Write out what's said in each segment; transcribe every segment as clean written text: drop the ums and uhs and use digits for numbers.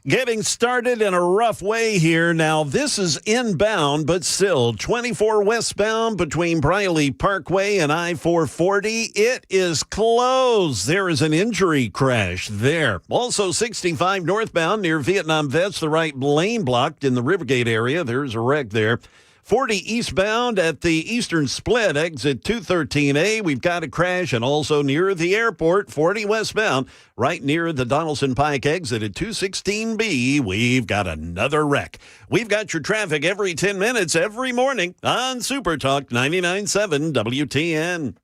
Getting started in a rough way here. Now, this is inbound, but still 24 westbound between Briley Parkway and I-440. It is closed. There is an injury crash there. Also, 65 northbound near Vietnam Vets, the right lane blocked in the Rivergate area. There's a wreck there. 40 eastbound at the Eastern Split, exit 213A. We've got a crash, and also near the airport, 40 westbound, right near the Donaldson Pike exit at 216B. We've got another wreck. We've got your traffic every 10 minutes, every morning on Super Talk 99.7 WTN.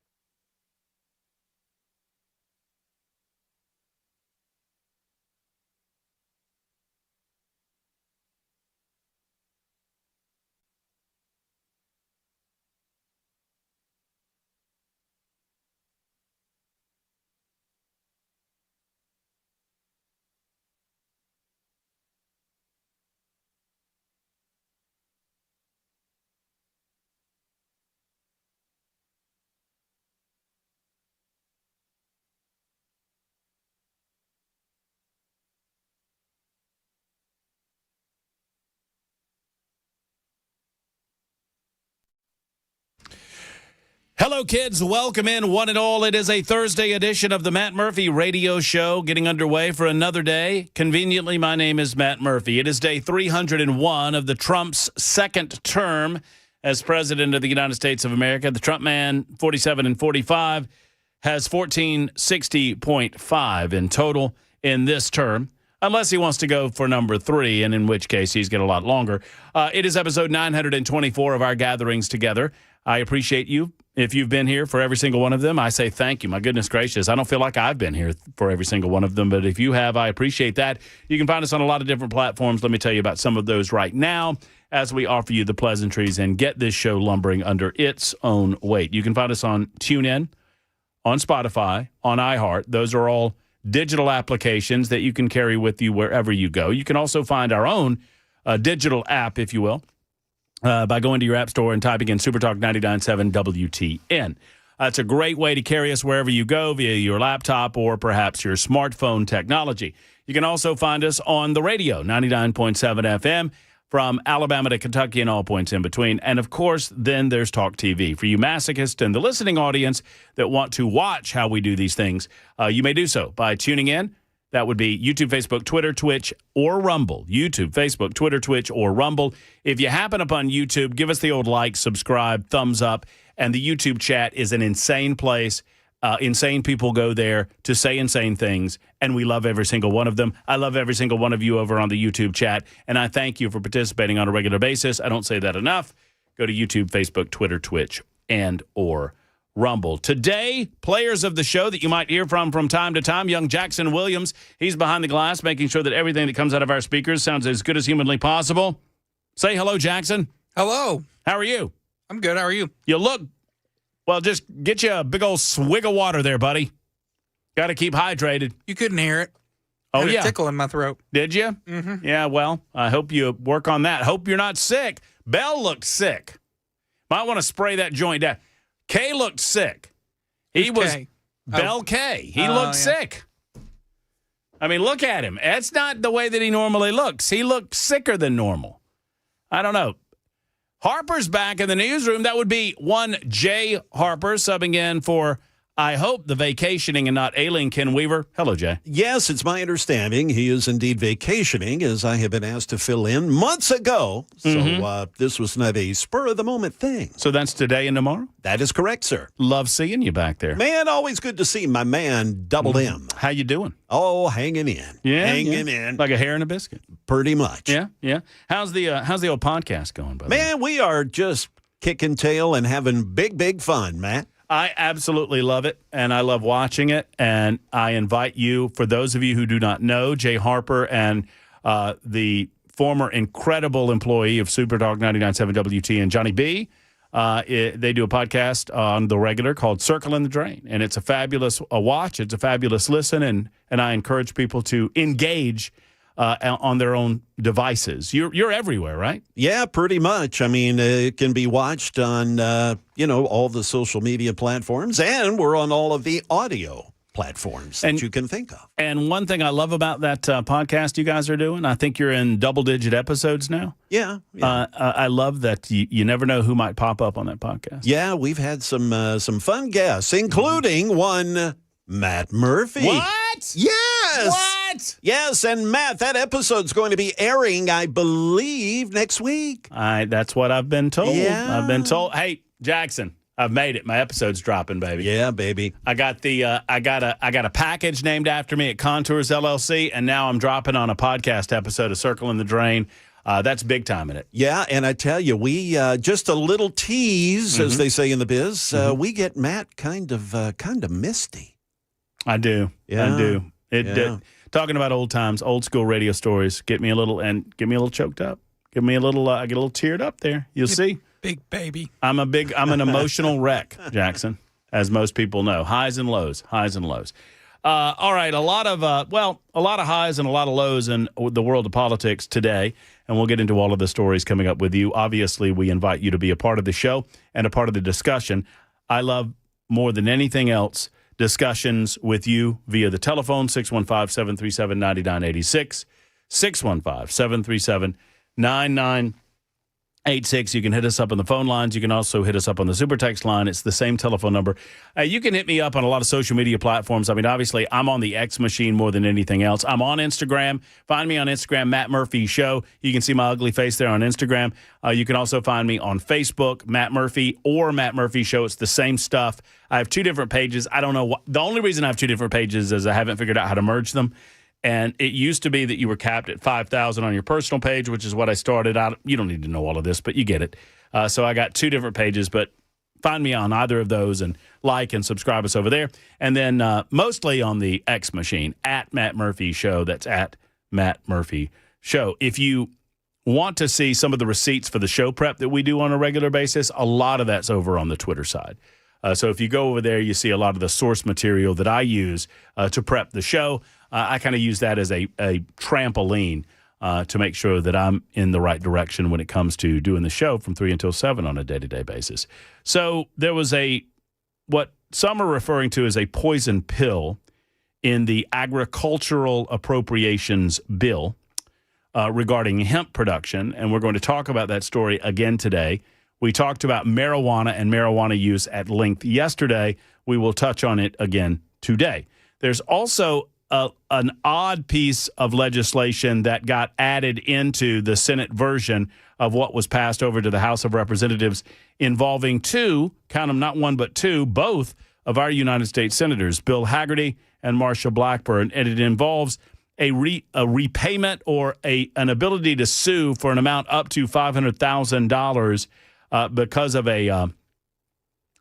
Hello, kids. Welcome in, one and all. It is a Thursday edition of the Matt Murphy Radio Show, getting underway for another day. Conveniently, my name is Matt Murphy. It is day 301 of the Trump's second term as President of the United States of America. The Trump man, 47 and 45, has 1460.5 in total in this term, unless he wants to go for number 3, and in which case he's got a lot longer. It is episode 924 of our gatherings together. I appreciate you. If you've been here for every single one of them, I say thank you. My goodness gracious. I don't feel like I've been here for every single one of them, but if you have, I appreciate that. You can find us on a lot of different platforms. Let me tell you about some of those right now as we offer you the pleasantries and get this show lumbering under its own weight. You can find us on TuneIn, on Spotify, on iHeart. Those are all digital applications that you can carry with you wherever you go. You can also find our own digital app, if you will, by going to your app store and typing in Supertalk 99.7 WTN. It's a great way to carry us wherever you go via your laptop or perhaps your smartphone technology. You can also find us on the radio, 99.7 FM, from Alabama to Kentucky and all points in between. And, of course, then there's Talk TV. For you masochists and the listening audience that want to watch how we do these things, you may do so by tuning in. That would be YouTube, Facebook, Twitter, Twitch, or Rumble. YouTube, Facebook, Twitter, Twitch, or Rumble. If you happen upon YouTube, give us the old like, subscribe, thumbs up. And the YouTube chat is an insane place. Insane people go there to say insane things, and we love every single one of them. I love every single one of you over on the YouTube chat, and I thank you for participating on a regular basis. I don't say that enough. Go to YouTube, Facebook, Twitter, Twitch, and or Rumble. Today, players of the show that you might hear from time to time, young Jackson Williams. He's behind the glass, making sure that everything that comes out of our speakers sounds as good as humanly possible. Say hello, Jackson. Hello. How are you? I'm good. How are you? You look, well, just get you a big old swig of water there, buddy. Got to keep hydrated. You couldn't hear it. Oh, Had yeah. a tickle in my throat. Did you? Mm-hmm. Yeah, well, I hope you work on that. Hope you're not sick. Bell looked sick. Might want to spray that joint down. Kay looked sick. He Who's was Kay? Bell Kay. He looked yeah. sick. I mean, look at him. That's not the way that he normally looks. He looked sicker than normal. I don't know. Harper's back in the newsroom. That would be one Jay Harper subbing in for, I hope, the vacationing and not ailing Ken Weaver. Hello, Jay. Yes, it's my understanding he is indeed vacationing, as I have been asked to fill in months ago. So this was not a spur-of-the-moment thing. So that's today and tomorrow? That is correct, sir. Love seeing you back there. Man, always good to see my man, Double M. How you doing? Oh, hanging in. Yeah, hanging in. Like a hair in a biscuit. Pretty much. Yeah, yeah. How's the old podcast going, by the way? Man, we are just kicking tail and having big fun, Matt. I absolutely love it, and I love watching it, and I invite you, for those of you who do not know, Jay Harper and the former incredible employee of Super Talk 99.7 WT and Johnny B, they do a podcast on the regular called Circle in the Drain, and it's a fabulous watch. It's a fabulous listen, and I encourage people to engage on their own devices. You're everywhere, right? Yeah, pretty much. I mean, it can be watched on, all the social media platforms, and we're on all of the audio platforms And- that you can think of. And one thing I love about that podcast you guys are doing, I think you're in double-digit episodes now. Yeah. I love that you never know who might pop up on that podcast. Yeah, we've had some fun guests, including one Matt Murphy. What? Yes. What? Yes, and Matt, that episode's going to be airing, I believe, next week. That's what I've been told. Yeah. I've been told. Hey, Jackson, I've made it. My episode's dropping, baby. Yeah, baby. I got I got a package named after me at Contours LLC, and now I'm dropping on a podcast episode of Circle in the Drain. That's big time in it. Yeah, and I tell you, we just a little tease, as they say in the biz. We get Matt kind of misty. I do. Yeah. I do. Yeah. Talking about old times, old school radio stories, get me a little choked up. Give me a little. I get a little teared up there. You'll see. Big baby. I'm an emotional wreck, Jackson, as most people know. Highs and lows. All right, a lot of highs and a lot of lows in the world of politics today, and we'll get into all of the stories coming up with you. Obviously, we invite you to be a part of the show and a part of the discussion. I love more than anything else discussions with you via the telephone, 615-737-9986, 615-737-9986. You can hit us up on the phone lines. You can also hit us up on the super text line. It's the same telephone number. You can hit me up on a lot of social media platforms. I mean, obviously, I'm on the X machine more than anything else. I'm on Instagram. Find me on Instagram, Matt Murphy Show. You can see my ugly face there on Instagram. You can also find me on Facebook, Matt Murphy or Matt Murphy Show. It's the same stuff. I have two different pages. I don't know what. The only reason I have two different pages is I haven't figured out how to merge them. And it used to be that you were capped at 5,000 on your personal page, which is what I started out. You don't need to know all of this, but you get it. So I got two different pages, but find me on either of those and like and subscribe us over there. And then mostly on the X machine, at Matt Murphy Show. That's at Matt Murphy Show. If you want to see some of the receipts for the show prep that we do on a regular basis, a lot of that's over on the Twitter side. So if you go over there, you see a lot of the source material that I use to prep the show. I kind of use that as a trampoline to make sure that I'm in the right direction when it comes to doing the show from 3 until 7 on a day-to-day basis. So there was what some are referring to as a poison pill in the agricultural appropriations bill regarding hemp production, and we're going to talk about that story again today. We talked about marijuana and marijuana use at length yesterday. We will touch on it again today. There's also an odd piece of legislation that got added into the Senate version of what was passed over to the House of Representatives involving two, count them not one but two, both of our United States senators, Bill Hagerty and Marsha Blackburn, and it involves a repayment or an ability to sue for an amount up to $500,000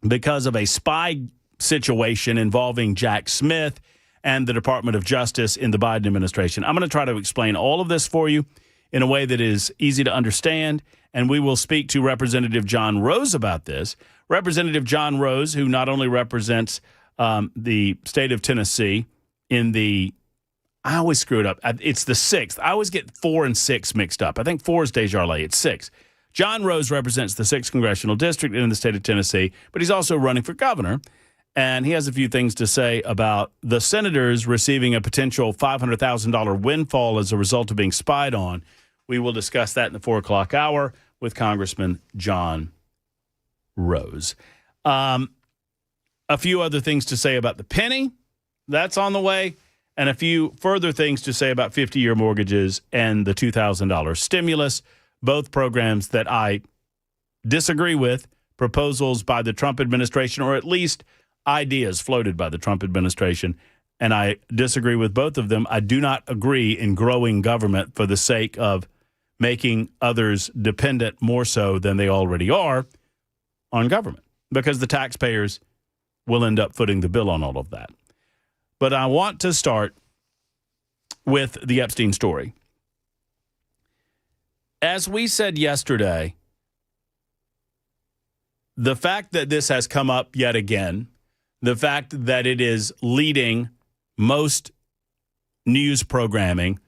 because of a spy situation involving Jack Smith and the Department of Justice in the Biden administration. I'm going to try to explain all of this for you in a way that is easy to understand, and we will speak to Representative John Rose about this. Representative John Rose, who not only represents the state of Tennessee in the I always screw it up. It's the 6th. I always get 4 and 6 mixed up. I think 4 is Desjardins. It's 6. John Rose represents the 6th Congressional District in the state of Tennessee, but he's also running for governor. And he has a few things to say about the senators receiving a potential $500,000 windfall as a result of being spied on. We will discuss that in the 4 o'clock hour with Congressman John Rose. A few other things to say about the penny. That's on the way. And a few further things to say about 50-year mortgages and the $2,000 stimulus, both programs that I disagree with, proposals by the Trump administration, or at least ideas floated by the Trump administration, and I disagree with both of them. I do not agree in growing government for the sake of making others dependent more so than they already are on government, because the taxpayers will end up footing the bill on all of that. But I want to start with the Epstein story. As we said yesterday, the fact that this has come up yet again, the fact that it is leading most news programming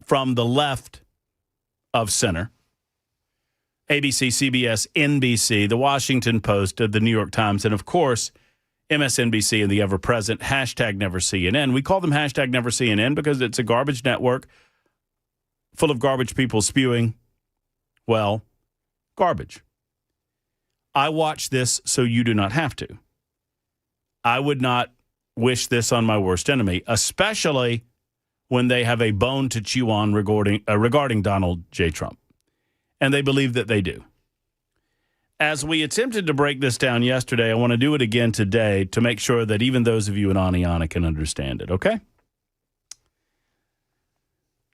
from the left of center, ABC, CBS, NBC, The Washington Post, the New York Times, and of course, MSNBC and the ever-present #NeverCNN. We call them #NeverCNN because it's a garbage network full of garbage people spewing, well, garbage. I watch this so you do not have to. I would not wish this on my worst enemy, especially when they have a bone to chew on regarding Donald J. Trump. And they believe that they do. As we attempted to break this down yesterday, I want to do it again today to make sure that even those of you in Aniana can understand it, okay?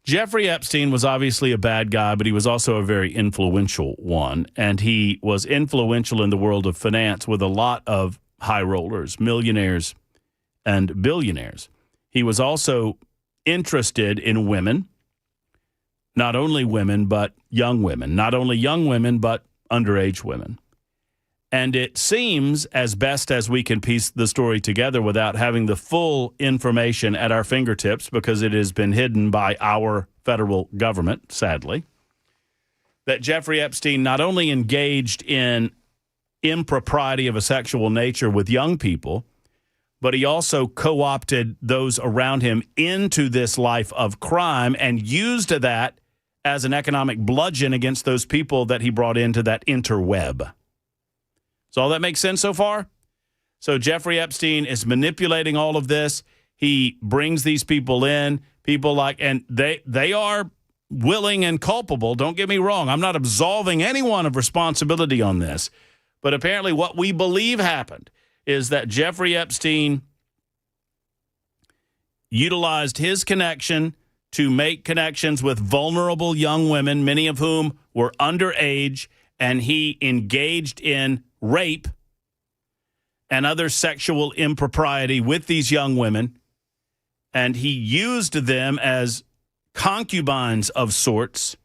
Jeffrey Epstein was obviously a bad guy, but he was also a very influential one. And he was influential in the world of finance with a lot of high rollers, millionaires, and billionaires. He was also interested in women, not only women, but young women, not only young women, but underage women. And it seems, as best as we can piece the story together without having the full information at our fingertips, because it has been hidden by our federal government, sadly, that Jeffrey Epstein not only engaged in impropriety of a sexual nature with young people, but he also co-opted those around him into this life of crime and used that as an economic bludgeon against those people that he brought into that interweb. Does all that make sense so far? So Jeffrey Epstein is manipulating all of this. He brings these people in, and they are willing and culpable. Don't get me wrong. I'm not absolving anyone of responsibility on this. But apparently what we believe happened is that Jeffrey Epstein utilized his connection to make connections with vulnerable young women, many of whom were underage, and he engaged in rape and other sexual impropriety with these young women, and he used them as concubines of sorts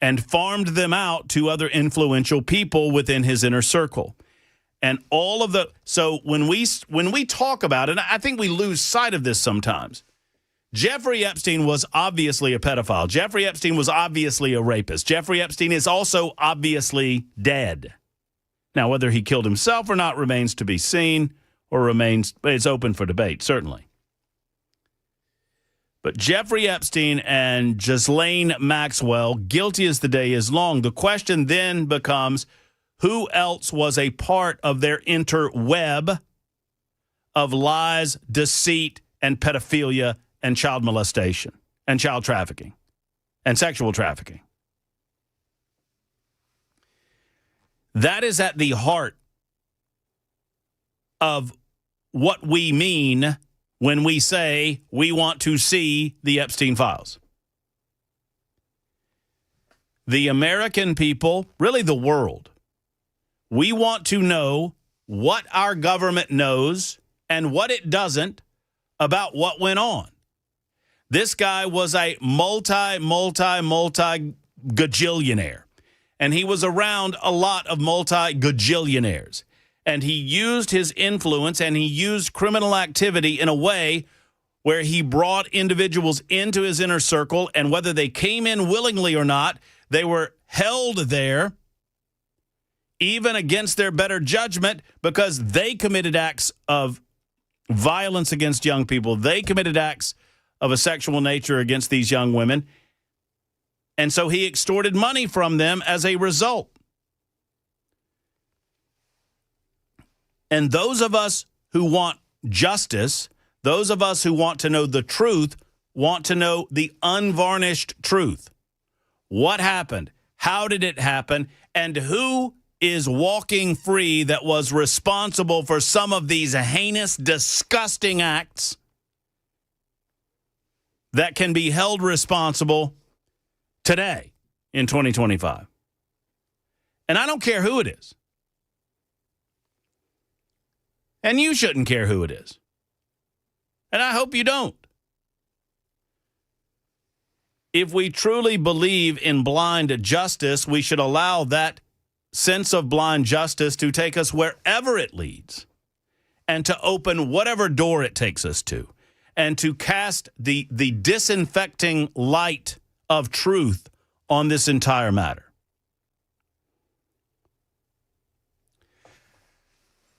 and farmed them out to other influential people within his inner circle. And all of so when we talk about it, I think we lose sight of this sometimes. Jeffrey Epstein was obviously a pedophile. Jeffrey Epstein was obviously a rapist. Jeffrey Epstein is also obviously dead. Now, whether he killed himself or not remains to be seen, it's open for debate, certainly. But Jeffrey Epstein and Ghislaine Maxwell, guilty as the day is long. The question then becomes, who else was a part of their interweb of lies, deceit, and pedophilia and child molestation and child trafficking and sexual trafficking? That is at the heart of what we mean when we say we want to see the Epstein files. The American people, really the world, we want to know what our government knows and what it doesn't about what went on. This guy was a multi-gajillionaire. And he was around a lot of multi-gajillionaires. And he used his influence and he used criminal activity in a way where he brought individuals into his inner circle. And whether they came in willingly or not, they were held there, even against their better judgment, because they committed acts of violence against young people. They committed acts of a sexual nature against these young women. And so he extorted money from them as a result. And those of us who want justice, those of us who want to know the truth, want to know the unvarnished truth. What happened? How did it happen? And who is walking free that was responsible for some of these heinous, disgusting acts that can be held responsible today in 2025. And I don't care who it is. And you shouldn't care who it is. And I hope you don't. If we truly believe in blind justice, we should allow that sense of blind justice to take us wherever it leads and to open whatever door it takes us to and to cast the disinfecting light of truth on this entire matter.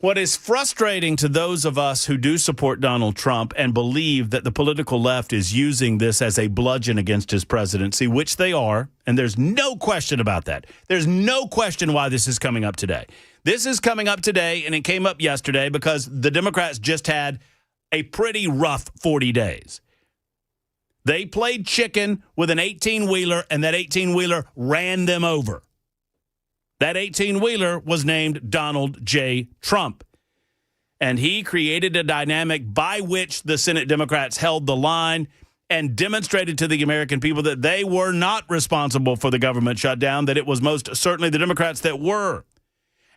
What is frustrating to those of us who do support Donald Trump and believe that the political left is using this as a bludgeon against his presidency, which they are, and there's no question about that. There's no question why this is coming up today. This is coming up today, and it came up yesterday because the Democrats just had a pretty rough 40 days. They played chicken with an 18-wheeler, and that 18-wheeler ran them over. That 18-wheeler was named Donald J. Trump, and he created a dynamic by which the Senate Democrats held the line and demonstrated to the American people that they were not responsible for the government shutdown, that it was most certainly the Democrats that were.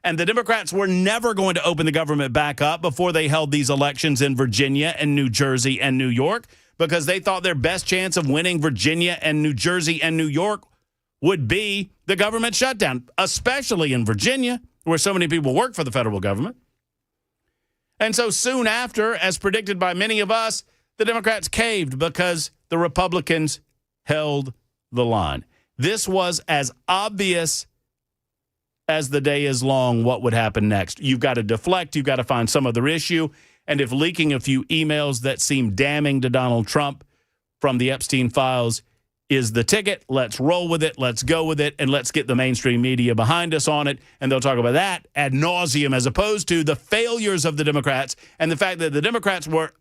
And the Democrats were never going to open the government back up before they held these elections in Virginia and New Jersey and New York, because they thought their best chance of winning Virginia and New Jersey and New York would be the government shutdown, especially in Virginia, where so many people work for the federal government. And so soon after, as predicted by many of us, the Democrats caved because the Republicans held the line. This was as obvious as the day is long what would happen next. You've got to deflect. You've got to find some other issue. And if leaking a few emails that seem damning to Donald Trump from the Epstein files is the ticket, let's roll with it, let's go with it, and let's get the mainstream media behind us on it. And they'll talk about that ad nauseum, as opposed to the failures of the Democrats and the fact that the Democrats were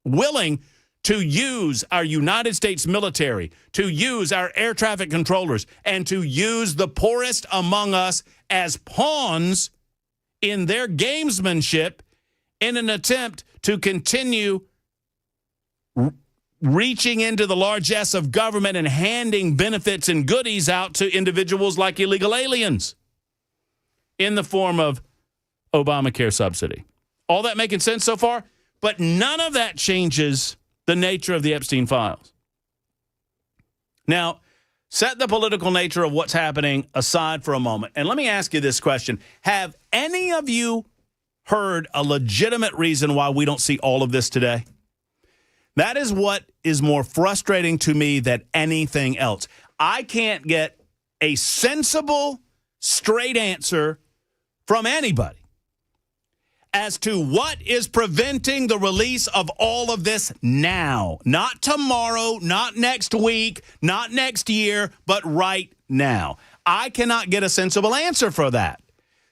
willing to use our United States military, to use our air traffic controllers, and to use the poorest among us as pawns in their gamesmanship in an attempt to continue reaching into the largesse of government and handing benefits and goodies out to individuals like illegal aliens in the form of Obamacare subsidy. All that making sense so far? But none of that changes the nature of the Epstein files. Now, set the political nature of what's happening aside for a moment, and let me ask you this question. Have any of you heard a legitimate reason why we don't see all of this today? That is what is more frustrating to me than anything else. I can't get a sensible, straight answer from anybody as to what is preventing the release of all of this now. Not tomorrow, not next week, not next year, but right now. I cannot get a sensible answer for that.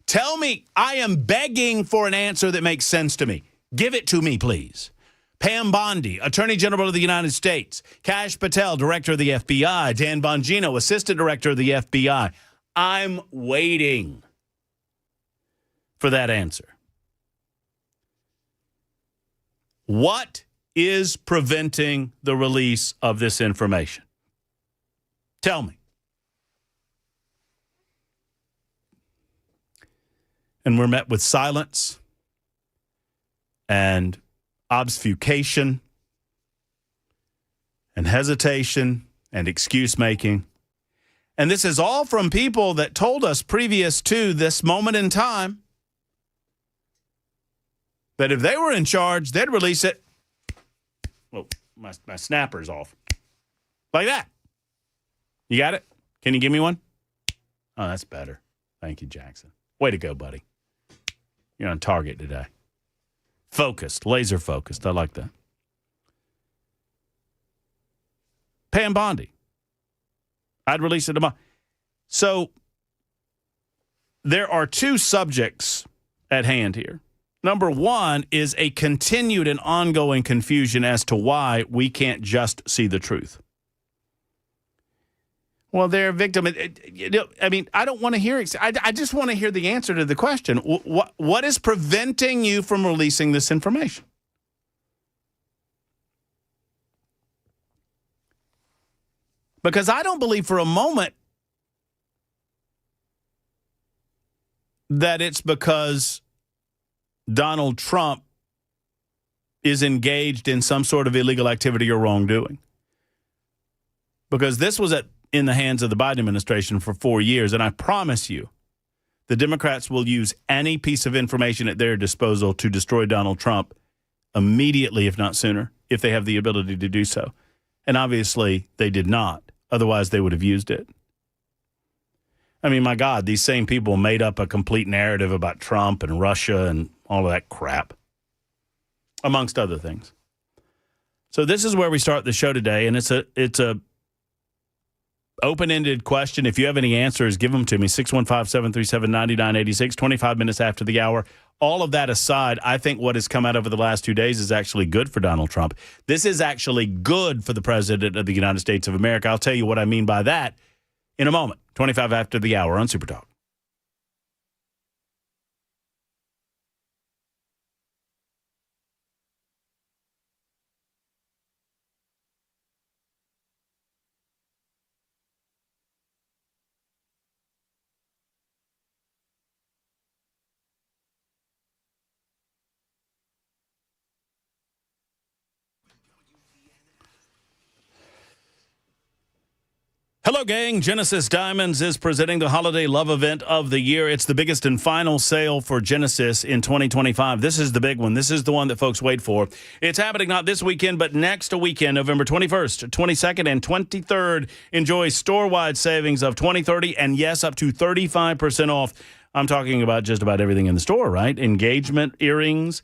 Tell me, I am begging for an answer that makes sense to me. Give it to me, please. Pam Bondi, Attorney General of the United States. Kash Patel, Director of the FBI. Dan Bongino, Assistant Director of the FBI. I'm waiting for that answer. What is preventing the release of this information? Tell me. And we're met with silence and obfuscation and hesitation and excuse-making. And this is all from people that told us previous to this moment in time that if they were in charge, they'd release it. Well, my snapper's off. Like that. You got it? Can you give me one? Oh, that's better. Thank you, Jackson. Way to go, buddy. You're on target today. Focused, laser focused. I like that. Pam Bondi. I'd release it tomorrow. So there are two subjects at hand here. Number one is a continued and ongoing confusion as to why we can't just see the truth. Well, they're a victim. I mean, I don't want to hear it. I just want to hear the answer to the question. What is preventing you from releasing this information? Because I don't believe for a moment that it's because Donald Trump is engaged in some sort of illegal activity or wrongdoing. Because this was in the hands of the Biden administration for 4 years, and I promise you, the Democrats will use any piece of information at their disposal to destroy Donald Trump immediately, if not sooner, if they have the ability to do so. And obviously, they did not. Otherwise, they would have used it. I mean, my God, these same people made up a complete narrative about Trump and Russia and all of that crap, amongst other things. So this is where we start the show today, and it's a open-ended question. If you have any answers, give them to me. 615-737-9986, 25 minutes after the hour. All of that aside, I think what has come out over the last 2 days is actually good for Donald Trump. This is actually good for the President of the United States of America. I'll tell you what I mean by that in a moment. 25 after the hour on Super Talk. Hello, gang. Genesis Diamonds is presenting the holiday love event of the year. It's the biggest and final sale for Genesis in 2025. This is the big one. This is the one that folks wait for. It's happening not this weekend, but next weekend, November 21st, 22nd, and 23rd. Enjoy store-wide savings of 20, 30, and yes, up to 35% off. I'm talking about just about everything in the store, right? Engagement, earrings,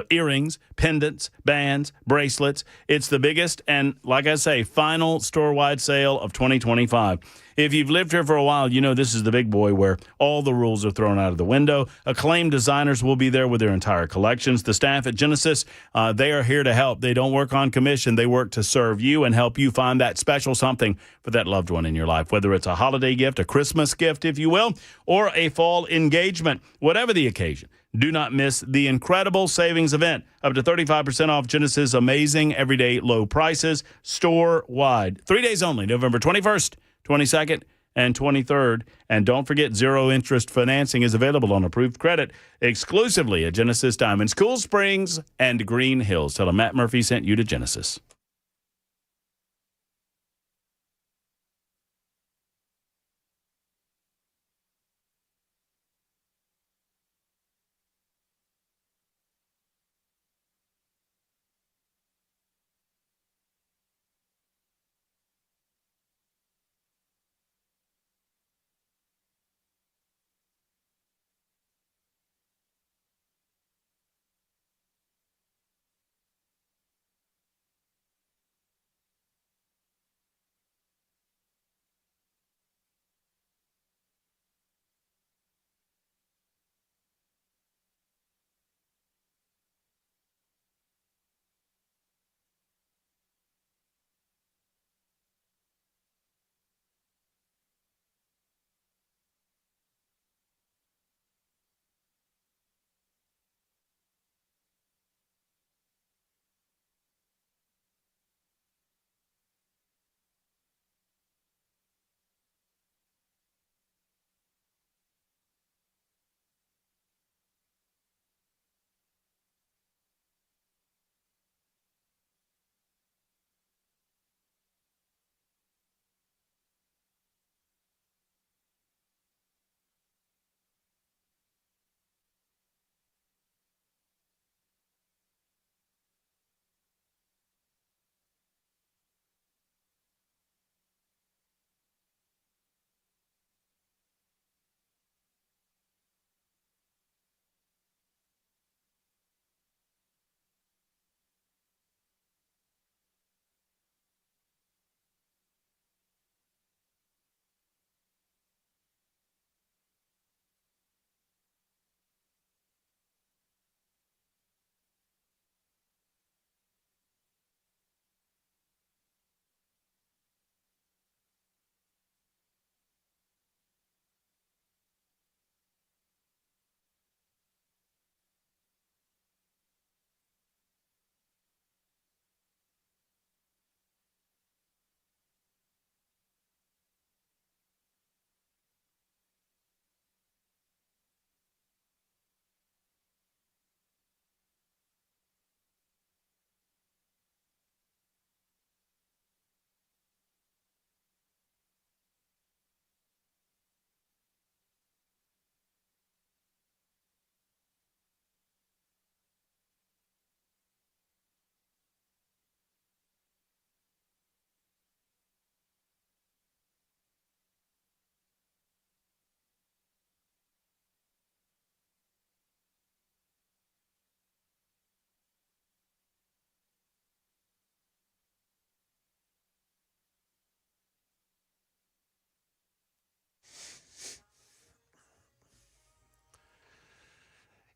earrings, pendants, bands, bracelets. It's the biggest and, like I say, final store-wide sale of 2025. If you've lived here for a while, you know this is the big boy where all the rules are thrown out of the window. Acclaimed designers will be there with their entire collections. The staff at Genesis, they are here to help. They don't work on commission. They work to serve you and help you find that special something for that loved one in your life, whether it's a holiday gift, a Christmas gift, if you will, or a fall engagement, whatever the occasion. Do not miss the incredible savings event. Up to 35% off Genesis' amazing everyday low prices store-wide. 3 days only, November 21st, 22nd, and 23rd. And don't forget, zero interest financing is available on approved credit exclusively at Genesis Diamonds, Cool Springs, and Green Hills. Tell them Matt Murphy sent you to Genesis.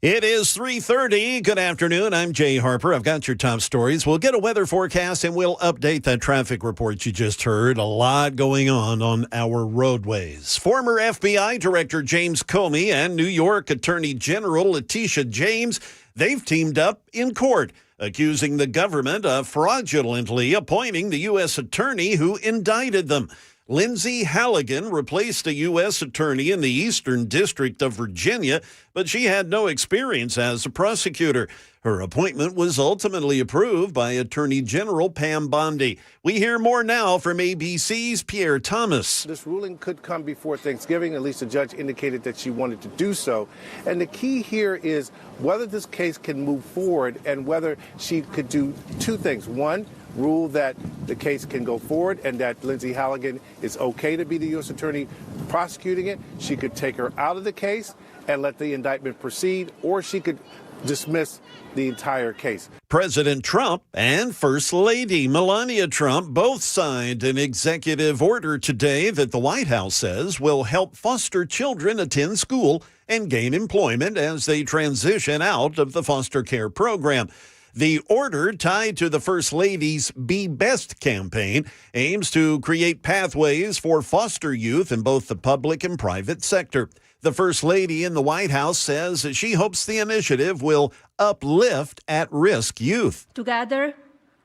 It is 3:30. Good afternoon. I'm Jay Harper. I've got your top stories. We'll get a weather forecast and we'll update that traffic report you just heard. A lot going on our roadways. Former FBI Director James Comey and New York Attorney General Letitia James, they've teamed up in court, accusing the government of fraudulently appointing the U.S. attorney who indicted them. Lindsay Halligan replaced a U.S. attorney in the Eastern District of Virginia, but she had no experience as a prosecutor. Her appointment was ultimately approved by Attorney General Pam Bondi. We hear more now from ABC's Pierre Thomas. This ruling could come before Thanksgiving. At least the judge indicated that she wanted to do so. And the key here is whether this case can move forward and whether she could do two things. One, rule that the case can go forward and that Lindsay Halligan is okay to be the U.S. attorney prosecuting it. She could take her out of the case and let the indictment proceed, or she could dismiss the entire case. President Trump and First Lady Melania Trump both signed an executive order today that the White House says will help foster children attend school and gain employment as they transition out of the foster care program. The order, tied to the First Lady's Be Best campaign, aims to create pathways for foster youth in both the public and private sector. The First Lady in the White House says that she hopes the initiative will uplift at-risk youth. Together,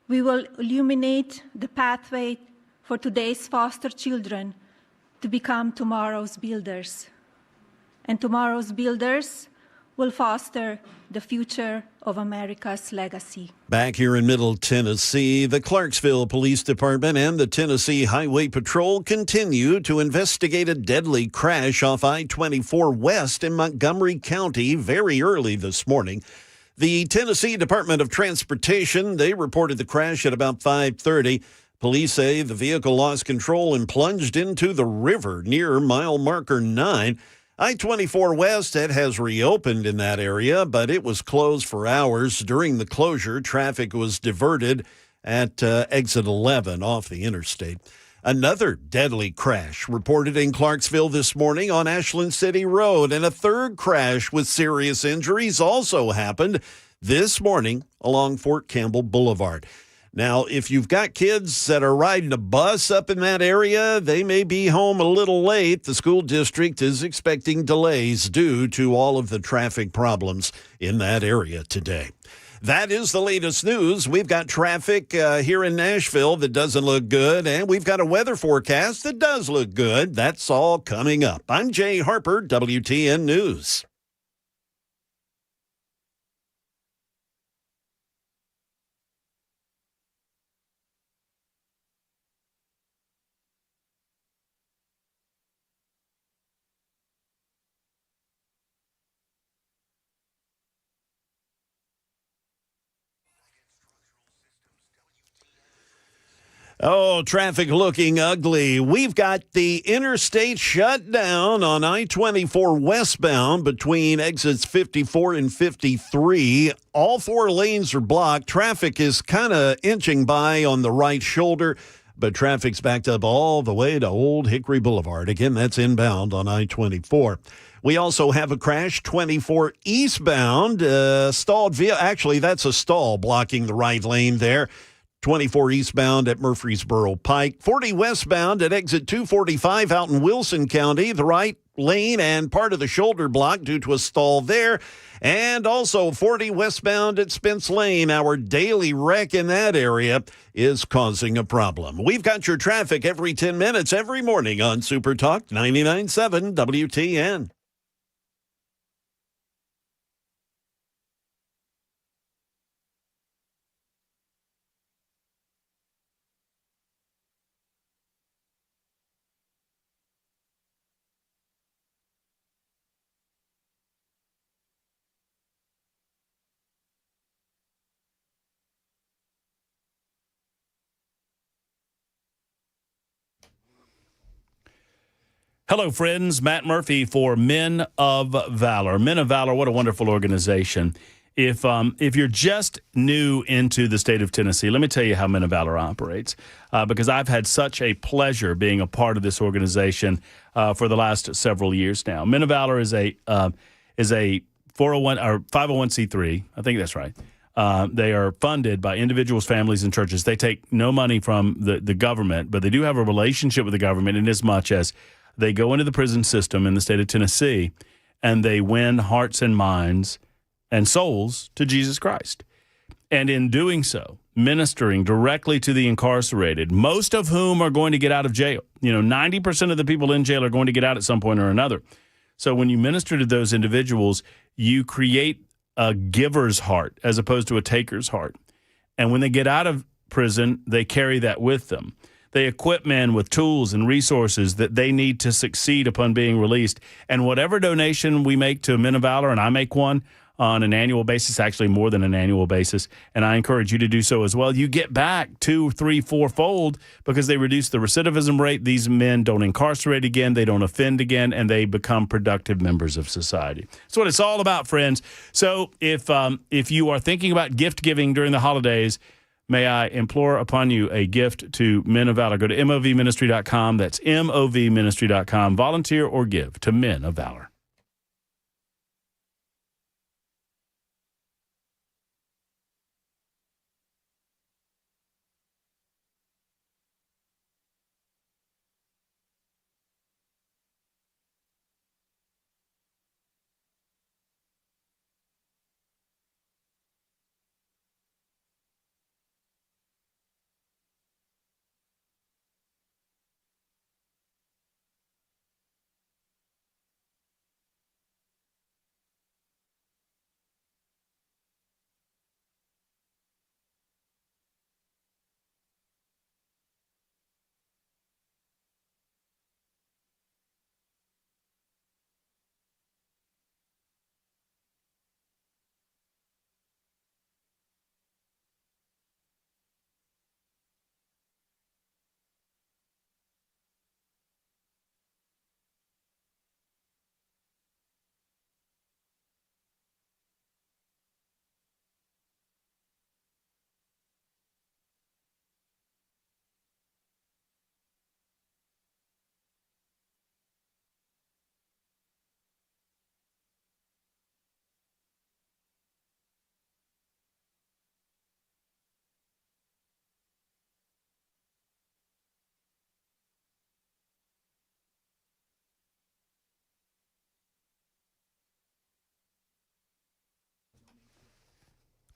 we will illuminate the pathway for today's foster children to become tomorrow's builders. And tomorrow's builders will foster the future of America's legacy. Back here in Middle Tennessee, the Clarksville Police Department and the Tennessee Highway Patrol continue to investigate a deadly crash off I-24 West in Montgomery County very early this morning. The Tennessee Department of Transportation, they reported the crash at about 5:30. Police say the vehicle lost control and plunged into the river near mile marker 9. I-24 West, it has reopened in that area, but it was closed for hours. During the closure, traffic was diverted at exit 11 off the interstate. Another deadly crash reported in Clarksville this morning on Ashland City Road, and a third crash with serious injuries also happened this morning along Fort Campbell Boulevard. Now, if you've got kids that are riding a bus up in that area, they may be home a little late. The school district is expecting delays due to all of the traffic problems in that area today. That is the latest news. We've got traffic here in Nashville that doesn't look good, and we've got a weather forecast that does look good. That's all coming up. I'm Jay Harper, WTN News. Oh, traffic looking ugly. We've got the interstate shut down on I-24 westbound between exits 54 and 53. All four lanes are blocked. Traffic is kind of inching by on the right shoulder, but traffic's backed up all the way to Old Hickory Boulevard. Again, that's inbound on I-24. We also have a crash 24 eastbound, stalled vehicle. Actually, that's a stall blocking the right lane there. 24 eastbound at Murfreesboro Pike. 40 westbound at exit 245 out in Wilson County. The right lane and part of the shoulder block due to a stall there. And also 40 westbound at Spence Lane. Our daily wreck in that area is causing a problem. We've got your traffic every 10 minutes every morning on Super Talk 99.7 WTN. Hello, friends. Matt Murphy for Men of Valor. Men of Valor, what a wonderful organization. If you're just new into the state of Tennessee, let me tell you how Men of Valor operates, because I've had such a pleasure being a part of this organization for the last several years now. Men of Valor is a 401 or 501c3. I think that's right. They are funded by individuals, families, and churches. They take no money from the government, but they do have a relationship with the government in as much as they go into the prison system in the state of Tennessee and they win hearts and minds and souls to Jesus Christ. And in doing so, ministering directly to the incarcerated, most of whom are going to get out of jail. 90% of the people in jail are going to get out at some point or another. So when you minister to those individuals, you create a giver's heart as opposed to a taker's heart. And when they get out of prison, they carry that with them. They equip men with tools and resources that they need to succeed upon being released. And whatever donation we make to Men of Valor, and I make one on an annual basis, actually more than an annual basis, and I encourage you to do so as well, you get back 2, 3, 4-fold because they reduce the recidivism rate. These men don't incarcerate again, they don't offend again, and they become productive members of society. That's what it's all about, friends. So if you are thinking about gift giving during the holidays, may I implore upon you a gift to Men of Valor. Go to movministry.com. That's movministry.com. Volunteer or give to Men of Valor.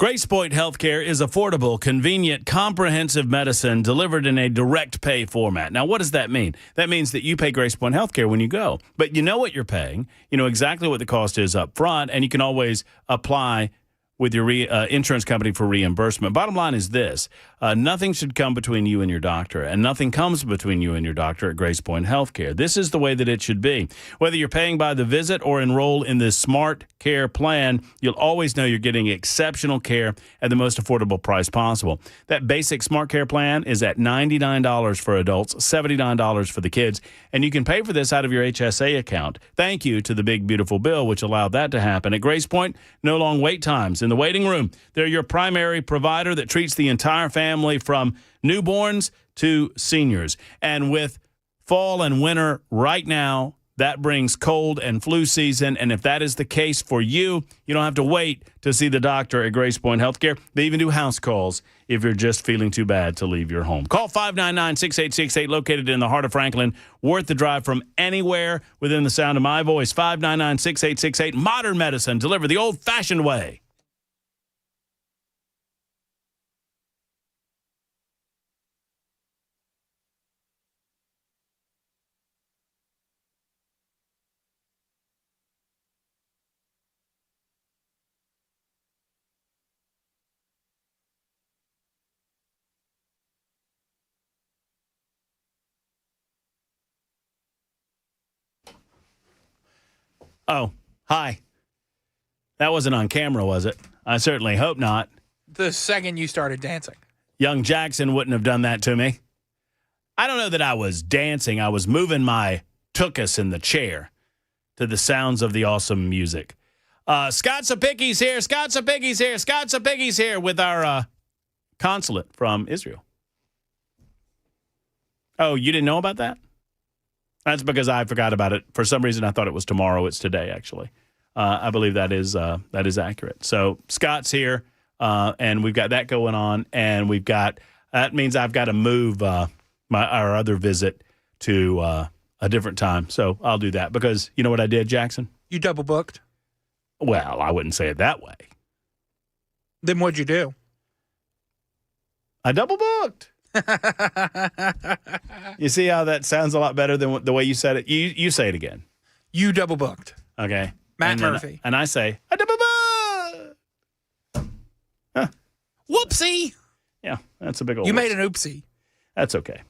Grace Point Healthcare is affordable, convenient, comprehensive medicine delivered in a direct pay format. Now, what does that mean? That means that you pay Grace Point Healthcare when you go, but you know what you're paying. You know exactly what the cost is up front, and you can always apply with your insurance company for reimbursement. Bottom line is this. Nothing should come between you and your doctor, and nothing comes between you and your doctor at Grace Point Healthcare. This is the way that it should be. Whether you're paying by the visit or enroll in this Smart Care plan, you'll always know you're getting exceptional care at the most affordable price possible. That basic Smart Care plan is at $99 for adults, $79 for the kids, and you can pay for this out of your HSA account. Thank you to the big, beautiful bill, which allowed that to happen. At Grace Point, no long wait times. In the waiting room, they're your primary provider that treats the entire family from newborns to seniors. And with fall and winter right now, that brings cold and flu season. And if that is the case for you, you don't have to wait to see the doctor at Grace Point Healthcare. They even do house calls if you're just feeling too bad to leave your home. Call 599-6868, located in the heart of Franklin. Worth the drive from anywhere within the sound of my voice. 599-6868. Modern medicine delivered the old-fashioned way. Oh, hi. That wasn't on camera, was it? I certainly hope not. The second you started dancing. Young Jackson wouldn't have done that to me. I don't know that I was dancing. I was moving my tuchus in the chair to the sounds of the awesome music. Scott Sapicki's here. Scott Sapicki's here. Scott Sapicki's here with our consulate from Israel. Oh, you didn't know about that? That's because I forgot about it. For some reason, I thought it was tomorrow. It's today, actually. I believe that is accurate. So Scott's here, and we've got that going on, and that means I've got to move our other visit to a different time. So I'll do that because you know what I did, Jackson? You double booked. Well, I wouldn't say it that way. Then what'd you do? I double booked. You see how that sounds a lot better than the way you said it? You say it again. You double booked. Okay. Matt And then- Murphy. And I say, I double booked. Huh. Whoopsie. Yeah, that's a big old You made an oopsie. That's okay.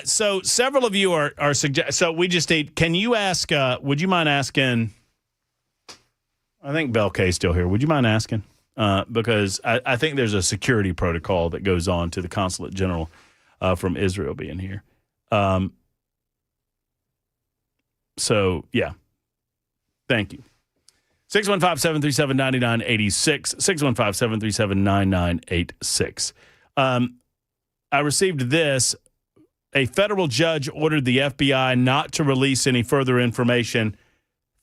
So several of you are suggest. So we just need. Can you ask? Would you mind asking? I think Bel K's still here. Would you mind asking? Because I think there's a security protocol that goes on to the Consulate General from Israel being here. So yeah, thank you. 615-737-9986. 615-737-9986. I received this. A federal judge ordered the FBI not to release any further information.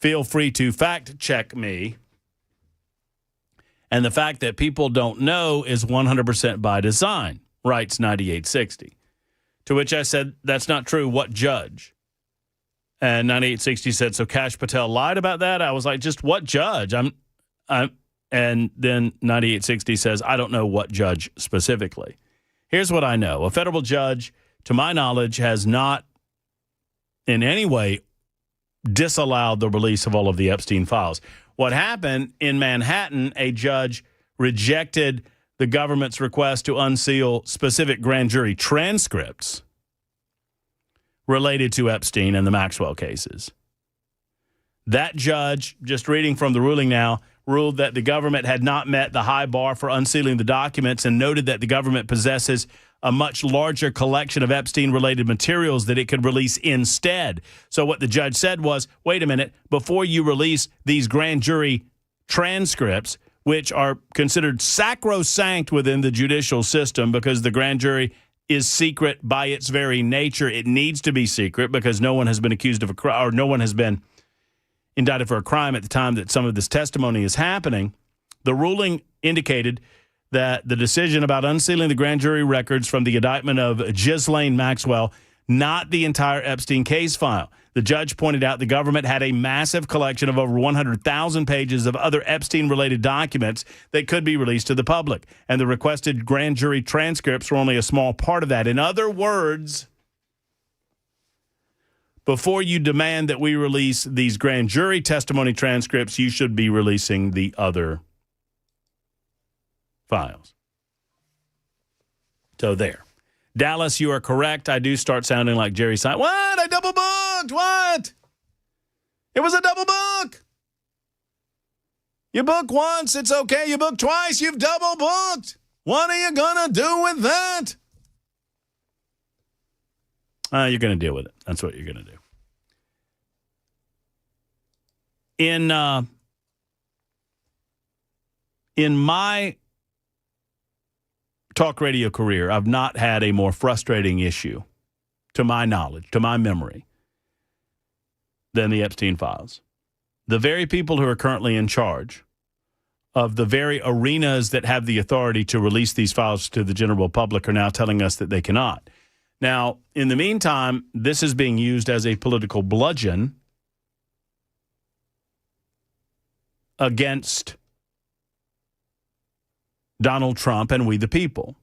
Feel free to fact check me. And the fact that people don't know is 100% by design, writes 9860. To which I said, that's not true. What judge? And 9860 said, so Kash Patel lied about that? I was like, just what judge? And then 9860 says, I don't know what judge specifically. Here's what I know. A federal judge, to my knowledge, has not in any way disallowed the release of all of the Epstein files. What happened in Manhattan, a judge rejected the government's request to unseal specific grand jury transcripts related to Epstein and the Maxwell cases. That judge, just reading from the ruling now, ruled that the government had not met the high bar for unsealing the documents and noted that the government possesses a much larger collection of Epstein-related materials that it could release instead. So what the judge said was, wait a minute, before you release these grand jury transcripts, which are considered sacrosanct within the judicial system because the grand jury is secret by its very nature. It needs to be secret because no one has been accused of a crime, or no one has been indicted for a crime at the time that some of this testimony is happening. The ruling indicated that the decision about unsealing the grand jury records from the indictment of Ghislaine Maxwell, not the entire Epstein case file. The judge pointed out the government had a massive collection of over 100,000 pages of other Epstein-related documents that could be released to the public, and the requested grand jury transcripts were only a small part of that. In other words, before you demand that we release these grand jury testimony transcripts, you should be releasing the other files. So there. Dallas, you are correct. I do start sounding like Jerry Seinfeld. What? I double booked. What? It was a double book. You book once, it's okay. You book twice, you've double booked. What are you going to do with that? You're going to deal with it. That's what you're going to do. In my talk radio career, I've not had a more frustrating issue, to my knowledge, to my memory, than the Epstein files. The very people who are currently in charge of the very arenas that have the authority to release these files to the general public are now telling us that they cannot. Now, in the meantime, this is being used as a political bludgeon against Donald Trump and we the people.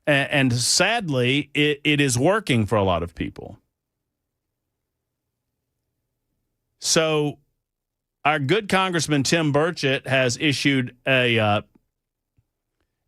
And sadly, it is working for a lot of people. So our good Congressman Tim Burchett has issued an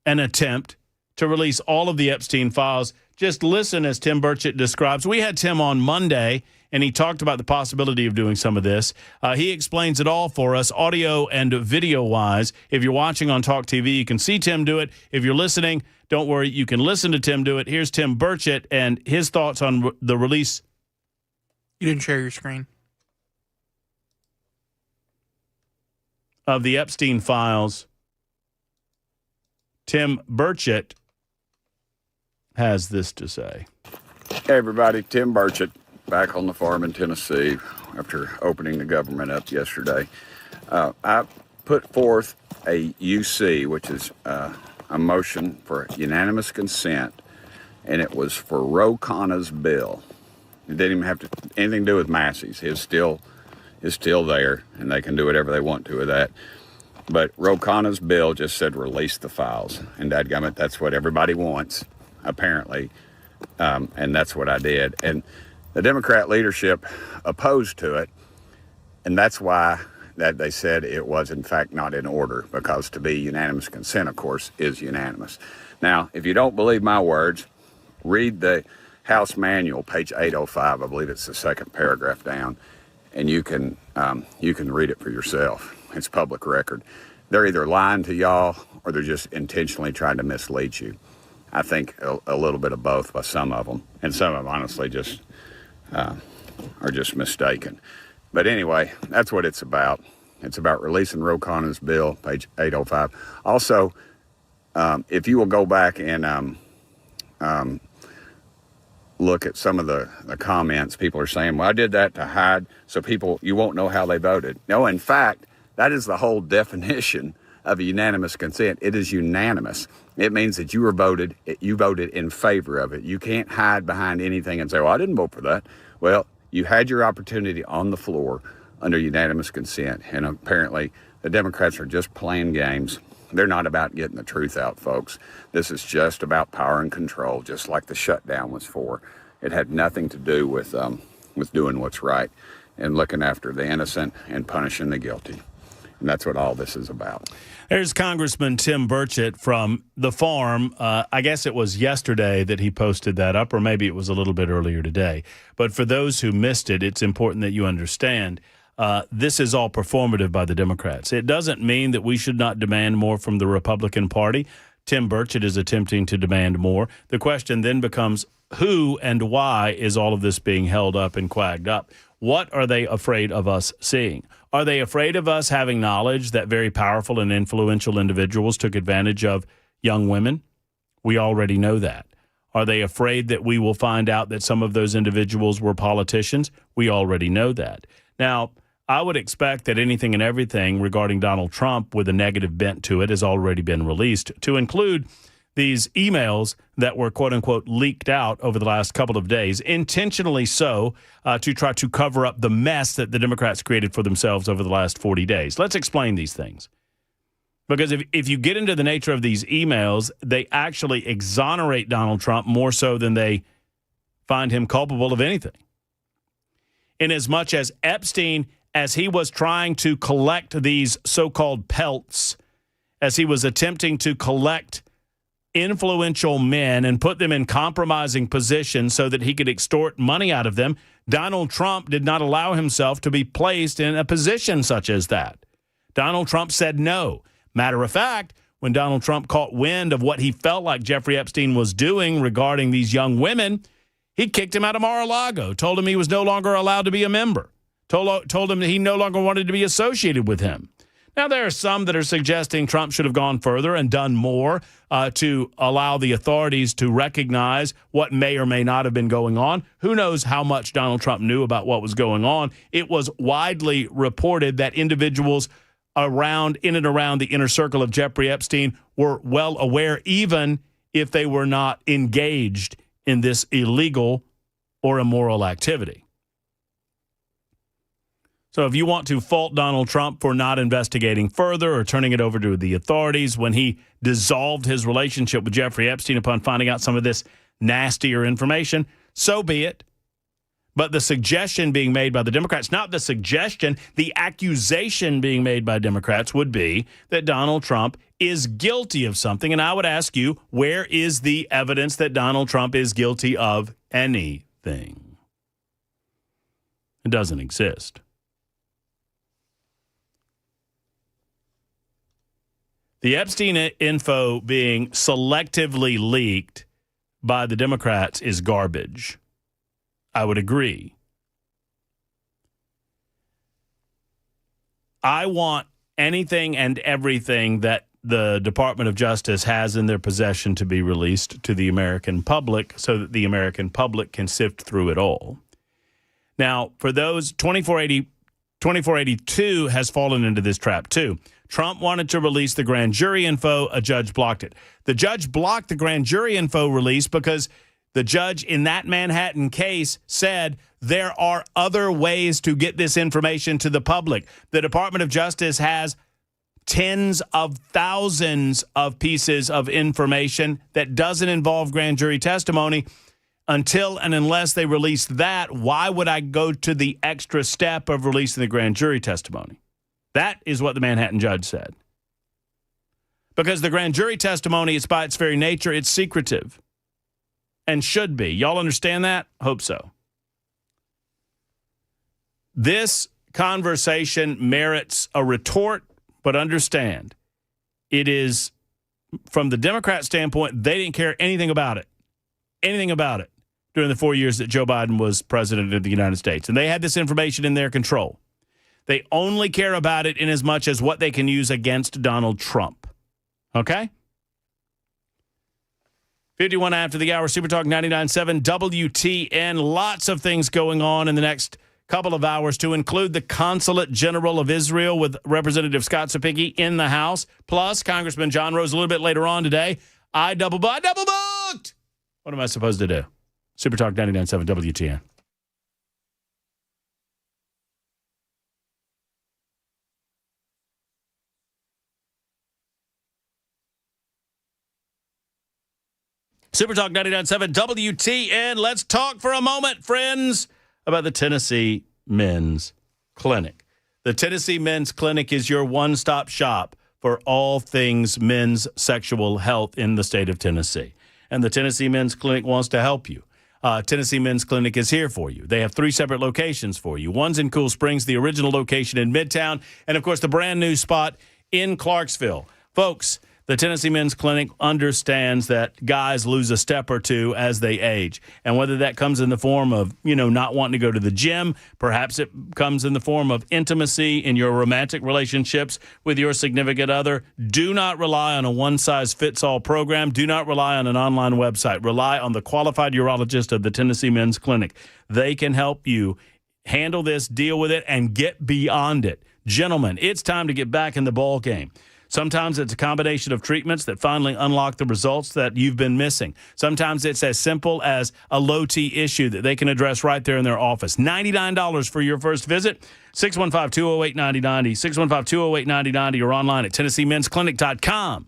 attempt to release all of the Epstein files. Just listen as Tim Burchett describes. We had Tim on Monday, and he talked about the possibility of doing some of this. He explains it all for us, audio and video-wise. If you're watching on Talk TV, you can see Tim do it. If you're listening, don't worry, you can listen to Tim do it. Here's Tim Burchett and his thoughts on the release. You didn't share your screen. Of the Epstein files. Tim Burchett has this to say. Hey everybody, Tim Burchett, back on the farm in Tennessee. after opening the government up yesterday. I put forth a UC, which is a motion for unanimous consent, and it was for Ro Khanna's bill. It didn't even have anything to do with Massey's. His still there, and they can do whatever they want to with that. But Ro Khanna's bill just said release the files, and dadgummit, that's what everybody wants, apparently, and that's what I did. And the Democrat leadership opposed to it, and that's why that they said it was in fact not in order, because to be unanimous consent, of course, is unanimous. Now, if you don't believe my words, read the House Manual, page 805. I believe it's the second paragraph down, and you can read it for yourself. It's public record. They're either lying to y'all or they're just intentionally trying to mislead you. I think a little bit of both by some of them, and some of them honestly just are just mistaken. But anyway, that's what it's about. It's about releasing Ro Khanna's bill, page 805. Also, if you will go back and look at some of the comments, people are saying, well, I did that to hide so you won't know how they voted. No, in fact, that is the whole definition of a unanimous consent. It is unanimous. It means that you voted in favor of it. You can't hide behind anything and say, well, I didn't vote for that. Well, you had your opportunity on the floor under unanimous consent, and apparently the Democrats are just playing games. They're not about getting the truth out, folks. This is just about power and control, just like the shutdown was for. It had nothing to do with doing what's right and looking after the innocent and punishing the guilty. And that's what all this is about. There's Congressman Tim Burchett from the farm. I guess it was yesterday that he posted that up, or maybe it was a little bit earlier today. But for those who missed it, it's important that you understand this is all performative by the Democrats. It doesn't mean that we should not demand more from the Republican Party. Tim Burchett is attempting to demand more. The question then becomes, who and why is all of this being held up and quagged up? What are they afraid of us seeing? Are they afraid of us having knowledge that very powerful and influential individuals took advantage of young women? We already know that. Are they afraid that we will find out that some of those individuals were politicians? We already know that. Now, I would expect that anything and everything regarding Donald Trump with a negative bent to it has already been released, to include these emails that were, quote unquote, leaked out over the last couple of days, intentionally so, to try to cover up the mess that the Democrats created for themselves over the last 40 days. Let's explain these things. Because if you get into the nature of these emails, they actually exonerate Donald Trump more so than they find him culpable of anything. In as much as Epstein, as he was trying to collect these so-called pelts, as he was attempting to collect influential men and put them in compromising positions so that he could extort money out of them, Donald Trump did not allow himself to be placed in a position such as that. Donald Trump said no. Matter of fact, when Donald Trump caught wind of what he felt like Jeffrey Epstein was doing regarding these young women, he kicked him out of Mar-a-Lago, told him he was no longer allowed to be a member, told him that he no longer wanted to be associated with him. Now, there are some that are suggesting Trump should have gone further and done more to allow the authorities to recognize what may or may not have been going on. Who knows how much Donald Trump knew about what was going on? It was widely reported that individuals in and around the inner circle of Jeffrey Epstein were well aware, even if they were not engaged in this illegal or immoral activity. So if you want to fault Donald Trump for not investigating further or turning it over to the authorities when he dissolved his relationship with Jeffrey Epstein upon finding out some of this nastier information, so be it. But the suggestion being made by the Democrats, not the suggestion, the accusation being made by Democrats would be that Donald Trump is guilty of something. And I would ask you, where is the evidence that Donald Trump is guilty of anything? It doesn't exist. The Epstein info being selectively leaked by the Democrats is garbage. I would agree. I want anything and everything that the Department of Justice has in their possession to be released to the American public so that the American public can sift through it all. Now, for those, 2482 has fallen into this trap too. Trump wanted to release the grand jury info. A judge blocked it. The judge blocked the grand jury info release because the judge in that Manhattan case said there are other ways to get this information to the public. The Department of Justice has tens of thousands of pieces of information that doesn't involve grand jury testimony. Until and unless they release that, why would I go to the extra step of releasing the grand jury testimony? That is what the Manhattan judge said. Because the grand jury testimony is by its very nature, it's secretive and should be. Y'all understand that? Hope so. This conversation merits a retort, but understand it is, from the Democrat standpoint, they didn't care anything about it. Anything about it during the 4 years that Joe Biden was president of the United States. And they had this information in their control. They only care about it in as much as what they can use against Donald Trump. Okay? 51 after the hour, Super Talk 99.7 WTN. Lots of things going on in the next couple of hours, to include the Consulate General of Israel with Representative Scott Sapicki in the House, plus Congressman John Rose a little bit later on today. I double booked. What am I supposed to do? Super Talk 99.7 WTN. Super Talk 99.7 WTN. Let's talk for a moment, friends, about the Tennessee Men's Clinic. The Tennessee Men's Clinic is your one-stop shop for all things men's sexual health in the state of Tennessee. And the Tennessee Men's Clinic wants to help you. Tennessee Men's Clinic is here for you. They have 3 separate locations for you. One's in Cool Springs, the original location in Midtown, and, of course, the brand-new spot in Clarksville. Folks, the Tennessee Men's Clinic understands that guys lose a step or two as they age. And whether that comes in the form of, not wanting to go to the gym, perhaps it comes in the form of intimacy in your romantic relationships with your significant other. Do not rely on a one-size-fits-all program. Do not rely on an online website. Rely on the qualified urologist of the Tennessee Men's Clinic. They can help you handle this, deal with it, and get beyond it. Gentlemen, it's time to get back in the ball game. Sometimes it's a combination of treatments that finally unlock the results that you've been missing. Sometimes it's as simple as a low T issue that they can address right there in their office. $99 for your first visit. 615-208-9090. 615-208-9090 or online at TennesseeMen'sClinic.com.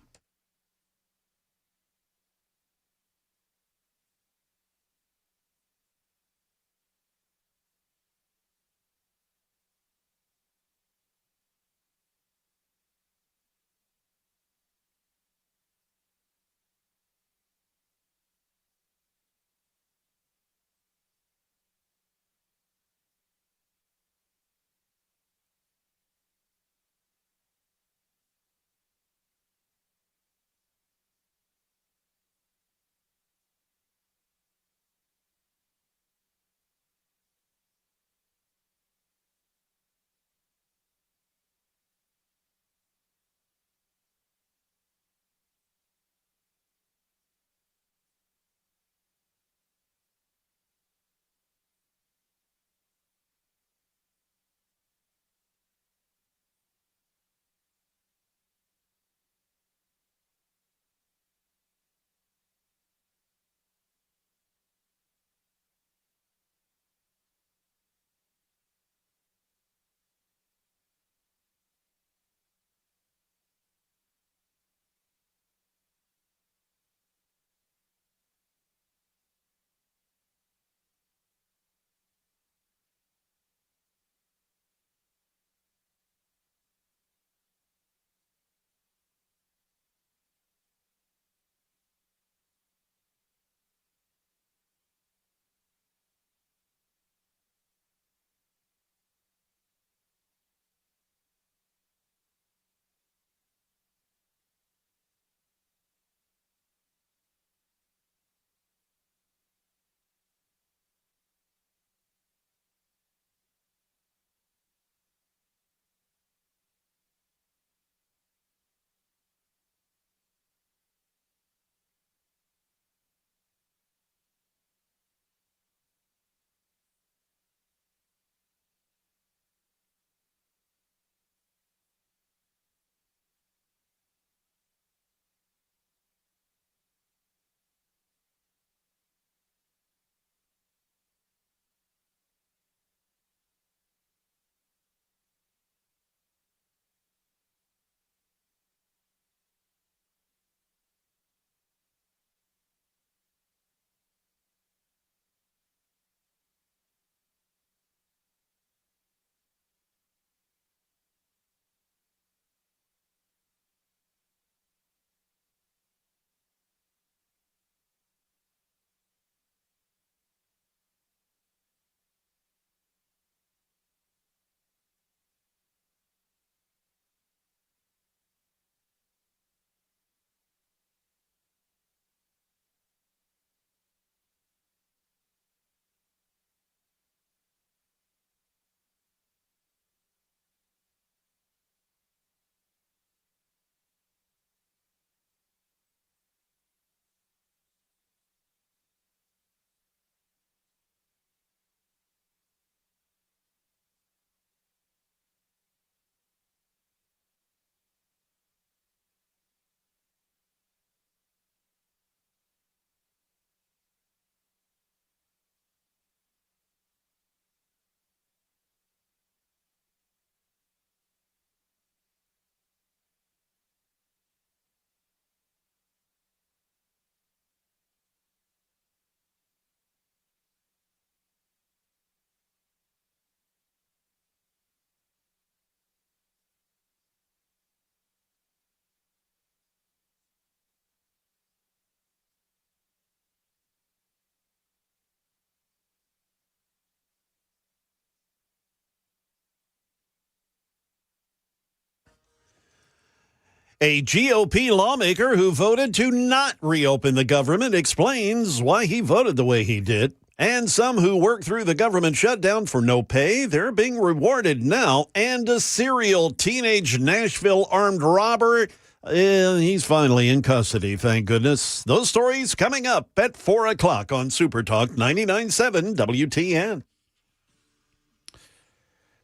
A GOP lawmaker who voted to not reopen the government explains why he voted the way he did. And some who worked through the government shutdown for no pay, they're being rewarded now. And a serial teenage Nashville armed robber, he's finally in custody, thank goodness. Those stories coming up at 4 o'clock on Super Talk 99.7 WTN.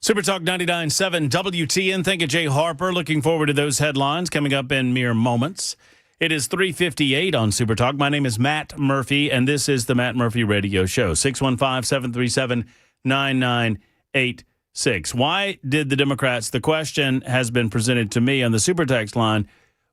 Super Talk 99.7 WTN. Thank you, Jay Harper. Looking forward to those headlines coming up in mere moments. It is 3:58 on Super Talk. My name is Matt Murphy, and this is the Matt Murphy Radio Show. 615-737-9986. Why did the Democrats, the question has been presented to me on the Super Text line,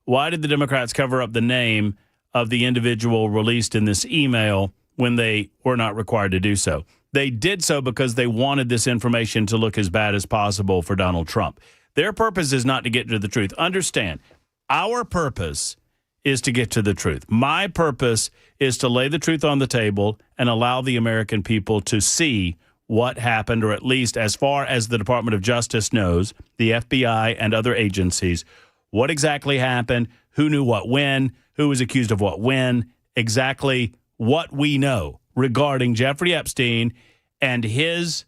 why did the Democrats cover up the name of the individual released in this email when they were not required to do so? They did so because they wanted this information to look as bad as possible for Donald Trump. Their purpose is not to get to the truth. Understand, our purpose is to get to the truth. My purpose is to lay the truth on the table and allow the American people to see what happened, or at least as far as the Department of Justice knows, the FBI and other agencies, what exactly happened, who knew what when, who was accused of what when, exactly what we know regarding Jeffrey Epstein and his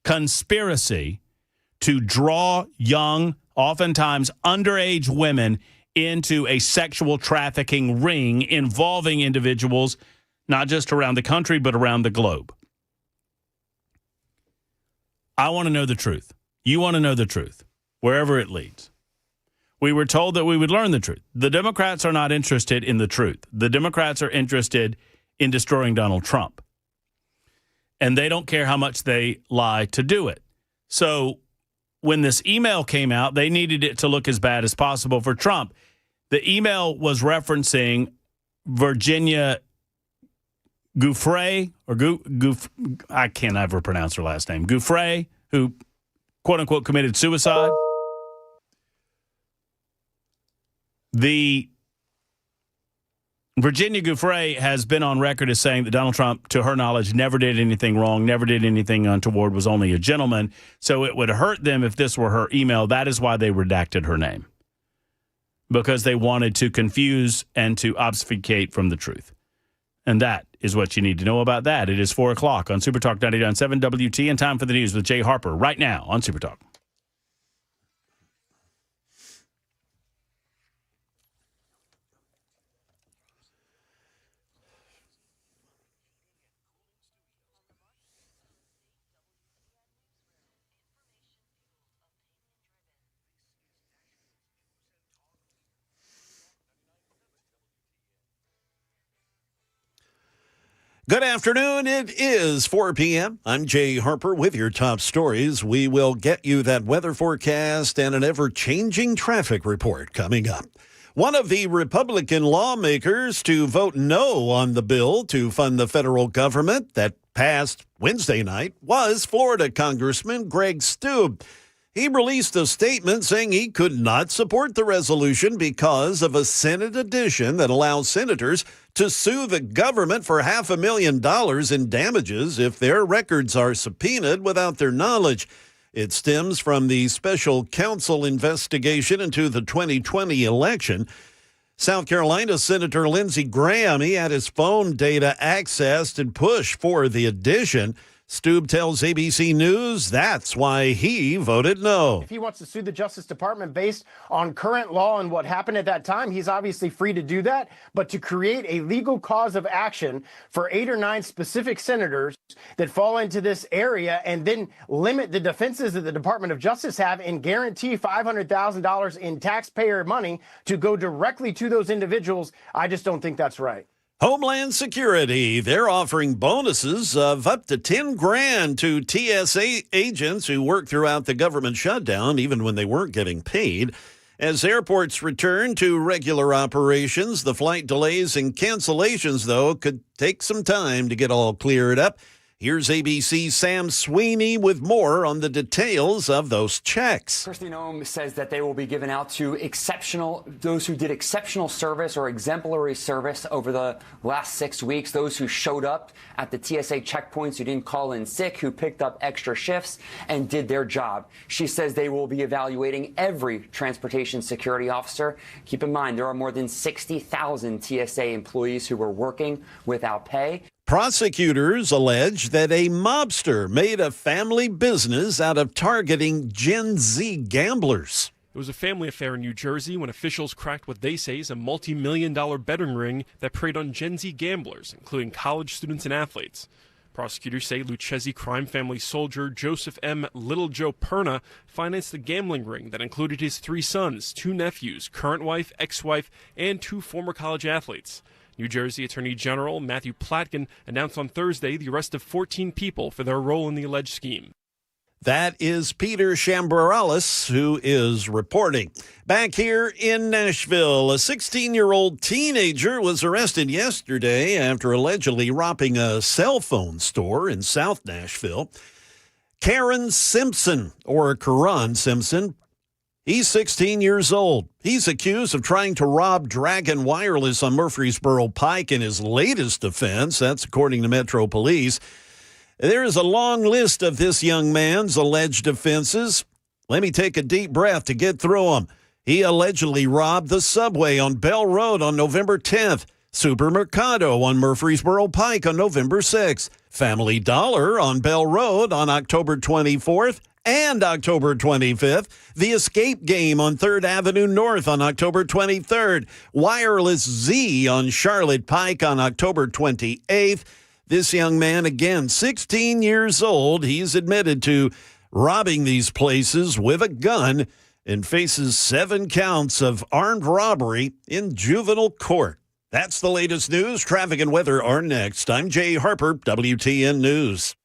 conspiracy to draw young, oftentimes underage women into a sexual trafficking ring involving individuals not just around the country but around the globe. I want to know the truth. You want to know the truth, wherever it leads. We were told that we would learn the truth. The Democrats are not interested in the truth. The Democrats are interested in destroying Donald Trump. And they don't care how much they lie to do it. So when this email came out, they needed it to look as bad as possible for Trump. The email was referencing Virginia Giuffre, I can't ever pronounce her last name, Giuffre, who, quote unquote, committed suicide. The Virginia Giuffre has been on record as saying that Donald Trump, to her knowledge, never did anything wrong, never did anything untoward, was only a gentleman. So it would hurt them if this were her email. That is why they redacted her name, because they wanted to confuse and to obfuscate from the truth. And that is what you need to know about that. It is 4 o'clock on Super Talk 99.7 WT, and time for the news with Jay Harper right now on Super Talk. Good afternoon. It is 4 p.m. I'm Jay Harper with your top stories. We will get you that weather forecast and an ever-changing traffic report coming up. One of the Republican lawmakers to vote no on the bill to fund the federal government that passed Wednesday night was Florida Congressman Greg Stube. He released a statement saying he could not support the resolution because of a Senate addition that allows senators to sue the government for $500,000 in damages if their records are subpoenaed without their knowledge. It stems from the special counsel investigation into the 2020 election. South Carolina Senator Lindsey Graham, he had his phone data accessed and pushed for the addition. Stube tells ABC News that's why he voted no. If he wants to sue the Justice Department based on current law and what happened at that time, he's obviously free to do that. But to create a legal cause of action for 8 or 9 specific senators that fall into this area and then limit the defenses that the Department of Justice have and guarantee $500,000 in taxpayer money to go directly to those individuals, I just don't think that's right. Homeland Security, they're offering bonuses of up to $10,000 to TSA agents who work throughout the government shutdown, even when they weren't getting paid. As airports return to regular operations, the flight delays and cancellations, though, could take some time to get all cleared up. Here's ABC's Sam Sweeney with more on the details of those checks. Christy Nome says that they will be given out to those who did exceptional service or exemplary service over the last 6 weeks, those who showed up at the TSA checkpoints, who didn't call in sick, who picked up extra shifts and did their job. She says they will be evaluating every transportation security officer. Keep in mind, there are more than 60,000 TSA employees who were working without pay. Prosecutors allege that a mobster made a family business out of targeting Gen Z gamblers. It was a family affair in New Jersey when officials cracked what they say is a multi-million-dollar betting ring that preyed on Gen Z gamblers, including college students and athletes. Prosecutors say Lucchese crime family soldier Joseph M. Little Joe Perna financed the gambling ring that included his 3 sons, 2 nephews, current wife, ex-wife, and 2 former college athletes. New Jersey Attorney General Matthew Platkin announced on Thursday the arrest of 14 people for their role in the alleged scheme. That is Peter Chambralis, who is reporting. Back here in Nashville, a 16-year-old teenager was arrested yesterday after allegedly robbing a cell phone store in South Nashville. Karan Simpson, he's 16 years old. He's accused of trying to rob Dragon Wireless on Murfreesboro Pike in his latest offense. That's according to Metro Police. There is a long list of this young man's alleged offenses. Let me take a deep breath to get through them. He allegedly robbed the Subway on Bell Road on November 10th, Supermercado on Murfreesboro Pike on November 6th, Family Dollar on Bell Road on October 24th, and October 25th, the Escape Game on 3rd Avenue North on October 23rd, Wireless Z on Charlotte Pike on October 28th. This young man, again, 16 years old, he's admitted to robbing these places with a gun and faces 7 counts of armed robbery in juvenile court. That's the latest news. Traffic and weather are next. I'm Jay Harper, WTN News.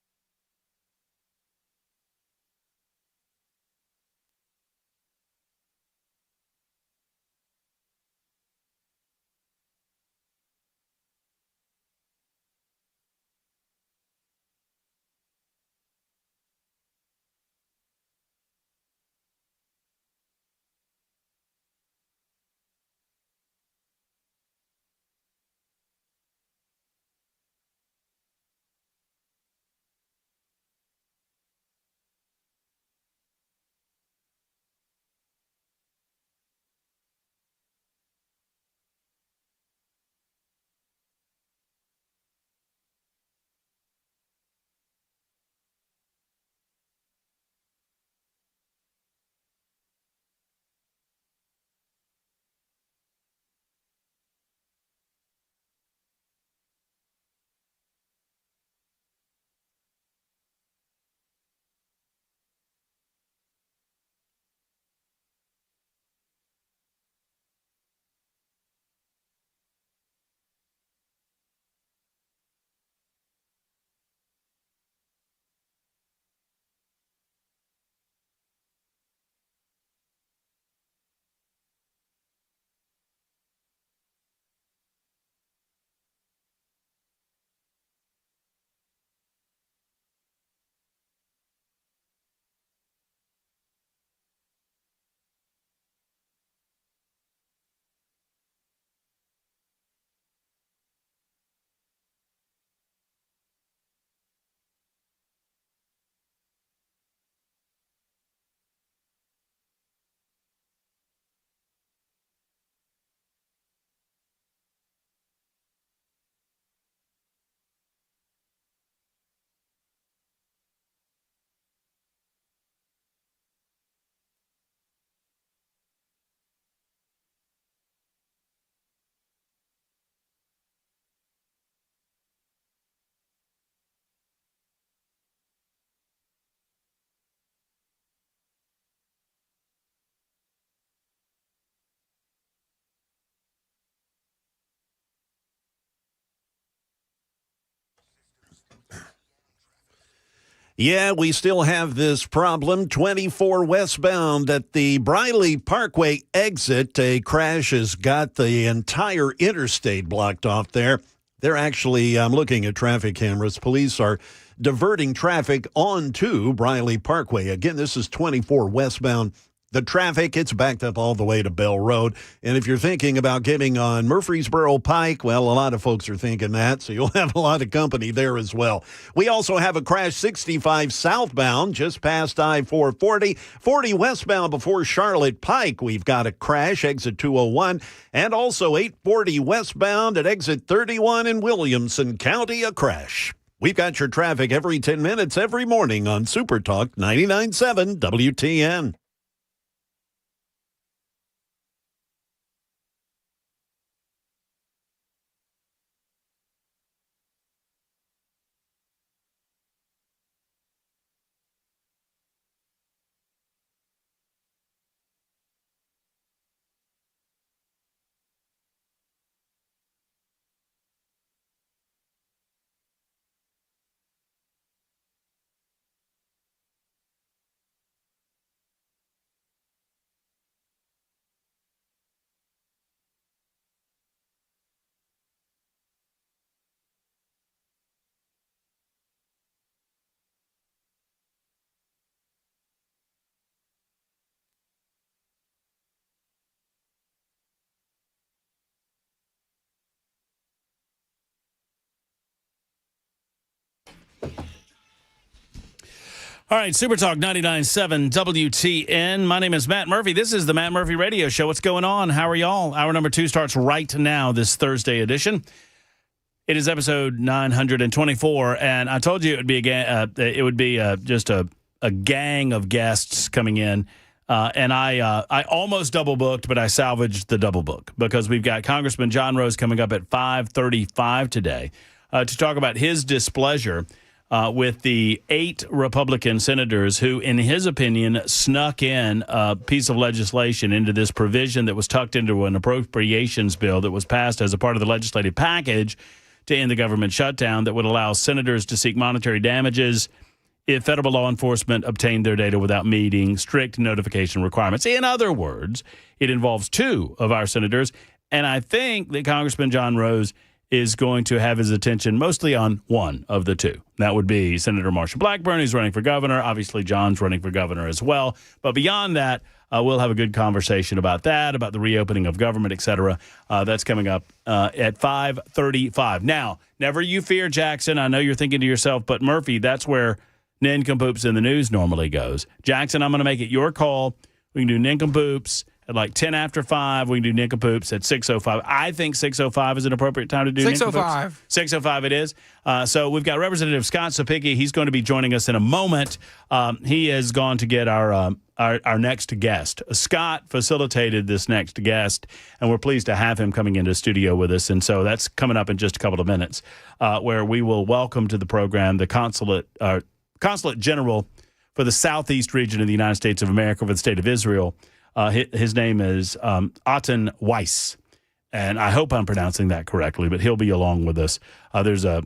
Yeah, we still have this problem. 24 westbound at the Briley Parkway exit. A crash has got the entire interstate blocked off there. They're actually, I'm looking at traffic cameras. Police are diverting traffic onto Briley Parkway. Again, this is 24 westbound. The traffic, it's backed up all the way to Bell Road. And if you're thinking about getting on Murfreesboro Pike, well, a lot of folks are thinking that, so you'll have a lot of company there as well. We also have a crash 65 southbound just past I-440. 40 westbound before Charlotte Pike. We've got a crash, exit 201. And also 840 westbound at exit 31 in Williamson County, a crash. We've got your traffic every 10 minutes every morning on Super Talk 99.7 WTN. All right, Super Talk 99.7 WTN. My name is Matt Murphy. This is the Matt Murphy Radio Show. What's going on? How are y'all? Hour number 2 starts right now, this Thursday edition. It is episode 924, and I told you it would be just a gang of guests coming in. And I almost double booked, but I salvaged the double book because we've got Congressman John Rose coming up at 5:35 today to talk about his displeasure with the 8 Republican senators who, in his opinion, snuck in a piece of legislation into this provision that was tucked into an appropriations bill that was passed as a part of the legislative package to end the government shutdown that would allow senators to seek monetary damages if federal law enforcement obtained their data without meeting strict notification requirements. In other words, it involves 2 of our senators, and I think that Congressman John Rose is going to have his attention mostly on one of the 2. That would be Senator Marsha Blackburn, who's running for governor. Obviously, John's running for governor as well. But beyond that, we'll have a good conversation about that, about the reopening of government, et cetera. That's coming up at 5:35. Now, never you fear, Jackson. I know you're thinking to yourself, but Murphy, that's where Nincompoops in the News normally goes. Jackson, I'm going to make it your call. We can do Nincompoops at like 10 after 5. We can do Nincompoops at 6:05. I think 6:05 is an appropriate time to do 6:05. 6:05 it is. So we've got Representative Scott Sapicki. He's going to be joining us in a moment. He has gone to get our next guest. Scott facilitated this next guest, and we're pleased to have him coming into the studio with us. And so that's coming up in just a couple of minutes, where we will welcome to the program the Consulate General for the Southeast region of the United States of America for the State of Israel. His name is Aten Weiss, and I hope I'm pronouncing that correctly, but he'll be along with us. There's a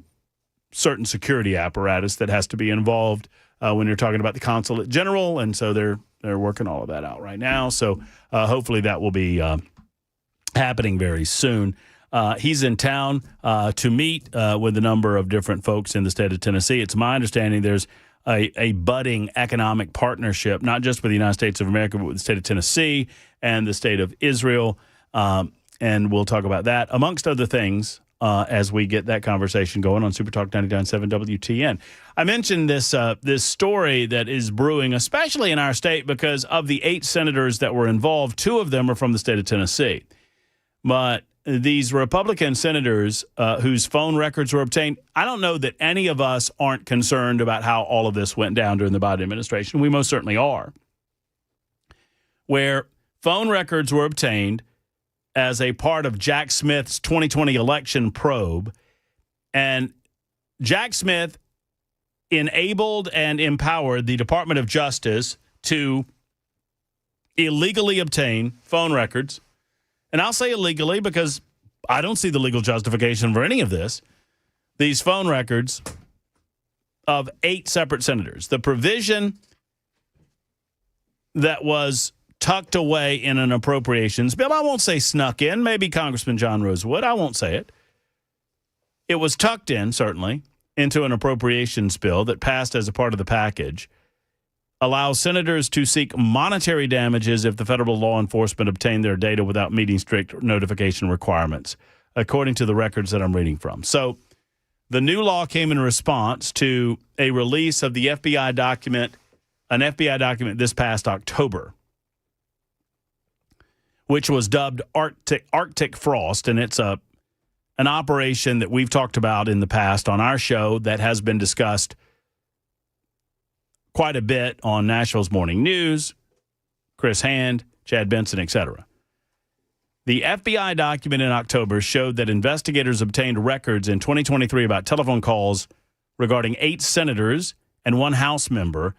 certain security apparatus that has to be involved when you're talking about the Consulate General, and so they're working all of that out right now. So hopefully that will be happening very soon. He's in town to meet with a number of different folks in the state of Tennessee. It's my understanding there's a budding economic partnership, not just with the United States of America, but with the state of Tennessee and the state of Israel. And we'll talk about that, amongst other things, as we get that conversation going on Super Talk 99.7 WTN. I mentioned this story that is brewing, especially in our state, because of the 8 senators that were involved. 2 of them are from the state of Tennessee. But these Republican senators whose phone records were obtained, I don't know that any of us aren't concerned about how all of this went down during the Biden administration. We most certainly are. Where phone records were obtained as a part of Jack Smith's 2020 election probe, and Jack Smith enabled and empowered the Department of Justice to illegally obtain phone records. And I'll say illegally because I don't see the legal justification for any of this. These phone records of 8 separate senators. The provision that was tucked away in an appropriations bill, I won't say snuck in. Maybe Congressman John Rose would. I won't say it. It was tucked in, certainly. into an appropriations bill that passed as a part of the package allows senators to seek monetary damages if the federal law enforcement obtain their data without meeting strict notification requirements, according to the records that I'm reading from. So the new law came in response to a release of the FBI document, an FBI document this past October, which was dubbed Arctic Frost, and it's an operation that we've talked about in the past on our show that has been discussed quite a bit on Nashville's Morning News, Chris Hand, Chad Benson, etc. The FBI document in October showed that investigators obtained records in 2023 about telephone calls regarding 8 senators and 1 House member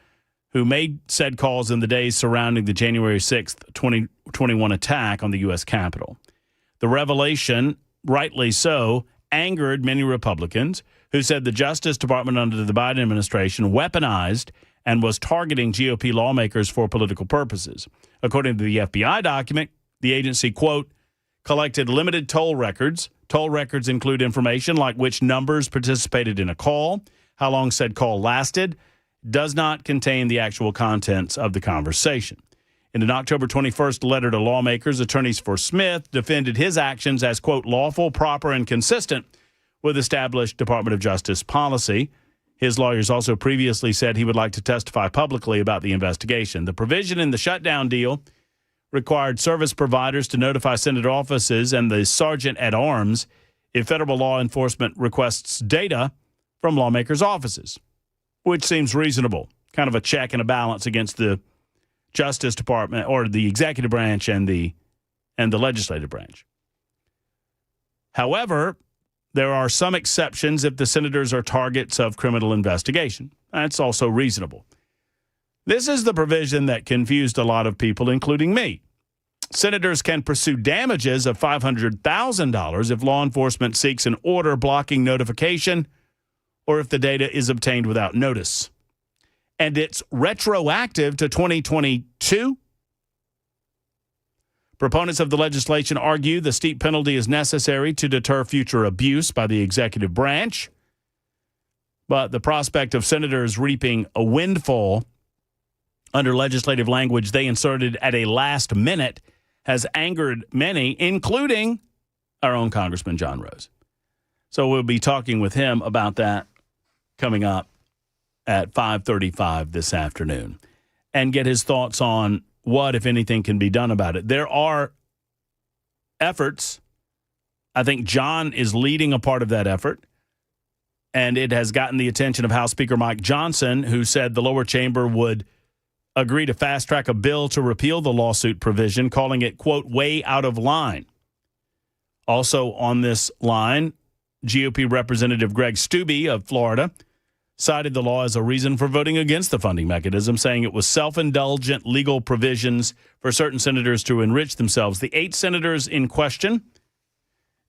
who made said calls in the days surrounding the January 6th, 2021 attack on the U.S. Capitol. The revelation, rightly so, angered many Republicans who said the Justice Department under the Biden administration weaponized and was targeting GOP lawmakers for political purposes. According to the FBI document, the agency, quote, collected limited toll records. Toll records include information like which numbers participated in a call, how long said call lasted, does not contain the actual contents of the conversation. In an October 21st letter to lawmakers, attorneys for Smith defended his actions as, quote, lawful, proper, and consistent with established Department of Justice policy. His lawyers also previously said he would like to testify publicly about the investigation. The provision in the shutdown deal required service providers to notify Senate offices and the sergeant at arms if federal law enforcement requests data from lawmakers' offices, which seems reasonable, kind of a check and a balance against the Justice Department or the executive branch and the legislative branch. However, there are some exceptions if the senators are targets of criminal investigation. That's also reasonable. This is the provision that confused a lot of people, including me. Senators can pursue damages of $500,000 if law enforcement seeks an order blocking notification or if the data is obtained without notice. And it's retroactive to 2022. Proponents of the legislation argue the steep penalty is necessary to deter future abuse by the executive branch. But the prospect of senators reaping a windfall under legislative language they inserted at a last minute has angered many, including our own Congressman John Rose. So we'll be talking with him about that coming up at 5:35 this afternoon and get his thoughts on what, if anything, can be done about it. There are efforts. I think John is leading a part of that effort, and it has gotten the attention of House Speaker Mike Johnson, who said the lower chamber would agree to fast-track a bill to repeal the lawsuit provision, calling it, quote, way out of line. Also on this line, GOP Representative Greg Steube of Florida cited the law as a reason for voting against the funding mechanism, saying it was self-indulgent legal provisions for certain senators to enrich themselves. The 8 senators in question,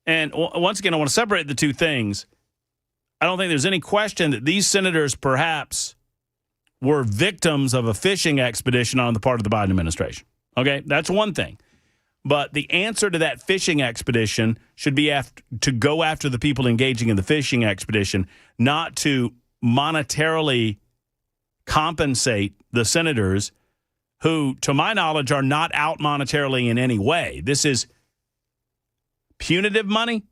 and once again, I want to separate the two things. I don't think there's any question that these senators perhaps were victims of a fishing expedition on the part of the Biden administration. Okay, that's one thing. But the answer to that fishing expedition should be to go after the people engaging in the fishing expedition, not to monetarily compensate the senators who, to my knowledge, are not out monetarily in any way. This is punitive money.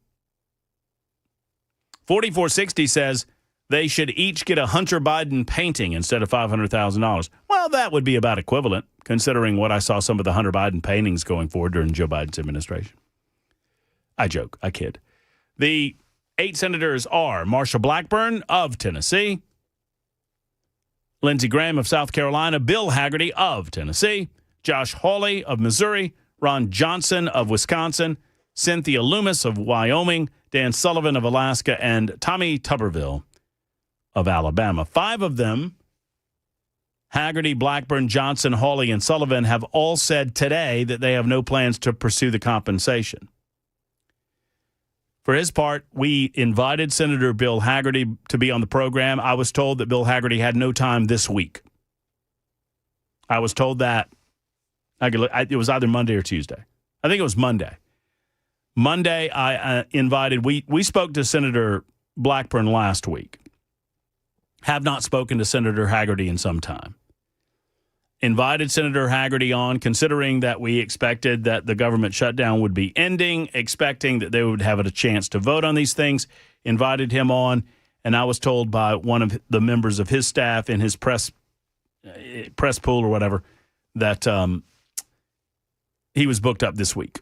4460 says they should each get a Hunter Biden painting instead of $500,000. Well, that would be about equivalent, considering what I saw some of the Hunter Biden paintings going for during Joe Biden's administration. I joke. I kid. The 8 senators are Marsha Blackburn of Tennessee, Lindsey Graham of South Carolina, Bill Hagerty of Tennessee, Josh Hawley of Missouri, Ron Johnson of Wisconsin, Cynthia Loomis of Wyoming, Dan Sullivan of Alaska, and Tommy Tuberville of Alabama. 5 of them, Hagerty, Blackburn, Johnson, Hawley, and Sullivan, have all said today that they have no plans to pursue the compensation. For his part, we invited Senator Bill Hagerty to be on the program. I was told that Bill Hagerty had no time this week. I was told that it was either Monday or Tuesday. I think it was Monday. Monday, I invited, we spoke to Senator Blackburn last week, have not spoken to Senator Haggerty in some time. Invited Senator Haggerty on, considering that we expected that the government shutdown would be ending, expecting that they would have a chance to vote on these things, invited him on, and I was told by one of the members of his staff in his press pool or whatever that he was booked up this week.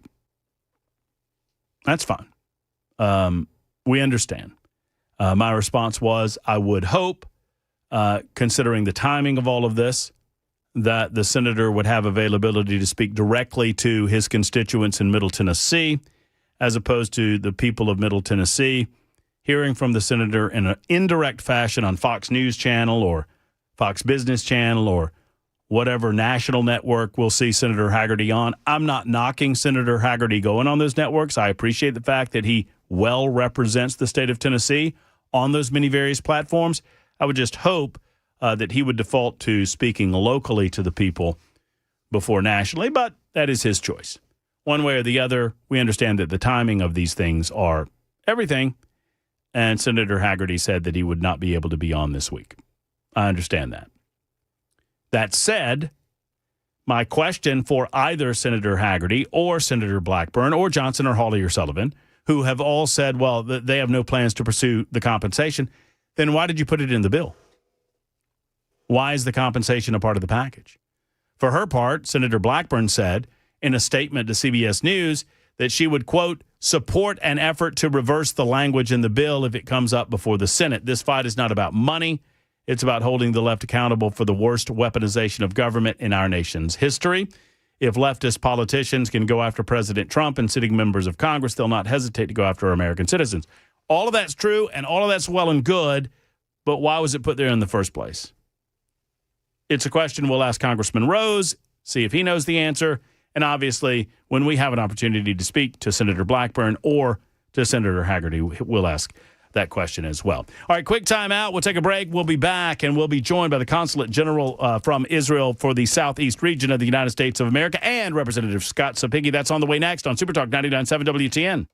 That's fine. We understand. My response was, I would hope, considering the timing of all of this, that the senator would have availability to speak directly to his constituents in Middle Tennessee, as opposed to the people of Middle Tennessee hearing from the senator in an indirect fashion on Fox News Channel or Fox Business Channel or whatever national network we'll see Senator Haggerty on. I'm not knocking Senator Haggerty going on those networks. I appreciate the fact that he well represents the state of Tennessee on those many various platforms. I would just hope that he would default to speaking locally to the people before nationally, but that is his choice. One way or the other, we understand that the timing of these things are everything, and Senator Haggerty said that he would not be able to be on this week. I understand that. That said, my question for either Senator Haggerty or Senator Blackburn or Johnson or Hawley or Sullivan, who have all said, well, they have no plans to pursue the compensation, then why did you put it in the bill? Why is the compensation a part of the package? For her part, Senator Blackburn said in a statement to CBS News that she would, quote, support an effort to reverse the language in the bill if it comes up before the Senate. This fight is not about money. It's about holding the left accountable for the worst weaponization of government in our nation's history. If leftist politicians can go after President Trump and sitting members of Congress, they'll not hesitate to go after American citizens. All of that's true, and all of that's well and good, but why was it put there in the first place? It's a question we'll ask Congressman Rose, see if he knows the answer. And obviously, when we have an opportunity to speak to Senator Blackburn or to Senator Haggerty, we'll ask that question as well. All right, quick time out. We'll take a break. We'll be back, and we'll be joined by the Consulate General from Israel for the Southeast region of the United States of America and Representative Scott Sapighi. That's on the way next on Super Talk 99.7 WTN.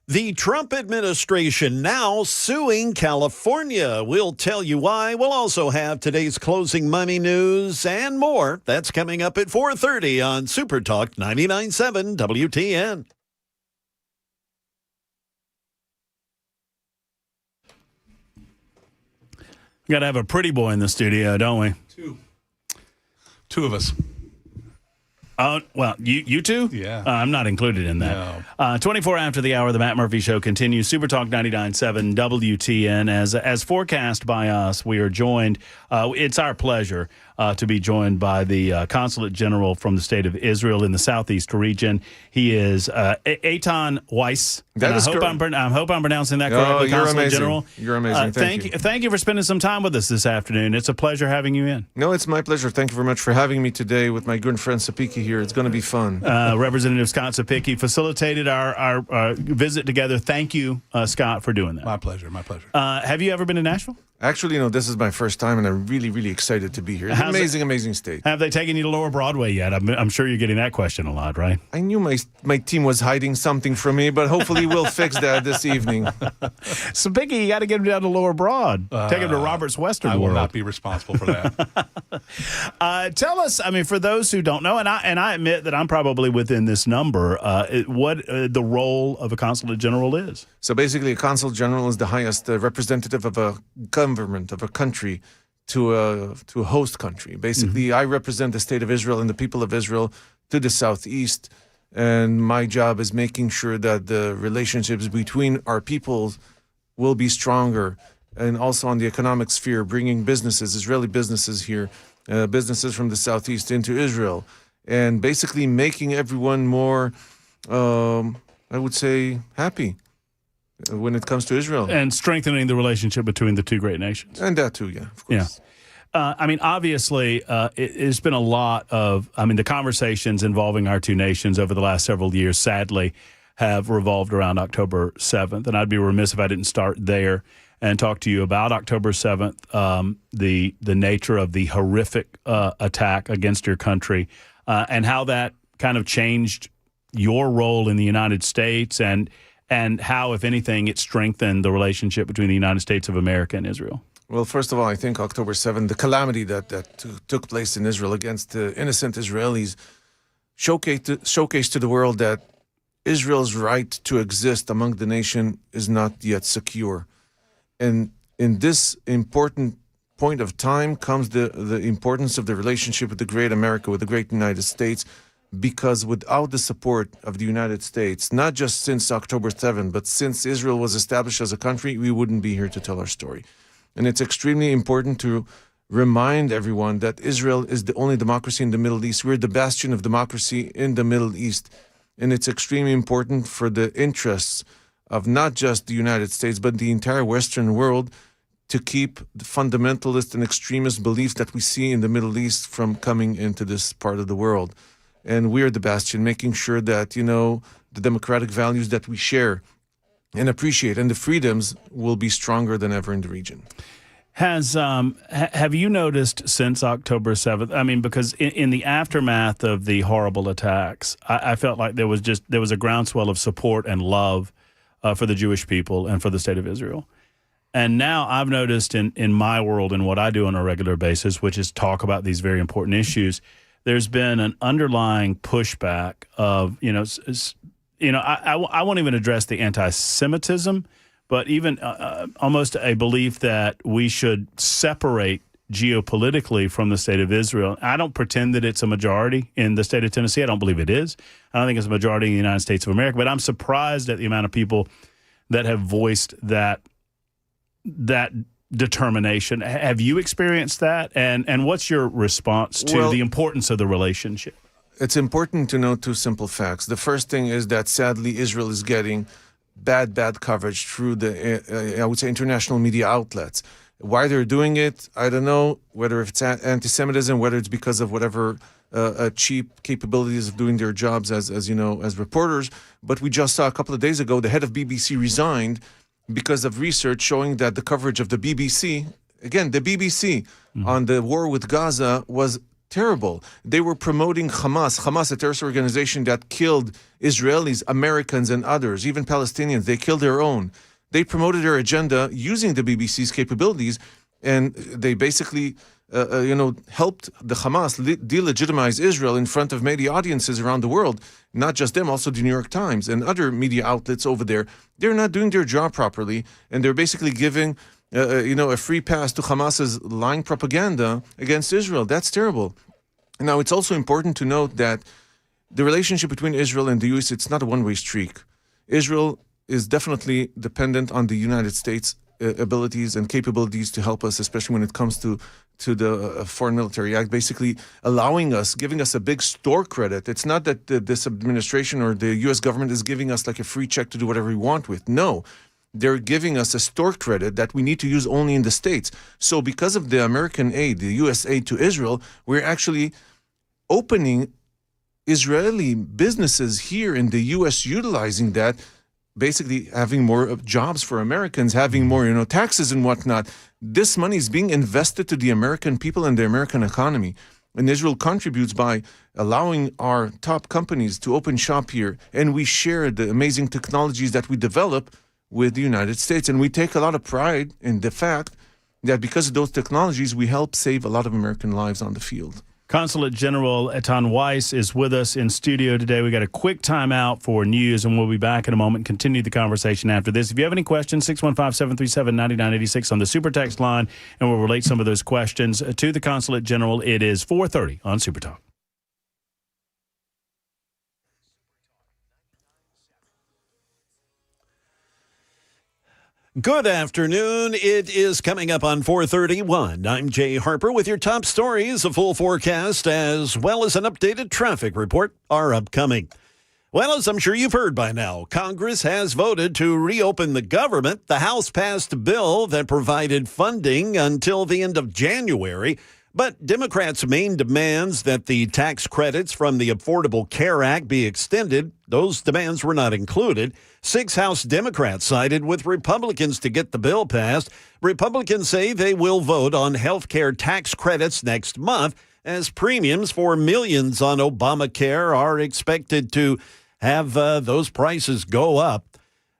The Trump administration now suing California. We'll tell you why. We'll also have today's closing money news and more. That's coming up at 4:30 on Super Talk 99.7 WTN. We got to have a pretty boy in the studio, don't we? Two of us. Oh, well, you two? Yeah. I'm not included in that. 24 after the hour, the Matt Murphy Show continues. Super Talk 99.7 WTN. As forecast by us, we are joined. It's our pleasure to be joined by the Consulate General from the State of Israel in the Southeast region. He is Eitan Weiss. That is correct. I hope I'm pronouncing that correctly, you're Consulate amazing. General. You're amazing. Thank you. Thank you for spending some time with us this afternoon. It's a pleasure having you in. No, it's my pleasure. Thank you very much for having me today with my good friend Sapiki here. It's going to be fun. Representative Scott Sapicki facilitated our visit together. Thank you, Scott, for doing that. My pleasure. My pleasure. Have you ever been to Nashville? Actually, no, this is my first time, and I'm really, really excited to be here. It's an amazing state. Have they taken you to Lower Broadway yet? I'm sure you're getting that question a lot, right? I knew my team was hiding something from me, but hopefully we'll fix that this evening. Sapicki, you got to get him down to Lower Broad. Take him to Robert's Western World. I will not be responsible for that. Tell us, I mean, for those who don't know, and I admit that I'm probably within this number, what the role of a consulate general is. So basically, a consul general is the highest representative of a government, of a country, to a host country. Basically, I represent the state of Israel and the people of Israel to the southeast, and my job is making sure that the relationships between our peoples will be stronger, and also on the economic sphere, bringing businesses, Israeli businesses here, businesses from the southeast into Israel, and basically making everyone more, I would say, happy when it comes to Israel. And strengthening the relationship between the two great nations. And that too, yeah, of course. Yeah. I mean, obviously, it's been a lot of, the conversations involving our two nations over the last several years, sadly, have revolved around October 7th. And I'd be remiss if I didn't start there and talk to you about October 7th, the nature of the horrific attack against your country, and how that kind of changed your role in the United States, and how, if anything, it strengthened the relationship between the United States of America and Israel. Well, first of all, I think October 7th, the calamity that took place in Israel against the innocent Israelis, showcased to the world that Israel's right to exist among the nation is not yet secure. And in this important point of time comes the importance of the relationship with the great America, with the great United States, because without the support of the United States, not just since October 7th, but since Israel was established as a country, we wouldn't be here to tell our story. And it's extremely important to remind everyone that Israel is the only democracy in the Middle East. We're the bastion of democracy in the Middle East. And it's extremely important for the interests of not just the United States, but the entire Western world to keep the fundamentalist and extremist beliefs that we see in the Middle East from coming into this part of the world. And we're the bastion, making sure that, the democratic values that we share and appreciate and the freedoms will be stronger than ever in the region. Have you noticed since October 7th? Because in the aftermath of the horrible attacks, I felt like there was a groundswell of support and love for the Jewish people and for the state of Israel. And now I've noticed in my world and what I do on a regular basis, which is talk about these very important issues, there's been an underlying pushback of, I won't even address the anti-Semitism, but even almost a belief that we should separate geopolitically from the state of Israel. I don't pretend that it's a majority in the state of Tennessee. I don't believe it is. I don't think it's a majority in the United States of America, but I'm surprised at the amount of people that have voiced that determination. Have you experienced that? And what's your response to the importance of the relationship? It's important to know two simple facts. The first thing is that sadly Israel is getting bad coverage through the, I would say, international media outlets. Why they're doing it, I don't know, whether it's anti-Semitism, whether it's because of whatever cheap capabilities of doing their jobs as reporters. But we just saw a couple of days ago, the head of BBC resigned because of research showing that the coverage of the BBC, again, the BBC, on the war with Gaza was terrible. They were promoting Hamas, a terrorist organization that killed Israelis, Americans, and others, even Palestinians. They killed their own. They promoted their agenda using the BBC's capabilities, and they basically, helped the Hamas delegitimize Israel in front of media audiences around the world. Not just them, also the New York Times and other media outlets over there. They're not doing their job properly, and they're basically giving a free pass to Hamas's lying propaganda against Israel. That's terrible. Now, it's also important to note that the relationship between Israel and the U.S., it's not a one-way streak. Israel is definitely dependent on the United States' abilities and capabilities to help us, especially when it comes to the Foreign Military Act, basically giving us a big store credit. It's not that this administration or the U.S. government is giving us like a free check to do whatever we want with. No. They're giving us a store credit that we need to use only in the States. So because of the American aid, the U.S. aid to Israel, we're actually opening Israeli businesses here in the U.S. utilizing that, basically having more jobs for Americans, having more, taxes and whatnot. This money is being invested to the American people and the American economy. And Israel contributes by allowing our top companies to open shop here. And we share the amazing technologies that we develop with the United States. And we take a lot of pride in the fact that because of those technologies, we help save a lot of American lives on the field. Consulate General Etan Weiss is with us in studio today. We got a quick timeout for news, and we'll be back in a moment and continue the conversation after this. If you have any questions, 615-737-9986 on the Super Text line, and we'll relate some of those questions to the Consulate General. It is 4:30 on Super Talk. Good afternoon. It is coming up on 4:31. I'm Jay Harper with your top stories, a full forecast, as well as an updated traffic report are upcoming. Well, as I'm sure you've heard by now, Congress has voted to reopen the government. The House passed a bill that provided funding until the end of January. But Democrats' main demands that the tax credits from the Affordable Care Act be extended, those demands were not included. 6 House Democrats sided with Republicans to get the bill passed. Republicans say they will vote on health care tax credits next month as premiums for millions on Obamacare are expected to have those prices go up.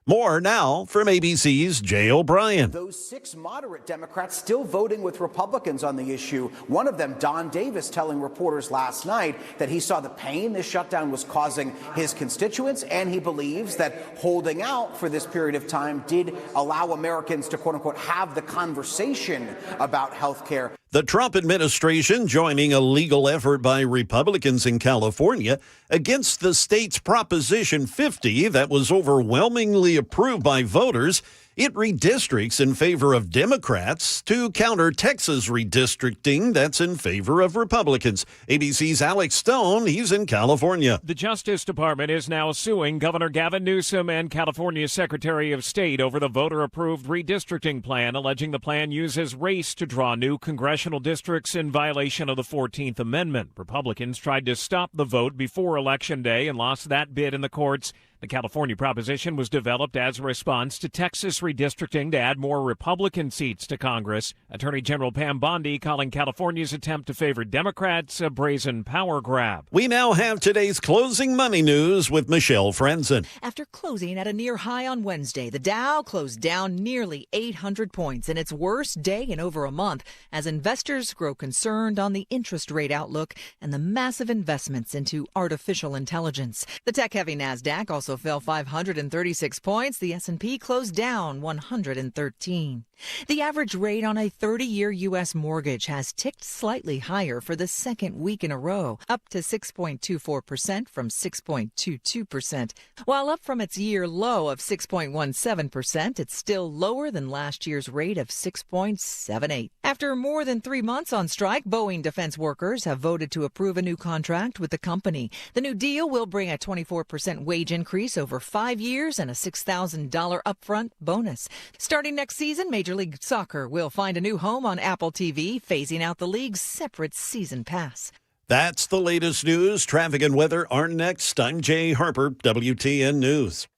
More now from ABC's Jay O'Brien. Those 6 moderate Democrats still voting with Republicans on the issue. One of them, Don Davis, telling reporters last night that he saw the pain this shutdown was causing his constituents, and he believes that holding out for this period of time did allow Americans to, quote unquote, have the conversation about health care. The Trump administration joining a legal effort by Republicans in California against the state's Proposition 50 that was overwhelmingly approved by voters. It redistricts in favor of Democrats to counter Texas redistricting that's in favor of Republicans. ABC's Alex Stone, he's in California. The Justice Department is now suing Governor Gavin Newsom and California's Secretary of State over the voter-approved redistricting plan, alleging the plan uses race to draw new congressional districts in violation of the 14th Amendment. Republicans tried to stop the vote before Election Day and lost that bid in the courts. The California proposition was developed as a response to Texas redistricting to add more Republican seats to Congress. Attorney General Pam Bondi calling California's attempt to favor Democrats a brazen power grab. We now have today's closing money news with Michelle Frenzen. After closing at a near high on Wednesday, the Dow closed down nearly 800 points in its worst day in over a month as investors grow concerned on the interest rate outlook and the massive investments into artificial intelligence. The tech-heavy NASDAQ also fell 536 points. The S&P closed down 113. The average rate on a 30-year U.S. mortgage has ticked slightly higher for the second week in a row, up to 6.24% from 6.22%. While up from its year low of 6.17%, it's still lower than last year's rate of 6.78. After more than 3 months on strike, Boeing defense workers have voted to approve a new contract with the company. The new deal will bring a 24% wage increase over 5 years and a $6,000 upfront bonus. Starting next season, Major League Soccer will find a new home on Apple TV, phasing out the league's separate season pass. That's the latest news. Traffic and weather are next. I'm Jay Harper, WTN News.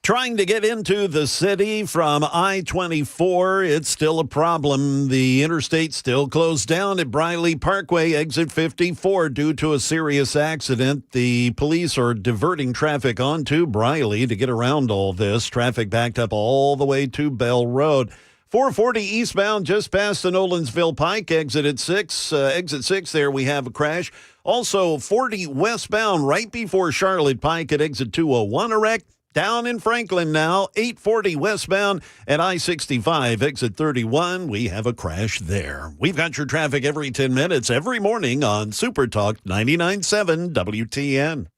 Trying to get into the city from I-24, it's still a problem. The interstate still closed down at Briley Parkway, exit 54, due to a serious accident. The police are diverting traffic onto Briley to get around all this. Traffic backed up all the way to Bell Road. 440 eastbound just past the Nolensville Pike, exit 6 there we have a crash. Also 40 westbound right before Charlotte Pike at exit 201, a wreck. Down in Franklin now, 840 westbound at I-65, exit 31. We have a crash there. We've got your traffic every 10 minutes, every morning on Super Talk 99.7 WTN.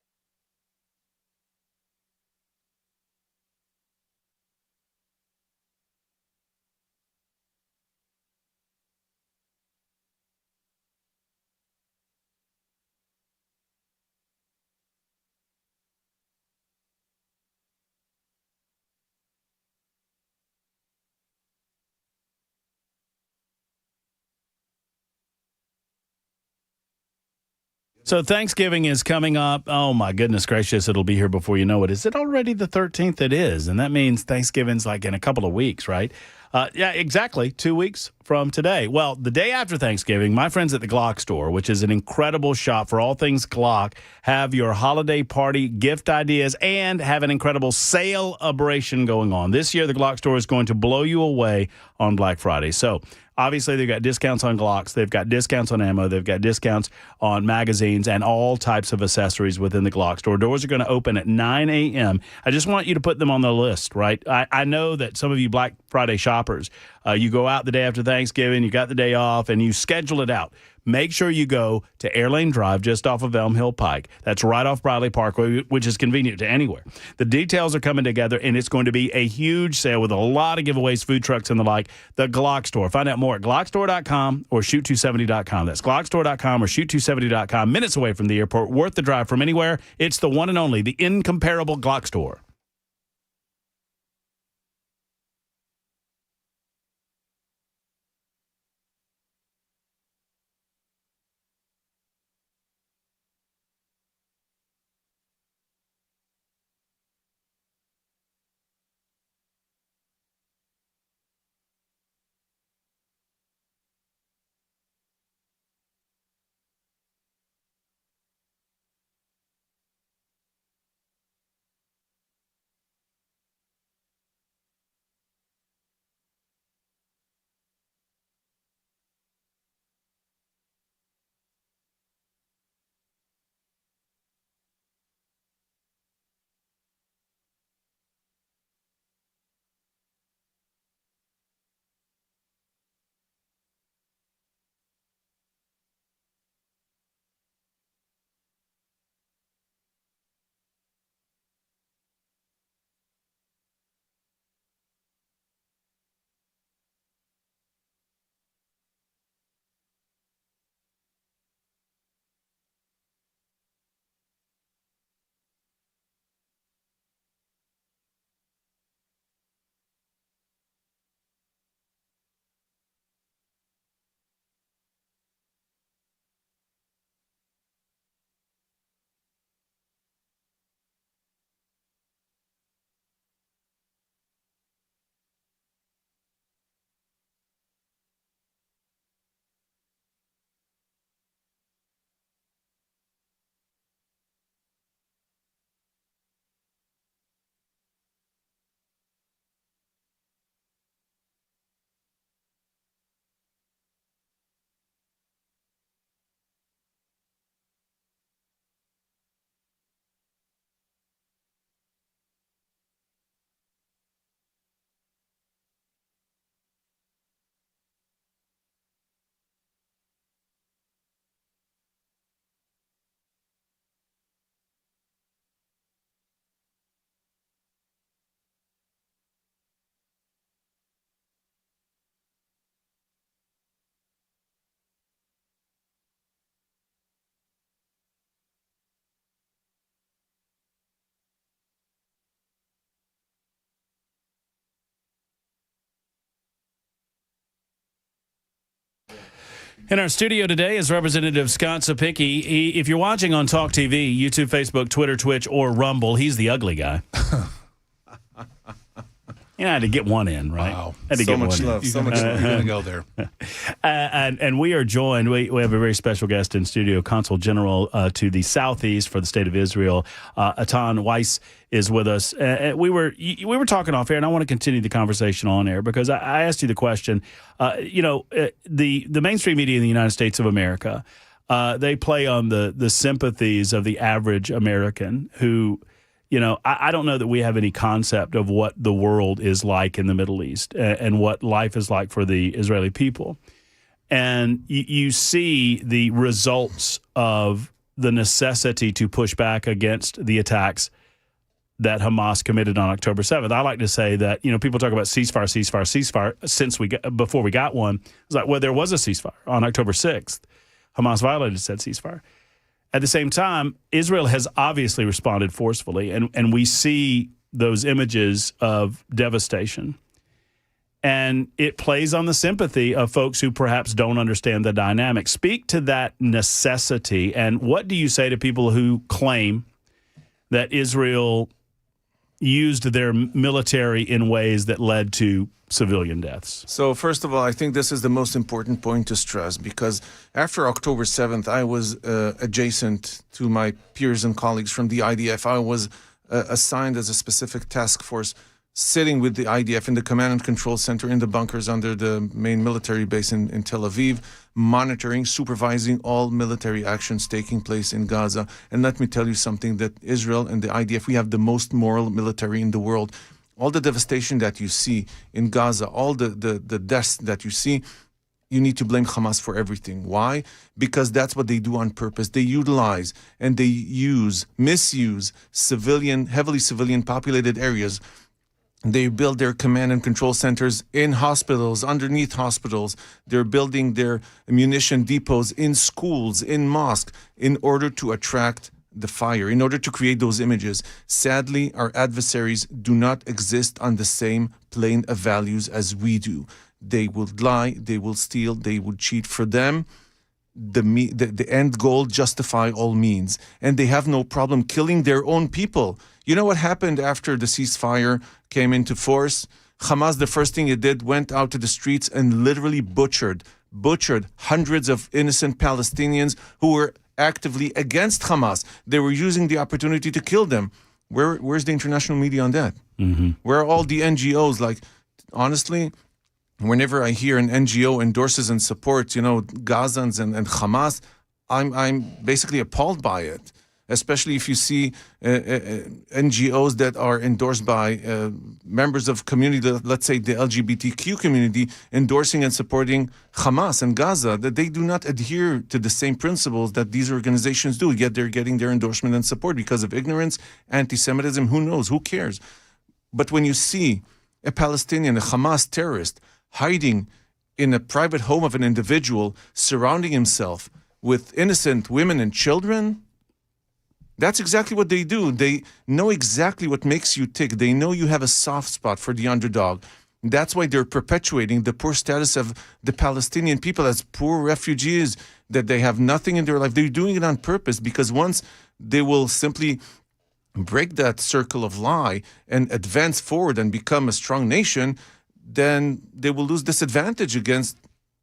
So Thanksgiving is coming up. Oh, my goodness gracious. It'll be here before you know it. Is it already the 13th? It is. And that means Thanksgiving's like in a couple of weeks, right? Yeah, exactly. 2 weeks from today. Well, the day after Thanksgiving, my friends at the Glock store, which is an incredible shop for all things Glock, have your holiday party gift ideas and have an incredible celebration going on. This year, the Glock store is going to blow you away on Black Friday. So obviously, they've got discounts on Glocks. They've got discounts on ammo. They've got discounts on magazines and all types of accessories within the Glock store. Doors are going to open at 9 a.m. I just want you to put them on the list, right? I know that some of you Black Friday shoppers, you go out the day after Thanksgiving, you got the day off, and you schedule it out. Make sure you go to Airlane Drive just off of Elm Hill Pike. That's right off Briley Parkway, which is convenient to anywhere. The details are coming together, and it's going to be a huge sale with a lot of giveaways, food trucks, and the like. The Glock Store. Find out more at glockstore.com or shoot270.com. That's glockstore.com or shoot270.com. Minutes away from the airport, worth the drive from anywhere. It's the one and only, the incomparable Glock Store. In our studio today is Representative Scott Sapicki. If you're watching on Talk TV, YouTube, Facebook, Twitter, Twitch, or Rumble, he's the ugly guy. I had to get one in, right? Wow. Had to So get much one love. in. So much love. You're going to go there. And we are joined. We have a very special guest in studio, Consul General to the Southeast for the State of Israel, Atan Weiss is with us. We were talking off air, and I want to continue the conversation on air because I asked you the question. The mainstream media in the United States of America, they play on the sympathies of the average American who. I don't know that we have any concept of what the world is like in the Middle East and what life is like for the Israeli people. And you see the results of the necessity to push back against the attacks that Hamas committed on October 7th. I like to say that, people talk about ceasefire before we got one. It's like, well, there was a ceasefire on October 6th. Hamas violated said ceasefire. At the same time, Israel has obviously responded forcefully, and we see those images of devastation. And it plays on the sympathy of folks who perhaps don't understand the dynamic. Speak to that necessity, and what do you say to people who claim that Israel used their military in ways that led to civilian deaths? So first of all, I think this is the most important point to stress because after October 7th, I was adjacent to my peers and colleagues from the IDF. I was assigned as a specific task force sitting with the IDF in the command and control center in the bunkers under the main military base in Tel Aviv, monitoring, supervising all military actions taking place in Gaza. And let me tell you something, that Israel and the IDF, we have the most moral military in the world. All the devastation that you see in Gaza, all the deaths that you see, you need to blame Hamas for everything. Why? Because that's what they do on purpose. They utilize and they misuse heavily civilian populated areas. They build their command and control centers in hospitals, underneath hospitals. They're building their ammunition depots in schools, in mosques, in order to attract the fire, in order to create those images. Sadly, our adversaries do not exist on the same plane of values as we do. They will lie, they will steal, they will cheat. For them, the end goal justify all means. And they have no problem killing their own people. You know what happened after the ceasefire came into force? Hamas, the first thing it did, went out to the streets and literally butchered hundreds of innocent Palestinians who were actively against Hamas. They were using the opportunity to kill them. Where's the international media on that? Mm-hmm. Where are all the NGOs? Like, honestly, whenever I hear an NGO endorses and supports, Gazans and Hamas, I'm basically appalled by it. Especially if you see NGOs that are endorsed by members of community, let's say the LGBTQ community, endorsing and supporting Hamas and Gaza, that they do not adhere to the same principles that these organizations do, yet they're getting their endorsement and support because of ignorance, anti-Semitism, who knows, who cares? But when you see a Palestinian, a Hamas terrorist, hiding in a private home of an individual, surrounding himself with innocent women and children, that's exactly what they do. They know exactly what makes you tick. They know you have a soft spot for the underdog. That's why they're perpetuating the poor status of the Palestinian people as poor refugees, that they have nothing in their life. They're doing it on purpose because once they will simply break that circle of lie and advance forward and become a strong nation, then they will lose this advantage against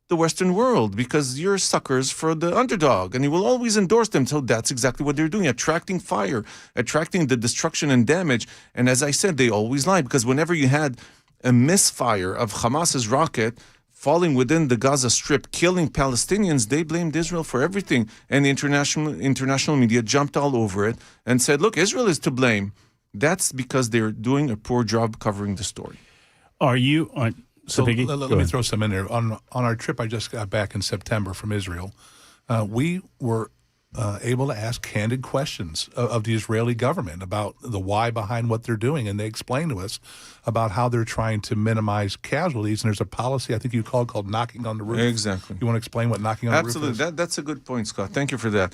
the Western world because you're suckers for the underdog and you will always endorse them. So that's exactly what they're doing, attracting fire, attracting the destruction and damage. And as I said, they always lie because whenever you had a misfire of Hamas's rocket falling within the Gaza Strip, killing Palestinians, they blamed Israel for everything. And the international media jumped all over it and said, look, Israel is to blame. That's because they're doing a poor job covering the story. Are you... So let me throw some in there. On our trip I just got back in September from Israel, we were able to ask candid questions of the Israeli government about the why behind what they're doing. And they explained to us about how they're trying to minimize casualties. And there's a policy I think you called knocking on the roof. Exactly. You want to explain what knocking on the roof is? Absolutely. That's a good point, Scott. Thank you for that.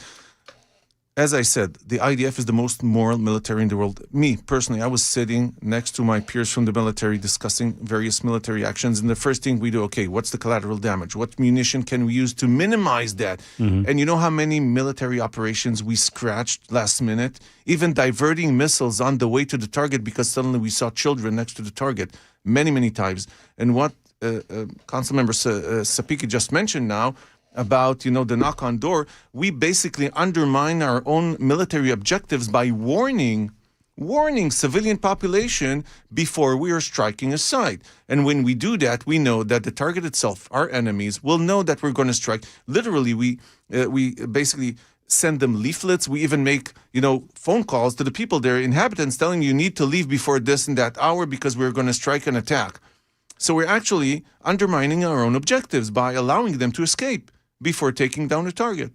as I said, the IDF is the most moral military in the world. Me, personally, I was sitting next to my peers from the military discussing various military actions. And the first thing we do, okay, what's the collateral damage? What munition can we use to minimize that? And you know how many military operations we scratched last minute? Even diverting missiles on the way to the target because suddenly we saw children next to the target many, many times. And what Councilmember Sapiki just mentioned now, about the knock on door, we basically undermine our own military objectives by warning civilian population before we are striking a site. And when we do that, we know that the target itself, our enemies, will know that we're going to strike. Literally, we basically send them leaflets. We even make phone calls to the people there, inhabitants, telling you need to leave before this and that hour because we're going to strike an attack. So we're actually undermining our own objectives by allowing them to escape before taking down a target.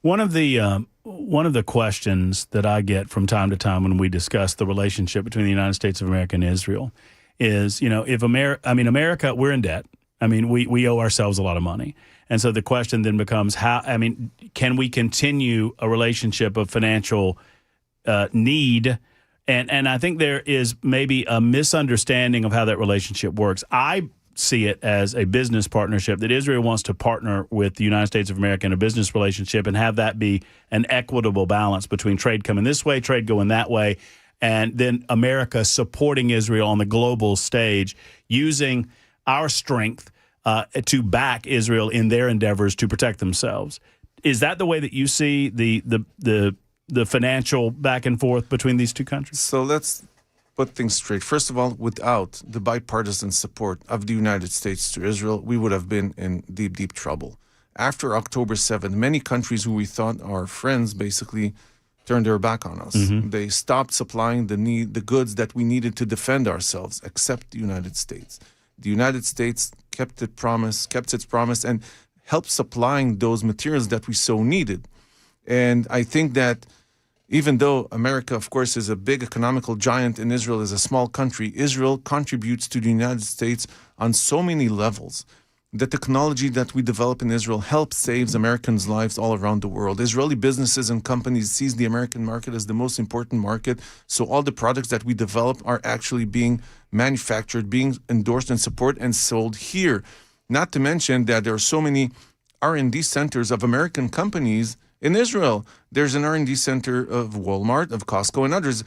One of the questions that I get from time to time when we discuss the relationship between the United States of America and Israel is, if America, we're in debt. We owe ourselves a lot of money. And so the question then becomes can we continue a relationship of financial need? And I think there is maybe a misunderstanding of how that relationship works. I see it as a business partnership, that Israel wants to partner with the United States of America in a business relationship and have that be an equitable balance between trade coming this way, trade going that way, and then America supporting Israel on the global stage, using our strength to back Israel in their endeavors to protect themselves. Is that the way that you see the financial back and forth between these two countries? So let's put things straight. First of all, without the bipartisan support of the United States to Israel, we would have been in deep, deep trouble. After October 7th, many countries who we thought are friends basically turned their back on us. They stopped supplying the goods that we needed to defend ourselves, except the United States. The United States kept its promise, and helped supplying those materials that we so needed. And I think that even though America, of course, is a big economical giant and Israel is a small country, Israel contributes to the United States on so many levels. The technology that we develop in Israel helps save Americans' lives all around the world. Israeli businesses and companies sees the American market as the most important market, so all the products that we develop are actually being manufactured, being endorsed and supported and sold here. Not to mention that there are so many R&D centers of American companies in Israel. There's an R&D center of Walmart, of Costco, and others.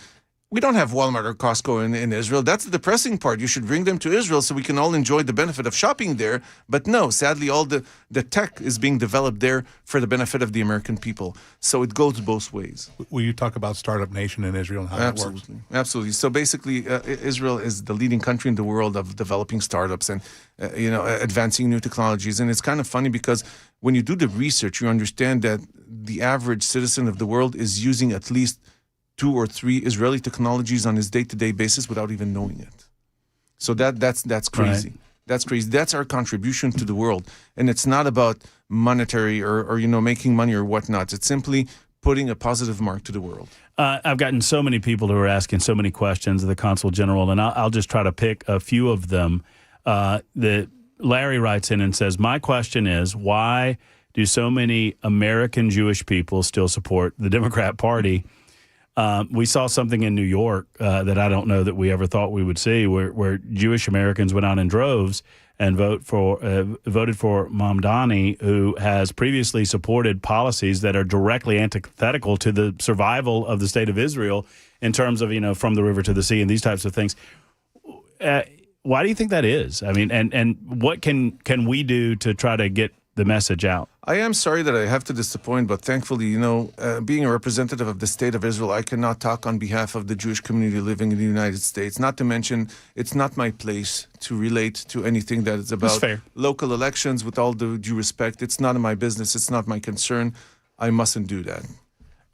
We don't have Walmart or Costco in Israel. That's the depressing part. You should bring them to Israel so we can all enjoy the benefit of shopping there. But no, sadly, all the tech is being developed there for the benefit of the American people. So it goes both ways. Will you talk about Startup Nation in Israel and how that works? Absolutely. So basically, Israel is the leading country in the world of developing startups and advancing new technologies. And it's kind of funny because when you do the research, you understand that the average citizen of the world is using at least 2 or 3 Israeli technologies on his day-to-day basis without even knowing it. So that's crazy. Right. That's crazy. That's our contribution to the world. And it's not about monetary or making money or whatnot. It's simply putting a positive mark to the world. I've gotten so many people who are asking so many questions of the Consul General, and I'll just try to pick a few of them. Larry writes in and says, my question is, why do so many American Jewish people still support the Democrat Party? We saw something in New York that I don't know that we ever thought we would see, where Jewish Americans went out in droves and voted for Mamdani, who has previously supported policies that are directly antithetical to the survival of the state of Israel in terms of, from the river to the sea and these types of things. Why do you think that is? I mean, and what can we do to try to get the message out? I am sorry that I have to disappoint, but thankfully, being a representative of the state of Israel, I cannot talk on behalf of the Jewish community living in the United States. Not to mention, it's not my place to relate to anything that is about local elections. With all due respect, it's none of my business. It's not my concern. I mustn't do that.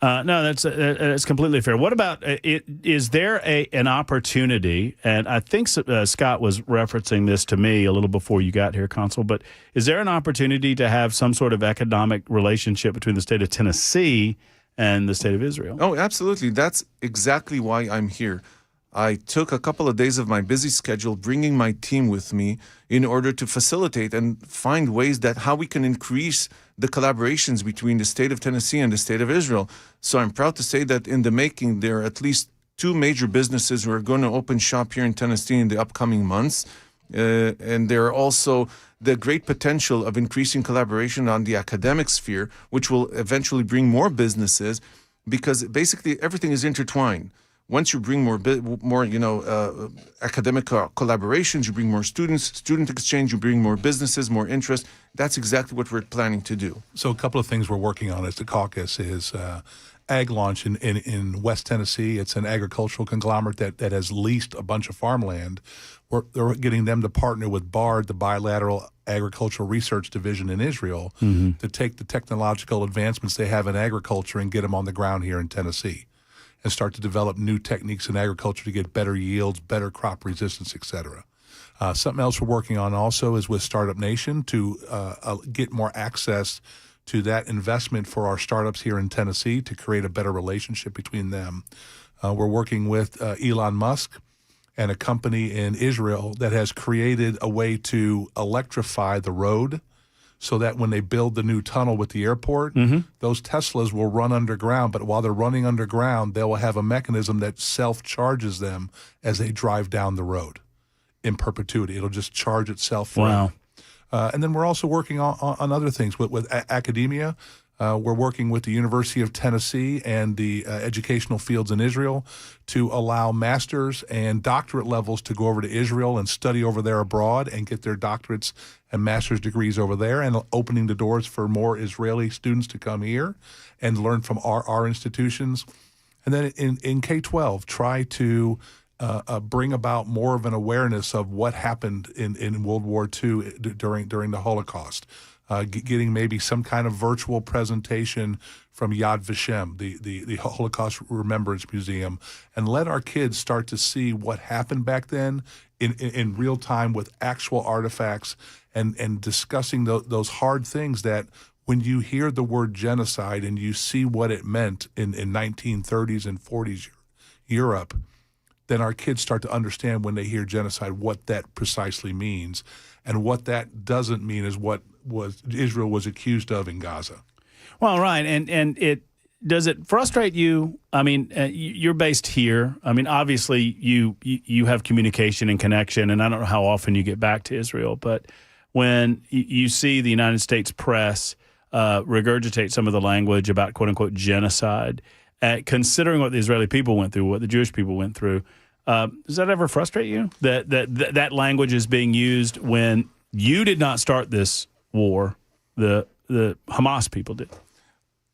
No, that's completely fair. What about is there an opportunity? And I think Scott was referencing this to me a little before you got here, Consul. But is there an opportunity to have some sort of economic relationship between the state of Tennessee and the state of Israel? Oh, absolutely. That's exactly why I'm here. I took a couple of days of my busy schedule, bringing my team with me in order to facilitate and find ways that how we can increase the collaborations between the state of Tennessee and the state of Israel. So I'm proud to say that in the making, there are at least 2 major businesses who are going to open shop here in Tennessee in the upcoming months. And there are also the great potential of increasing collaboration on the academic sphere, which will eventually bring more businesses, because basically everything is intertwined. Once you bring more academic collaborations, you bring more student exchange, you bring more businesses, more interest. That's exactly what we're planning to do. So a couple of things we're working on as the caucus is Ag Launch in West Tennessee. It's an agricultural conglomerate that has leased a bunch of farmland. They're getting them to partner with BARD, the Bilateral Agricultural Research Division in Israel, to take the technological advancements they have in agriculture and get them on the ground here in Tennessee, and start to develop new techniques in agriculture to get better yields, better crop resistance, et cetera. Something else we're working on also is with Startup Nation to get more access to that investment for our startups here in Tennessee to create a better relationship between them. We're working with Elon Musk and a company in Israel that has created a way to electrify the road so that when they build the new tunnel with the airport, those Teslas will run underground. But while they're running underground, they will have a mechanism that self-charges them as they drive down the road in perpetuity. It'll just charge itself. Wow. And then we're also working on other things with academia. We're working with the University of Tennessee and the educational fields in Israel to allow master's and doctorate levels to go over to Israel and study over there abroad and get their doctorates and master's degrees over there, and opening the doors for more Israeli students to come here and learn from our institutions. And then in K-12, try to bring about more of an awareness of what happened in World War II during the Holocaust. Getting maybe some kind of virtual presentation from Yad Vashem, the Holocaust Remembrance Museum, and let our kids start to see what happened back then in real time with actual artifacts, and discussing those hard things that when you hear the word genocide and you see what it meant in 1930s and 40s Europe, then our kids start to understand when they hear genocide what that precisely means. And what that doesn't mean is what Israel was accused of in Gaza. Well, right, and does it frustrate you? I mean, you're based here. I mean, obviously you have communication and connection, and I don't know how often you get back to Israel, but when you see the United States press regurgitate some of the language about quote unquote genocide, considering what the Israeli people went through, what the Jewish people went through. Does that ever frustrate you that language is being used when you did not start this war? The Hamas people did.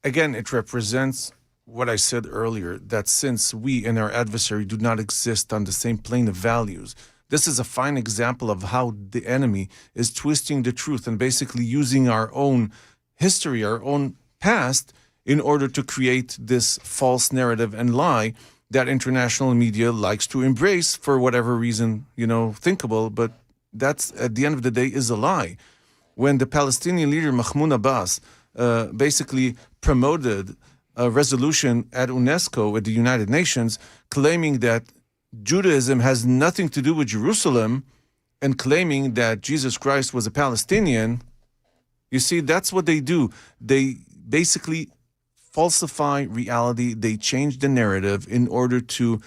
Again, it represents what I said earlier, that since we and our adversary do not exist on the same plane of values, this is a fine example of how the enemy is twisting the truth and basically using our own history, our own past, in order to create this false narrative and lie that international media likes to embrace for whatever reason, thinkable, but that's, at the end of the day, is a lie. When the Palestinian leader Mahmoud Abbas basically promoted a resolution at UNESCO, at the United Nations, claiming that Judaism has nothing to do with Jerusalem and claiming that Jesus Christ was a Palestinian, you see, that's what they do. They basically falsify reality. They change the narrative in order to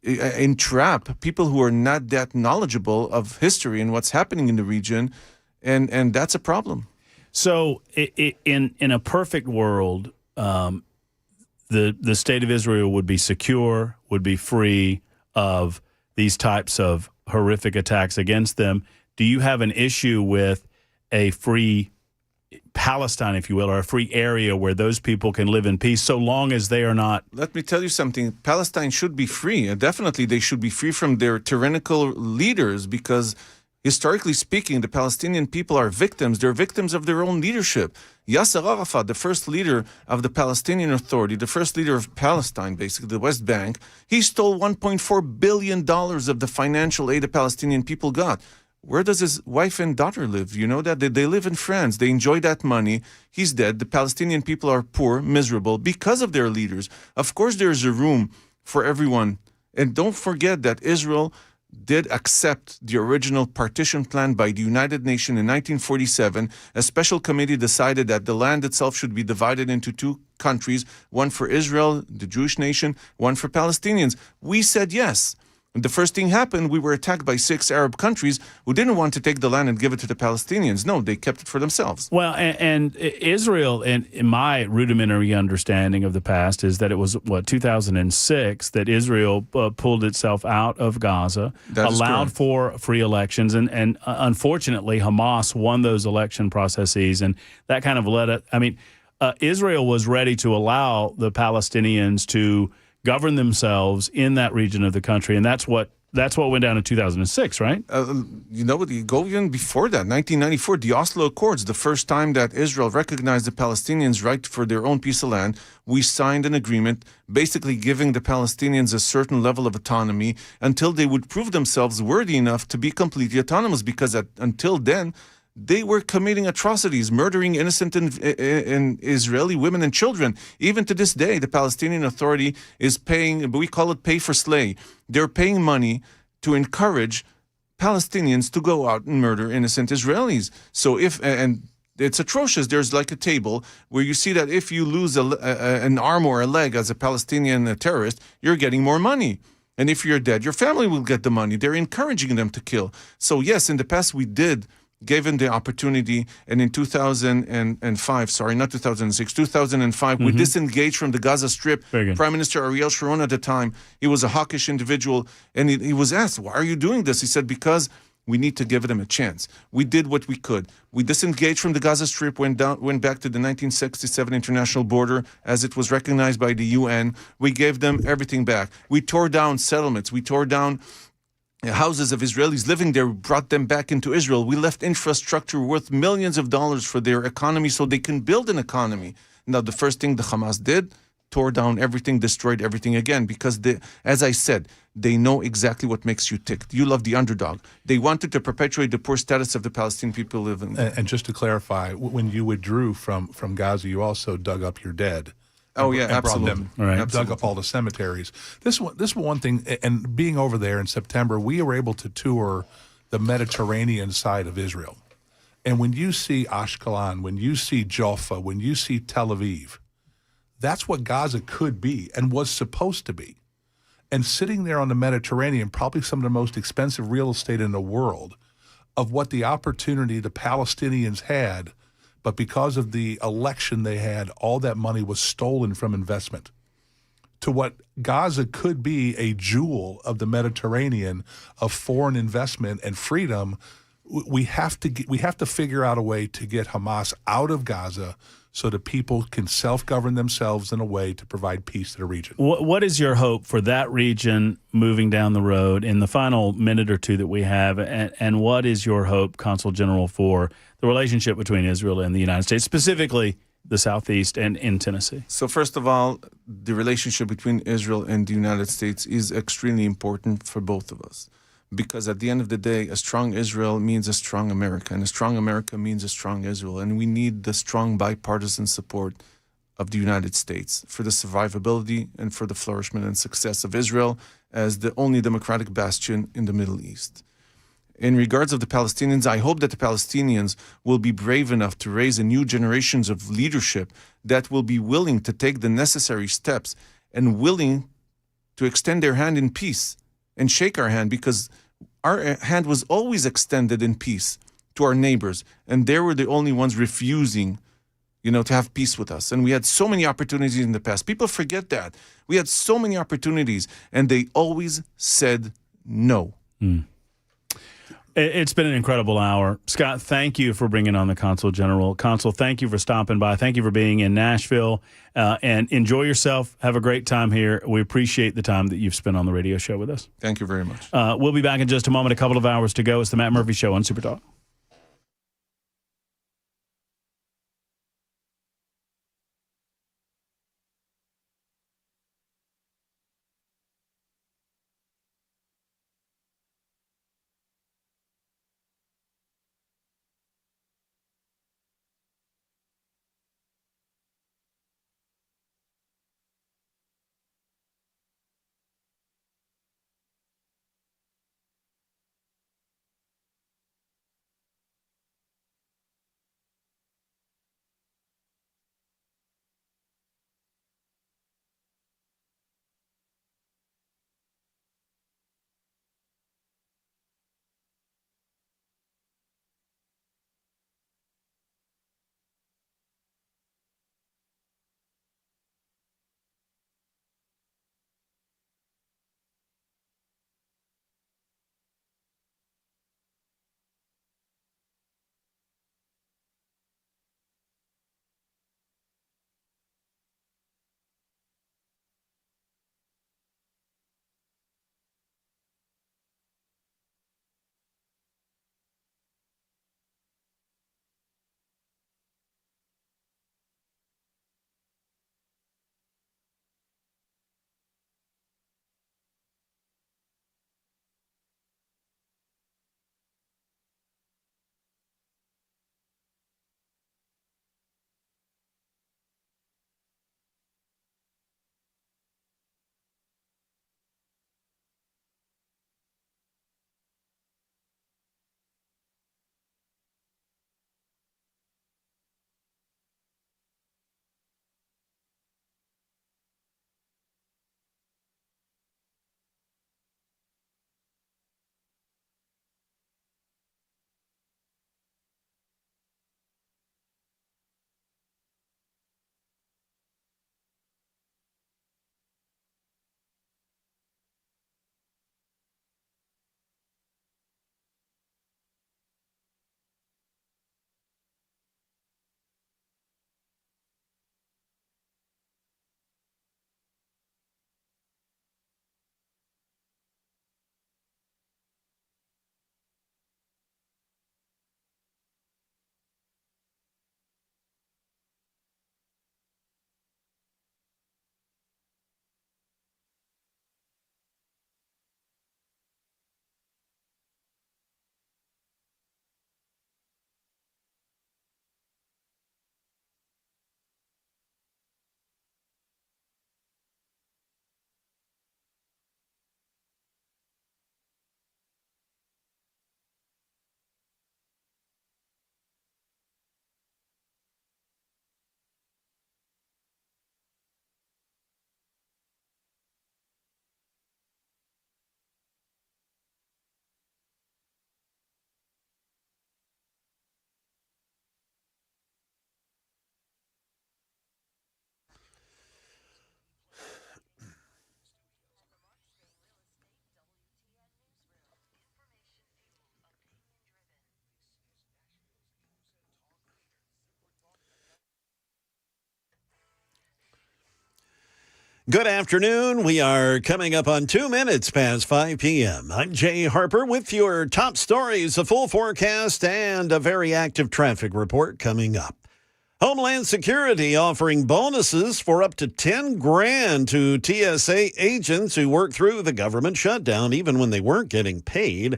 entrap people who are not that knowledgeable of history and what's happening in the region, and that's a problem. So in a perfect world, the state of Israel would be secure, would be free of these types of horrific attacks against them. Do you have an issue with a free Palestine, if you will, or a free area where those people can live in peace so long as they are not? Let me tell you something. Palestine should be free. And definitely they should be free from their tyrannical leaders, because historically speaking, the Palestinian people are victims. They're victims of their own leadership. Yasser Arafat, the first leader of the Palestinian Authority, the first leader of Palestine, basically the West Bank, he stole $1.4 billion of the financial aid the Palestinian people got. Where does his wife and daughter live? You know that? They live in France. They enjoy that money. He's dead. The Palestinian people are poor, miserable, because of their leaders. Of course, there's a room for everyone And don't forget that Israel did accept the original partition plan by the United Nations in 1947. A special committee decided that the land itself should be divided into two countries, one for Israel, the Jewish nation, one for Palestinians. We said yes. And the first thing happened, we were attacked by 6 Arab countries who didn't want to take the land and give it to the Palestinians. No, they kept it for themselves. Well, and Israel, in my rudimentary understanding of the past, is that it was, 2006 that Israel pulled itself out of Gaza, allowed for free elections, and unfortunately, Hamas won those election processes, and that kind of led it. I mean, Israel was ready to allow the Palestinians to govern themselves in that region of the country, and that's what went down in 2006, right? You go even before that, 1994, the Oslo Accords, the first time that Israel recognized the Palestinians' right for their own piece of land. We signed an agreement basically giving the Palestinians a certain level of autonomy until they would prove themselves worthy enough to be completely autonomous, because until then, they were committing atrocities, murdering innocent in Israeli women and children. Even to this day, the Palestinian Authority is paying, we call it pay for slay. They're paying money to encourage Palestinians to go out and murder innocent Israelis. So and it's atrocious. There's like a table where you see that if you lose an arm or a leg as a Palestinian terrorist, you're getting more money. And if you're dead, your family will get the money. They're encouraging them to kill. So yes, in the past we did given the opportunity, and in 2005, sorry, not 2006, 2005, we disengaged from the Gaza Strip. Prime Minister Ariel Sharon at the time, he was a hawkish individual, and he was asked, why are you doing this? He said, because we need to give them a chance. We did what we could. We disengaged from the Gaza Strip, went back to the 1967 international border as it was recognized by the UN. We gave them everything back. We tore down settlements. We tore down houses of Israelis living there, brought them back into Israel. We left infrastructure worth millions of dollars for their economy so they can build an economy. Now, the first thing the Hamas did, tore down everything, destroyed everything again, because, as I said, they know exactly what makes you tick. You love the underdog. They wanted to perpetuate the poor status of the Palestinian people living there. And just to clarify, when you withdrew from Gaza, you also dug up your dead. Oh, yeah, absolutely. Dug up all the cemeteries. This one thing, and being over there in September, we were able to tour the Mediterranean side of Israel. And when you see Ashkelon, when you see Jaffa, when you see Tel Aviv, that's what Gaza could be and was supposed to be. And sitting there on the Mediterranean, probably some of the most expensive real estate in the world, of what the opportunity the Palestinians had, but because of the election they had, all that money was stolen from investment. To what Gaza could be a jewel of the Mediterranean of foreign investment and freedom, we have to figure out a way to get Hamas out of Gaza so that people can self-govern themselves in a way to provide peace to the region. What is your hope for that region moving down the road in the final minute or two that we have? And what is your hope, Consul General, for the relationship between Israel and the United States, specifically the Southeast and in Tennessee? So first of all, the relationship between Israel and the United States is extremely important for both of us. Because at the end of the day, a strong Israel means a strong America, and a strong America means a strong Israel. And we need the strong bipartisan support of the United States for the survivability and for the flourishment and success of Israel as the only democratic bastion in the Middle East. In regards of the Palestinians, I hope that the Palestinians will be brave enough to raise a new generations of leadership that will be willing to take the necessary steps and willing to extend their hand in peace and shake our hand, because our hand was always extended in peace to our neighbors, and they were the only ones refusing, to have peace with us. And we had so many opportunities in the past. People forget that. We had so many opportunities, and they always said no. It's been an incredible hour. Scott, thank you for bringing on the Consul General. Consul, thank you for stopping by. Thank you for being in Nashville. And enjoy yourself. Have a great time here. We appreciate the time that you've spent on the radio show with us. Thank you very much. We'll be back in just a moment. A couple of hours to go. It's the Matt Murphy Show on Super Talk. Good afternoon. We are coming up on 2 minutes past 5 p.m. I'm Jay Harper with your top stories, a full forecast, and a very active traffic report coming up. Homeland Security offering bonuses for up to 10 grand to TSA agents who work through the government shutdown, even when they weren't getting paid.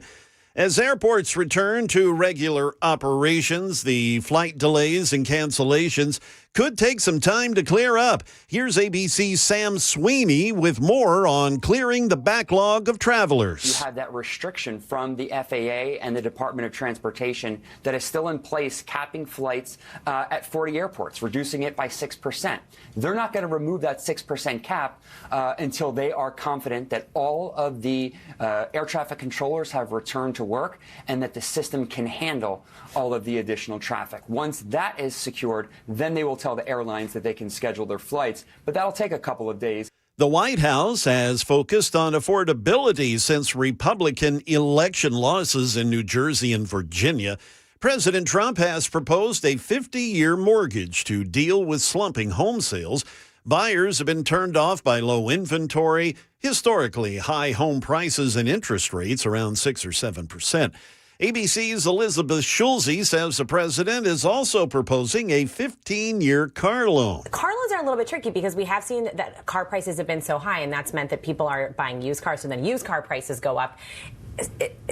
As airports return to regular operations, the flight delays and cancellations could take some time to clear up. Here's ABC's Sam Sweeney with more on clearing the backlog of travelers. You have that restriction from the FAA and the Department of Transportation that is still in place, capping flights at 40 airports, reducing it by 6%. They're not going to remove that 6% cap until they are confident that all of the air traffic controllers have returned to work and that the system can handle all of the additional traffic. Once that is secured, then they will tell the airlines that they can schedule their flights, but that'll take a couple of days. The White House has focused on affordability since Republican election losses in New Jersey and Virginia. President Trump has proposed a 50-year mortgage to deal with slumping home sales. Buyers have been turned off by low inventory, historically high home prices, and interest rates around 6 or 7%. ABC's Elizabeth Schulze says the president is also proposing a 15-year car loan. Car loans are a little bit tricky because we have seen that car prices have been so high, and that's meant that people are buying used cars, so then used car prices go up.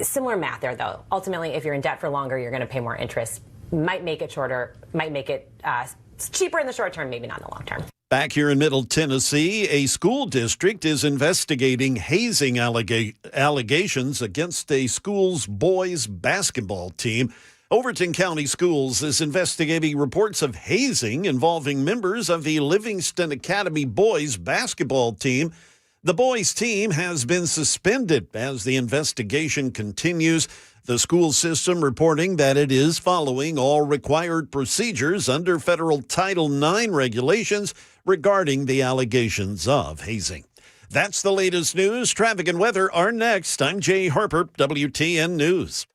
Similar math there, though. Ultimately, if you're in debt for longer, you're going to pay more interest. Might make it shorter, might make it cheaper in the short term, maybe not in the long term. Back here in Middle Tennessee, a school district is investigating hazing allegations against a school's boys basketball team. Overton County Schools is investigating reports of hazing involving members of the Livingston Academy boys basketball team. The boys team has been suspended as the investigation continues. The school system reporting that it is following all required procedures under federal Title IX regulations regarding the allegations of hazing. That's the latest news. Traffic and weather are next. I'm Jay Harper, WTN News.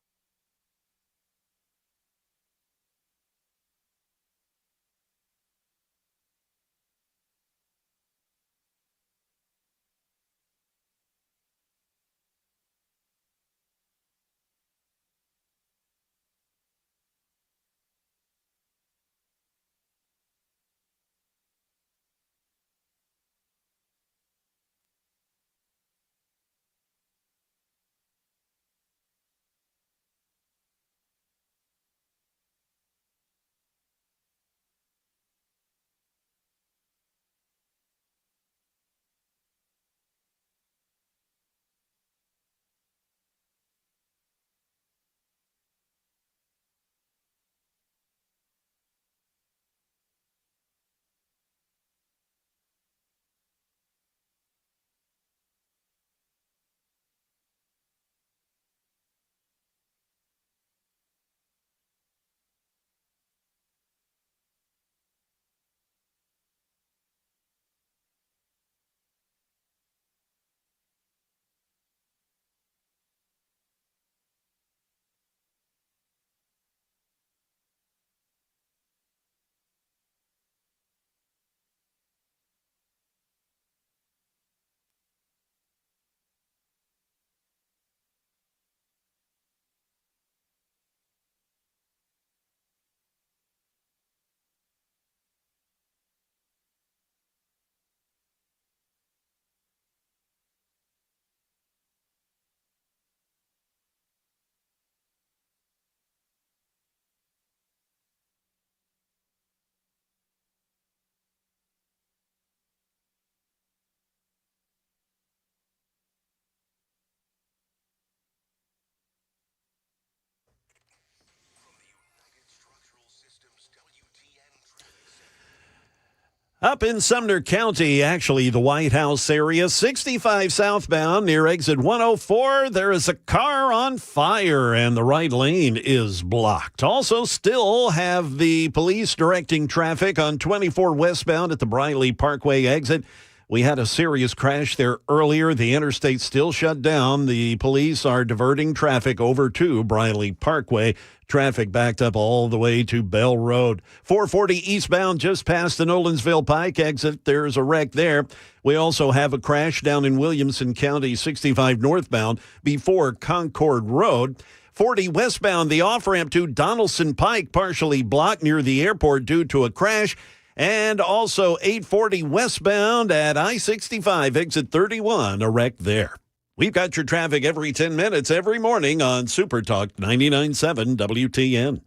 Up in Sumner County, actually the White House area, 65 southbound near exit 104, there is a car on fire and the right lane is blocked. Also still have the police directing traffic on 24 westbound at the Briley Parkway exit. We had a serious crash there earlier. The interstate still shut down. The police are diverting traffic over to Briley Parkway. Traffic backed up all the way to Bell Road. 440 eastbound just past the Nolensville Pike exit. There's a wreck there. We also have a crash down in Williamson County, 65 northbound before Concord Road. 40 westbound, the off-ramp to Donaldson Pike partially blocked near the airport due to a crash. And also 840 westbound at I-65, exit 31, a wreck there. We've got your traffic every 10 minutes, every morning on Super Talk 99.7 WTN.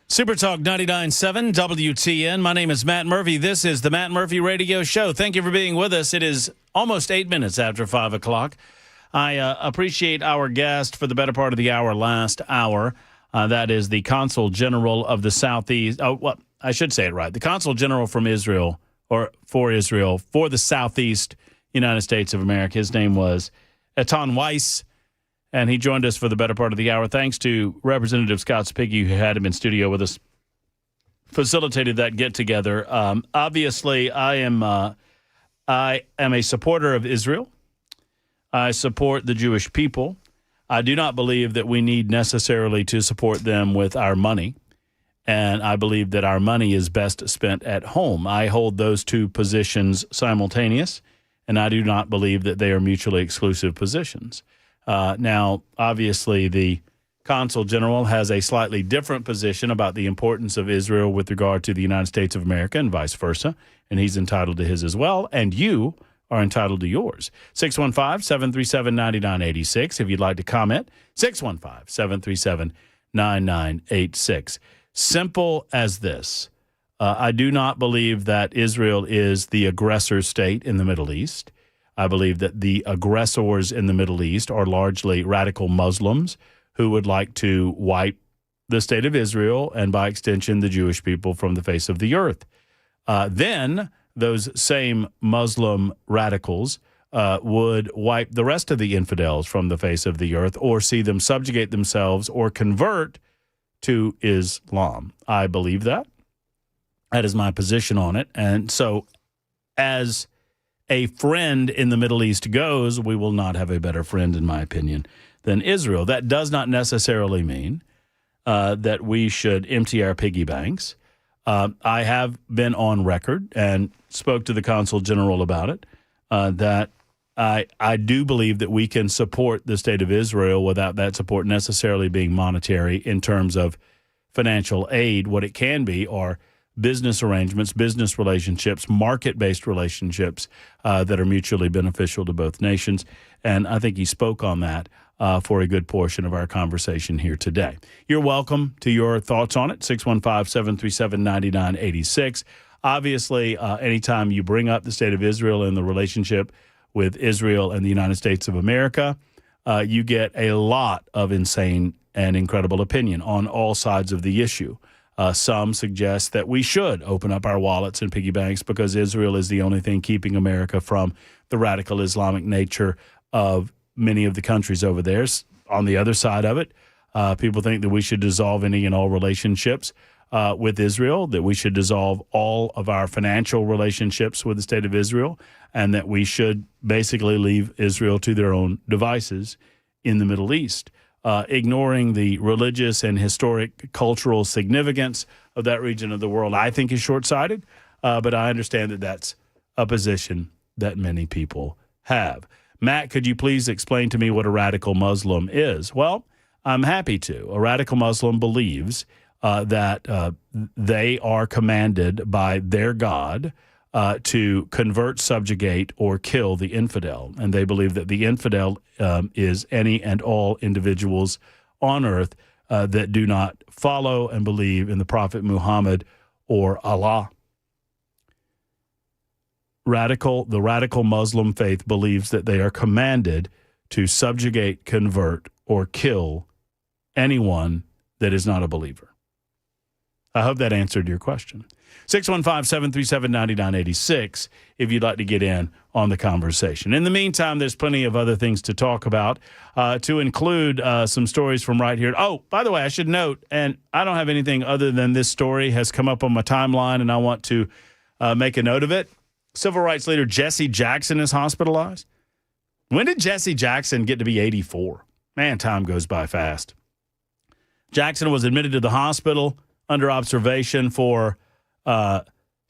Super Talk 99.7 WTN. My name is Matt Murphy. This is the Matt Murphy Radio Show. Thank you for being with us. It is almost 8 minutes after 5 o'clock. I appreciate our guest for the better part of the hour, last hour. That is the Consul General of the Southeast. Oh, well, I should say it right. The Consul General from Israel, or for Israel, for the Southeast United States of America. His name was Etan Weiss. And he joined us for the better part of the hour. Thanks to Representative Scott Spiggy, who had him in studio with us, facilitated that get-together. Obviously, I am a supporter of Israel. I support the Jewish people. I do not believe that we need necessarily to support them with our money. And I believe that our money is best spent at home. I hold those two positions simultaneous, and I do not believe that they are mutually exclusive positions. Now, obviously, the Consul General has a slightly different position about the importance of Israel with regard to the United States of America and vice versa, and he's entitled to his as well, and you are entitled to yours. 615-737-9986 if you'd like to comment. 615-737-9986. Simple as this. I do not believe that Israel is the aggressor state in the Middle East. I believe that the aggressors in the Middle East are largely radical Muslims who would like to wipe the state of Israel and, by extension, the Jewish people from the face of the earth. Then those same Muslim radicals would wipe the rest of the infidels from the face of the earth or see them subjugate themselves or convert to Islam. I believe that. That is my position on it. And so as a friend in the Middle East goes, we will not have a better friend, in my opinion, than Israel. That does not necessarily mean that we should empty our piggy banks. I have been on record and spoke to the Consul General about it, that I do believe that we can support the state of Israel without that support necessarily being monetary in terms of financial aid. What it can be are business arrangements, business relationships, market-based relationships that are mutually beneficial to both nations. And I think he spoke on that for a good portion of our conversation here today. You're welcome to your thoughts on it, 615-737-9986. Obviously, anytime you bring up the state of Israel and the relationship with Israel and the United States of America, you get a lot of insane and incredible opinion on all sides of the issue. Some suggest that we should open up our wallets and piggy banks because Israel is the only thing keeping America from the radical Islamic nature of many of the countries over there. On the other side of it, people think that we should dissolve any and all relationships with Israel, that we should dissolve all of our financial relationships with the state of Israel, and that we should basically leave Israel to their own devices in the Middle East. Ignoring the religious and historic cultural significance of that region of the world, I think is short-sighted, but I understand that that's a position that many people have. Matt, could you please explain to me what a radical Muslim is? Well, I'm happy to. A radical Muslim believes that they are commanded by their God to convert, subjugate, or kill the infidel. And they believe that the infidel is any and all individuals on earth that do not follow and believe in the Prophet Muhammad or Allah. The radical Muslim faith believes that they are commanded to subjugate, convert, or kill anyone that is not a believer. I hope that answered your question. 615-737-9986 if you'd like to get in on the conversation. In the meantime, there's plenty of other things to talk about, to include some stories from right here. Oh, by the way, I should note, and I don't have anything other than this story has come up on my timeline, and I want to make a note of it. Civil rights leader Jesse Jackson is hospitalized. When did Jesse Jackson get to be 84? Man, time goes by fast. Jackson was admitted to the hospital under observation for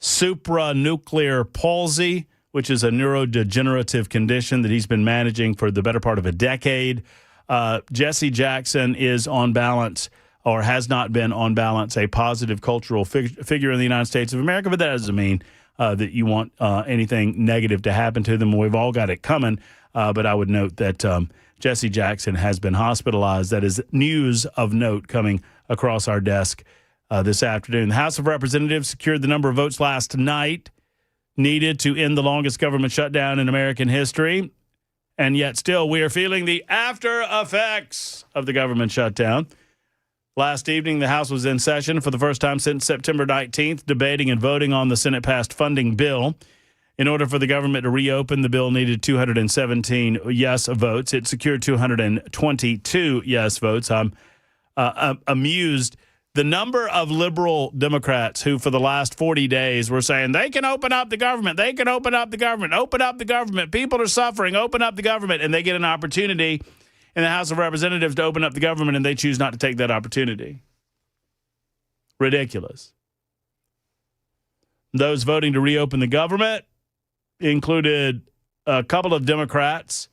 supranuclear palsy, which is a neurodegenerative condition that he's been managing for the better part of a decade. Jesse Jackson is on balance, or has not been on balance, a positive cultural figure in the United States of America, but that doesn't mean that you want anything negative to happen to them. We've all got it coming, but I would note that Jesse Jackson has been hospitalized. That is news of note coming across our desk this afternoon. The House of Representatives secured the number of votes last night needed to end the longest government shutdown in American history, and yet still we are feeling the after effects of the government shutdown. Last evening, the House was in session for the first time since September 19th, debating and voting on the Senate-passed funding bill. In order for the government to reopen, the bill needed 217 yes votes. It secured 222 yes votes. I'm amused. The number of liberal Democrats who for the last 40 days were saying, they can open up the government, they can open up the government, open up the government, people are suffering, open up the government, and they get an opportunity in the House of Representatives to open up the government, and they choose not to take that opportunity. Ridiculous. Those voting to reopen the government included a couple of Democrats,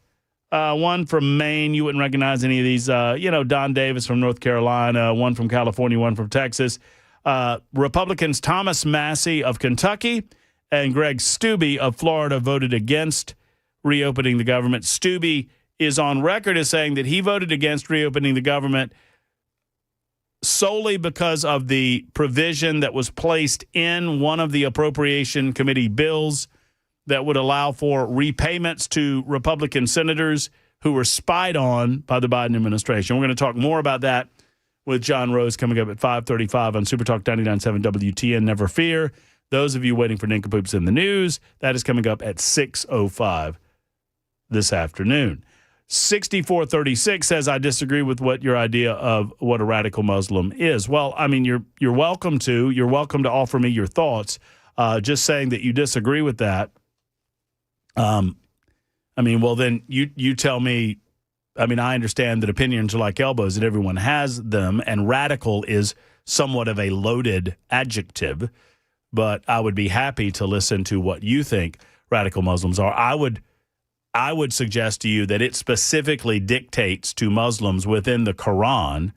one from Maine. You wouldn't recognize any of these. Don Davis from North Carolina, one from California, one from Texas. Republicans Thomas Massey of Kentucky and Greg Steube of Florida voted against reopening the government. Steube is on record as saying that he voted against reopening the government solely because of the provision that was placed in one of the Appropriation Committee bills that would allow for repayments to Republican senators who were spied on by the Biden administration. We're going to talk more about that with John Rose coming up at 5:35 on Supertalk 99.7 WTN. Never fear. Those of you waiting for nincompoops in the news, that is coming up at 6:05 this afternoon. 6436 says, I disagree with what your idea of what a radical Muslim is. Well, I mean, you're welcome to. You're welcome to offer me your thoughts. Just saying that you disagree with that. Well, then you tell me. I mean, I understand that opinions are like elbows, that everyone has them, and radical is somewhat of a loaded adjective, but I would be happy to listen to what you think radical Muslims are. I would suggest to you that it specifically dictates to Muslims within the Quran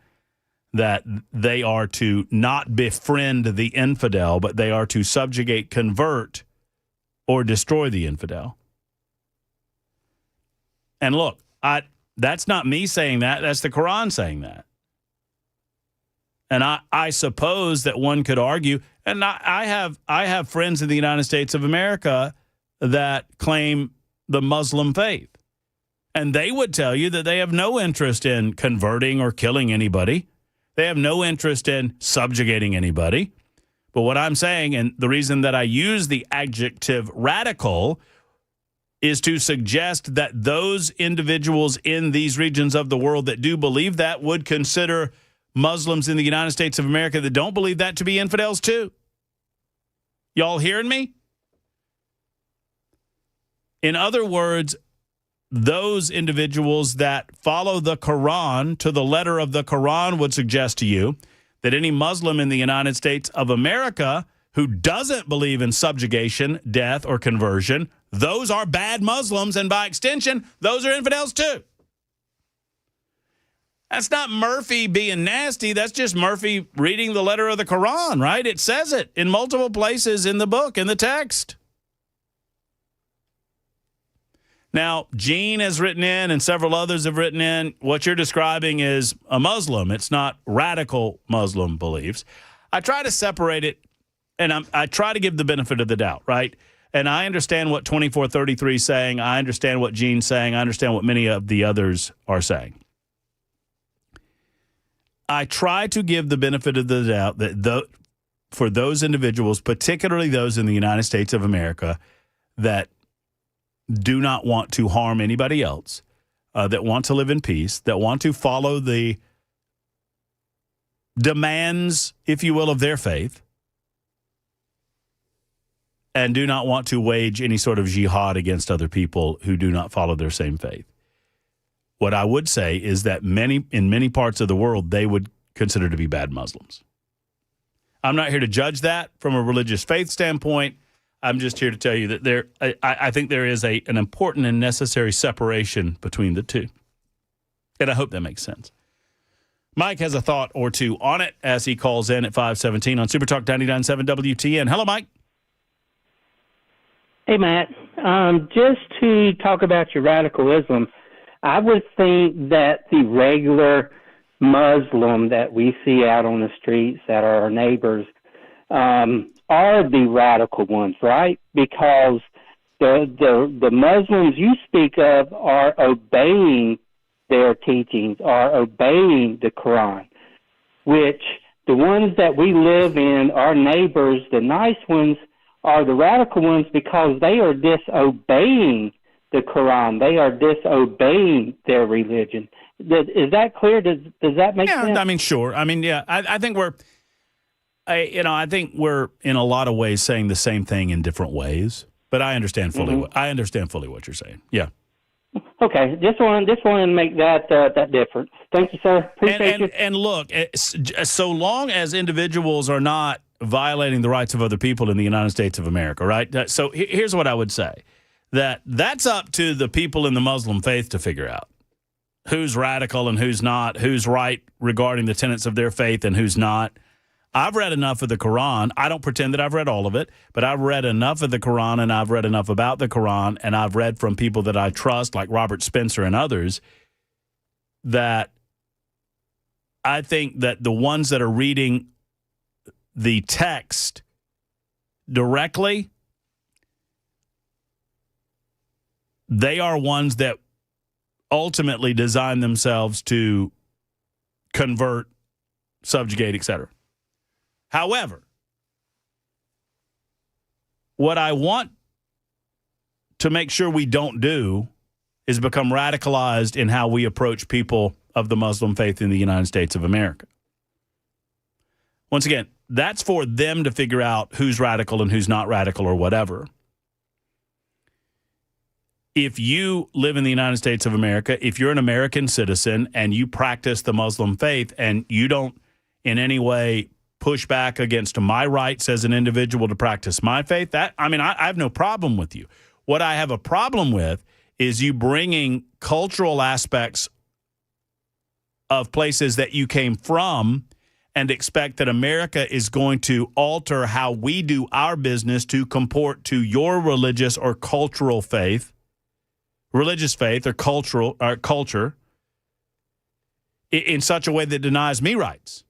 that they are to not befriend the infidel, but they are to subjugate, convert, or destroy the infidel. And look, that's not me saying that. That's the Quran saying that. And I suppose that one could argue, and I have friends in the United States of America that claim the Muslim faith. And they would tell you that they have no interest in converting or killing anybody. They have no interest in subjugating anybody. But what I'm saying, and the reason that I use the adjective radical, is to suggest that those individuals in these regions of the world that do believe that would consider Muslims in the United States of America that don't believe that to be infidels too. Y'all hearing me? In other words, those individuals that follow the Quran to the letter of the Quran would suggest to you that any Muslim in the United States of America who doesn't believe in subjugation, death, or conversion, those are bad Muslims, and by extension, those are infidels too. That's not Murphy being nasty. That's just Murphy reading the letter of the Quran, right? It says it in multiple places in the book, in the text. Now, Gene has written in and several others have written in. What you're describing is a Muslim. It's not radical Muslim beliefs. I try to separate it, and I try to give the benefit of the doubt, right? And I understand what 2433 is saying. I understand what Gene's saying. I understand what many of the others are saying. I try to give the benefit of the doubt that for those individuals, particularly those in the United States of America, that do not want to harm anybody else, that want to live in peace, that want to follow the demands, if you will, of their faith, and do not want to wage any sort of jihad against other people who do not follow their same faith. What I would say is that in many parts of the world, they would consider to be bad Muslims. I'm not here to judge that from a religious faith standpoint. I'm just here to tell you that I think there is an important and necessary separation between the two. And I hope that makes sense. Mike has a thought or two on it as he calls in at 517 on Super Talk 99.7 WTN. Hello, Mike. Hey, Matt. Just to talk about your radicalism, I would think that the regular Muslim that we see out on the streets that are our neighbors are the radical ones, right? Because the Muslims you speak of are obeying their teachings, are obeying the Quran, which the ones that we live in, our neighbors, the nice ones, are the radical ones because they are disobeying the Quran. They are disobeying their religion. Is that clear? Does that make sense? Yeah, I mean, sure. I mean, yeah, I think I think we're in a lot of ways saying the same thing in different ways. But I understand fully. Mm-hmm. I understand fully what you're saying. Yeah. Okay, just wanted to make that difference. Thank you, sir. Appreciate you. And look, so long as individuals are not violating the rights of other people in the United States of America, right? So here's what I would say: that's up to the people in the Muslim faith to figure out who's radical and who's not, who's right regarding the tenets of their faith and who's not. I've read enough of the Quran. I don't pretend that I've read all of it, but I've read enough of the Quran and I've read enough about the Quran and I've read from people that I trust, like Robert Spencer and others, that I think that the ones that are reading the text directly, they are ones that ultimately design themselves to convert, subjugate, etc. However, what I want to make sure we don't do is become radicalized in how we approach people of the Muslim faith in the United States of America. Once again, that's for them to figure out who's radical and who's not radical or whatever. If you live in the United States of America, if you're an American citizen and you practice the Muslim faith and you don't in any way push back against my rights as an individual to practice my faith, I have no problem with you. What I have a problem with is you bringing cultural aspects of places that you came from and expect that America is going to alter how we do our business to comport to your religious or cultural faith, religious faith or culture in such a way that denies me rights.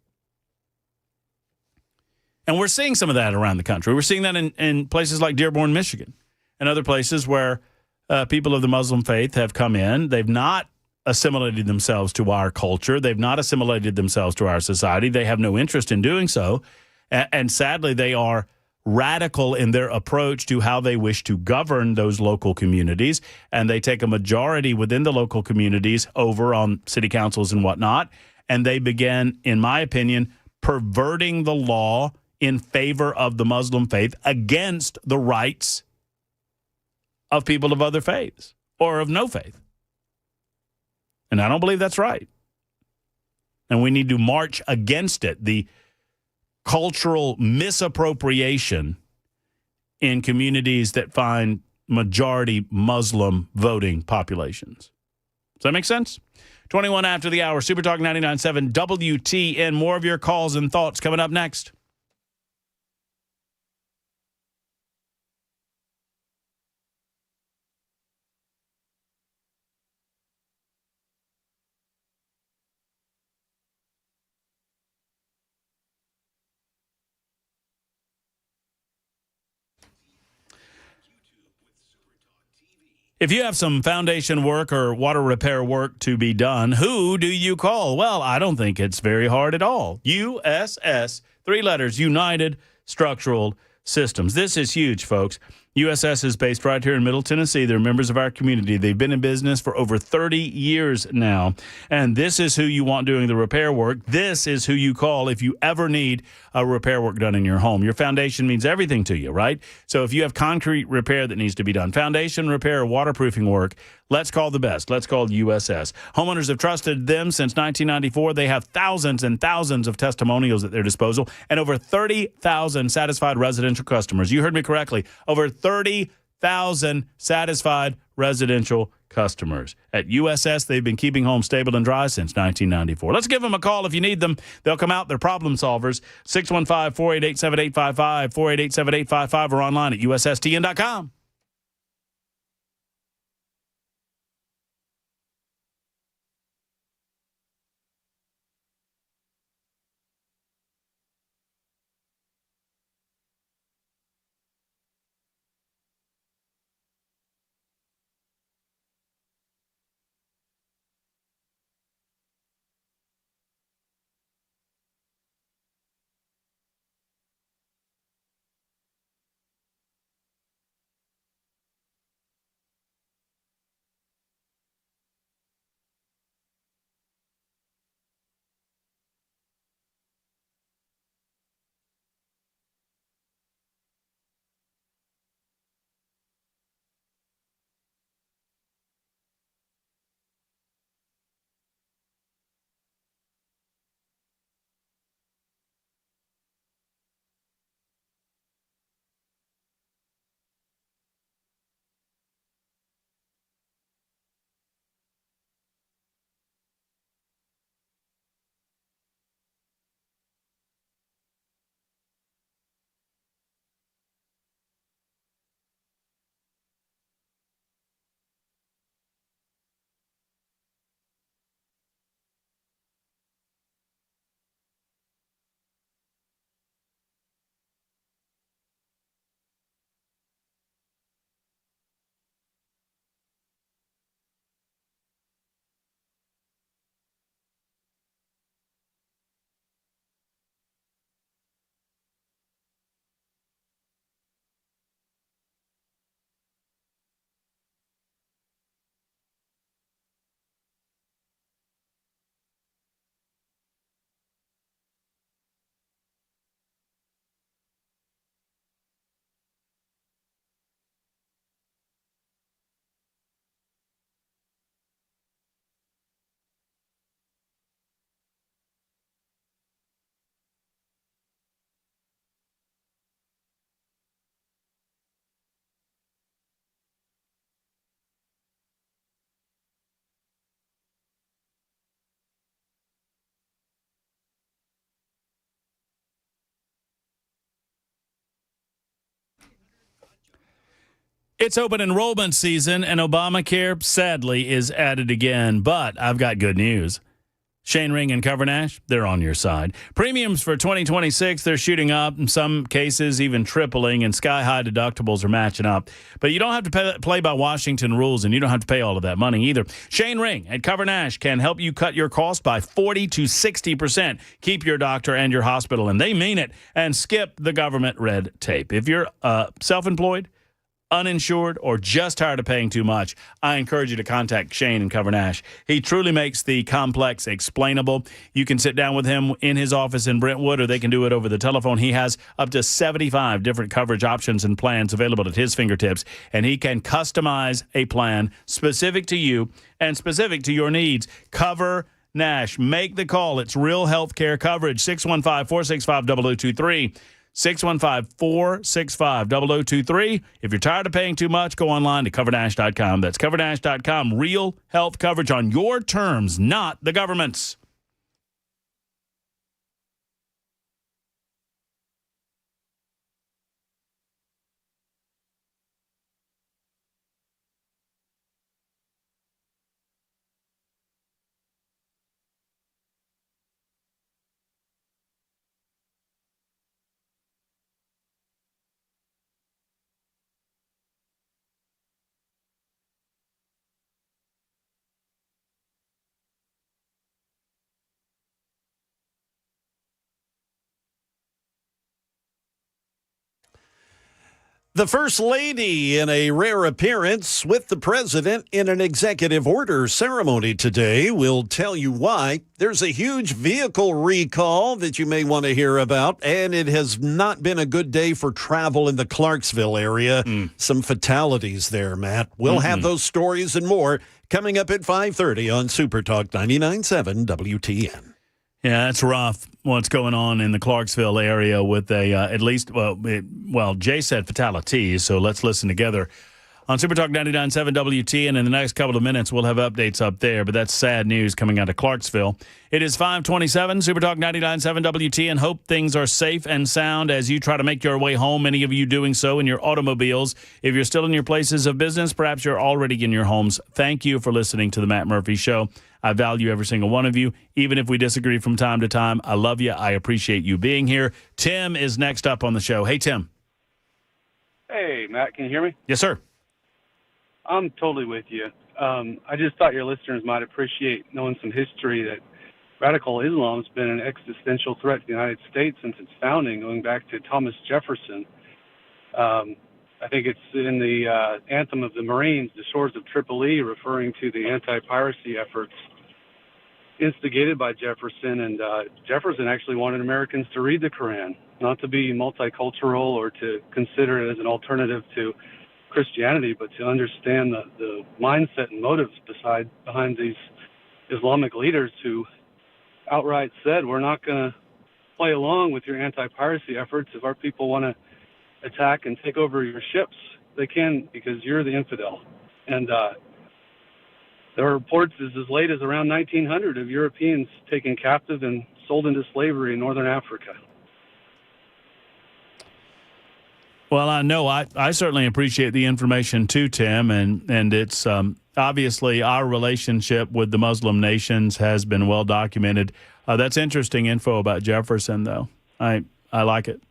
And we're seeing some of that around the country. We're seeing that in places like Dearborn, Michigan, and other places where people of the Muslim faith have come in. They've not assimilated themselves to our culture. They've not assimilated themselves to our society. They have no interest in doing so. And sadly, they are radical in their approach to how they wish to govern those local communities. And they take a majority within the local communities over on city councils and whatnot. And they begin, in my opinion, perverting the law in favor of the Muslim faith against the rights of people of other faiths or of no faith. And I don't believe that's right. And we need to march against it, the cultural misappropriation in communities that find majority Muslim voting populations. Does that make sense? 21 after the hour, Super Talk 99.7 WTN. More of your calls and thoughts coming up next. If you have some foundation work or water repair work to be done, who do you call? Well, I don't think it's very hard at all. USS, 3 letters, United Structural Systems. This is huge, folks. USS is based right here in Middle Tennessee. They're members of our community. They've been in business for over 30 years now. And this is who you want doing the repair work. This is who you call if you ever need a repair work done in your home. Your foundation means everything to you, right? So if you have concrete repair that needs to be done, foundation repair, or waterproofing work, let's call the best. Let's call USS. Homeowners have trusted them since 1994. They have thousands and thousands of testimonials at their disposal and over 30,000 satisfied residential customers. You heard me correctly. Over 30,000 satisfied residential customers. At USS, they've been keeping homes stable and dry since 1994. Let's give them a call if you need them. They'll come out. They're problem solvers. 615-488-7855, 488-7855, or online at USSTN.com. It's open enrollment season, and Obamacare, sadly, is at it again. But I've got good news. Shane Ring and Cover Nash, they're on your side. Premiums for 2026, they're shooting up, in some cases even tripling, and sky-high deductibles are matching up. But you don't have to play by Washington rules, and you don't have to pay all of that money either. Shane Ring and Cover Nash can help you cut your cost by 40 to 60%. Keep your doctor and your hospital, and they mean it, and skip the government red tape. If you're self-employed, uninsured, or just tired of paying too much, I encourage you to contact Shane and Cover Nash. He truly makes the complex explainable. You can sit down with him in his office in Brentwood, or they can do it over the telephone. He has up to 75 different coverage options and plans available at his fingertips, and he can customize a plan specific to you and specific to your needs. Cover Nash. Make the call. It's real health care coverage. 615-465-0023. 615-465-0023. If you're tired of paying too much, go online to covernash.com. That's covernash.com. Real health coverage on your terms, not the government's. The First Lady in a rare appearance with the President in an executive order ceremony today. We'll tell you why. There's a huge vehicle recall that you may want to hear about, and it has not been a good day for travel in the Clarksville area. Some fatalities there, Matt. We'll have those stories and more coming up at 5:30 on Super Talk 99.7 WTN. Yeah, that's rough. What's going on in the Clarksville area with at least, Jay said fatalities, so let's listen together. On Super Talk 99.7 WT, and in the next couple of minutes, we'll have updates up there, but that's sad news coming out of Clarksville. It is 5:27, Super Talk 99.7 WT, and hope things are safe and sound as you try to make your way home, many of you doing so in your automobiles. If you're still in your places of business, perhaps you're already in your homes. Thank you for listening to The Matt Murphy Show. I value every single one of you, even if we disagree from time to time. I love you. I appreciate you being here. Tim is next up on the show. Hey, Tim. Hey, Matt, can you hear me? Yes, sir. I'm totally with you. I just thought your listeners might appreciate knowing some history that radical Islam has been an existential threat to the United States since its founding, going back to Thomas Jefferson. I think it's in the Anthem of the Marines, the Shores of Tripoli, referring to the anti-piracy efforts instigated by Jefferson. And Jefferson actually wanted Americans to read the Quran, not to be multicultural or to consider it as an alternative to Christianity, but to understand the mindset and motives behind these Islamic leaders who outright said, we're not going to play along with your anti-piracy efforts. If our people want to attack and take over your ships, they can, because you're the infidel. And there are reports as late as around 1900 of Europeans taken captive and sold into slavery in northern Africa. Well, I know I certainly appreciate the information too, Tim, and it's obviously our relationship with the Muslim nations has been well documented. That's interesting info about Jefferson, though. I like it.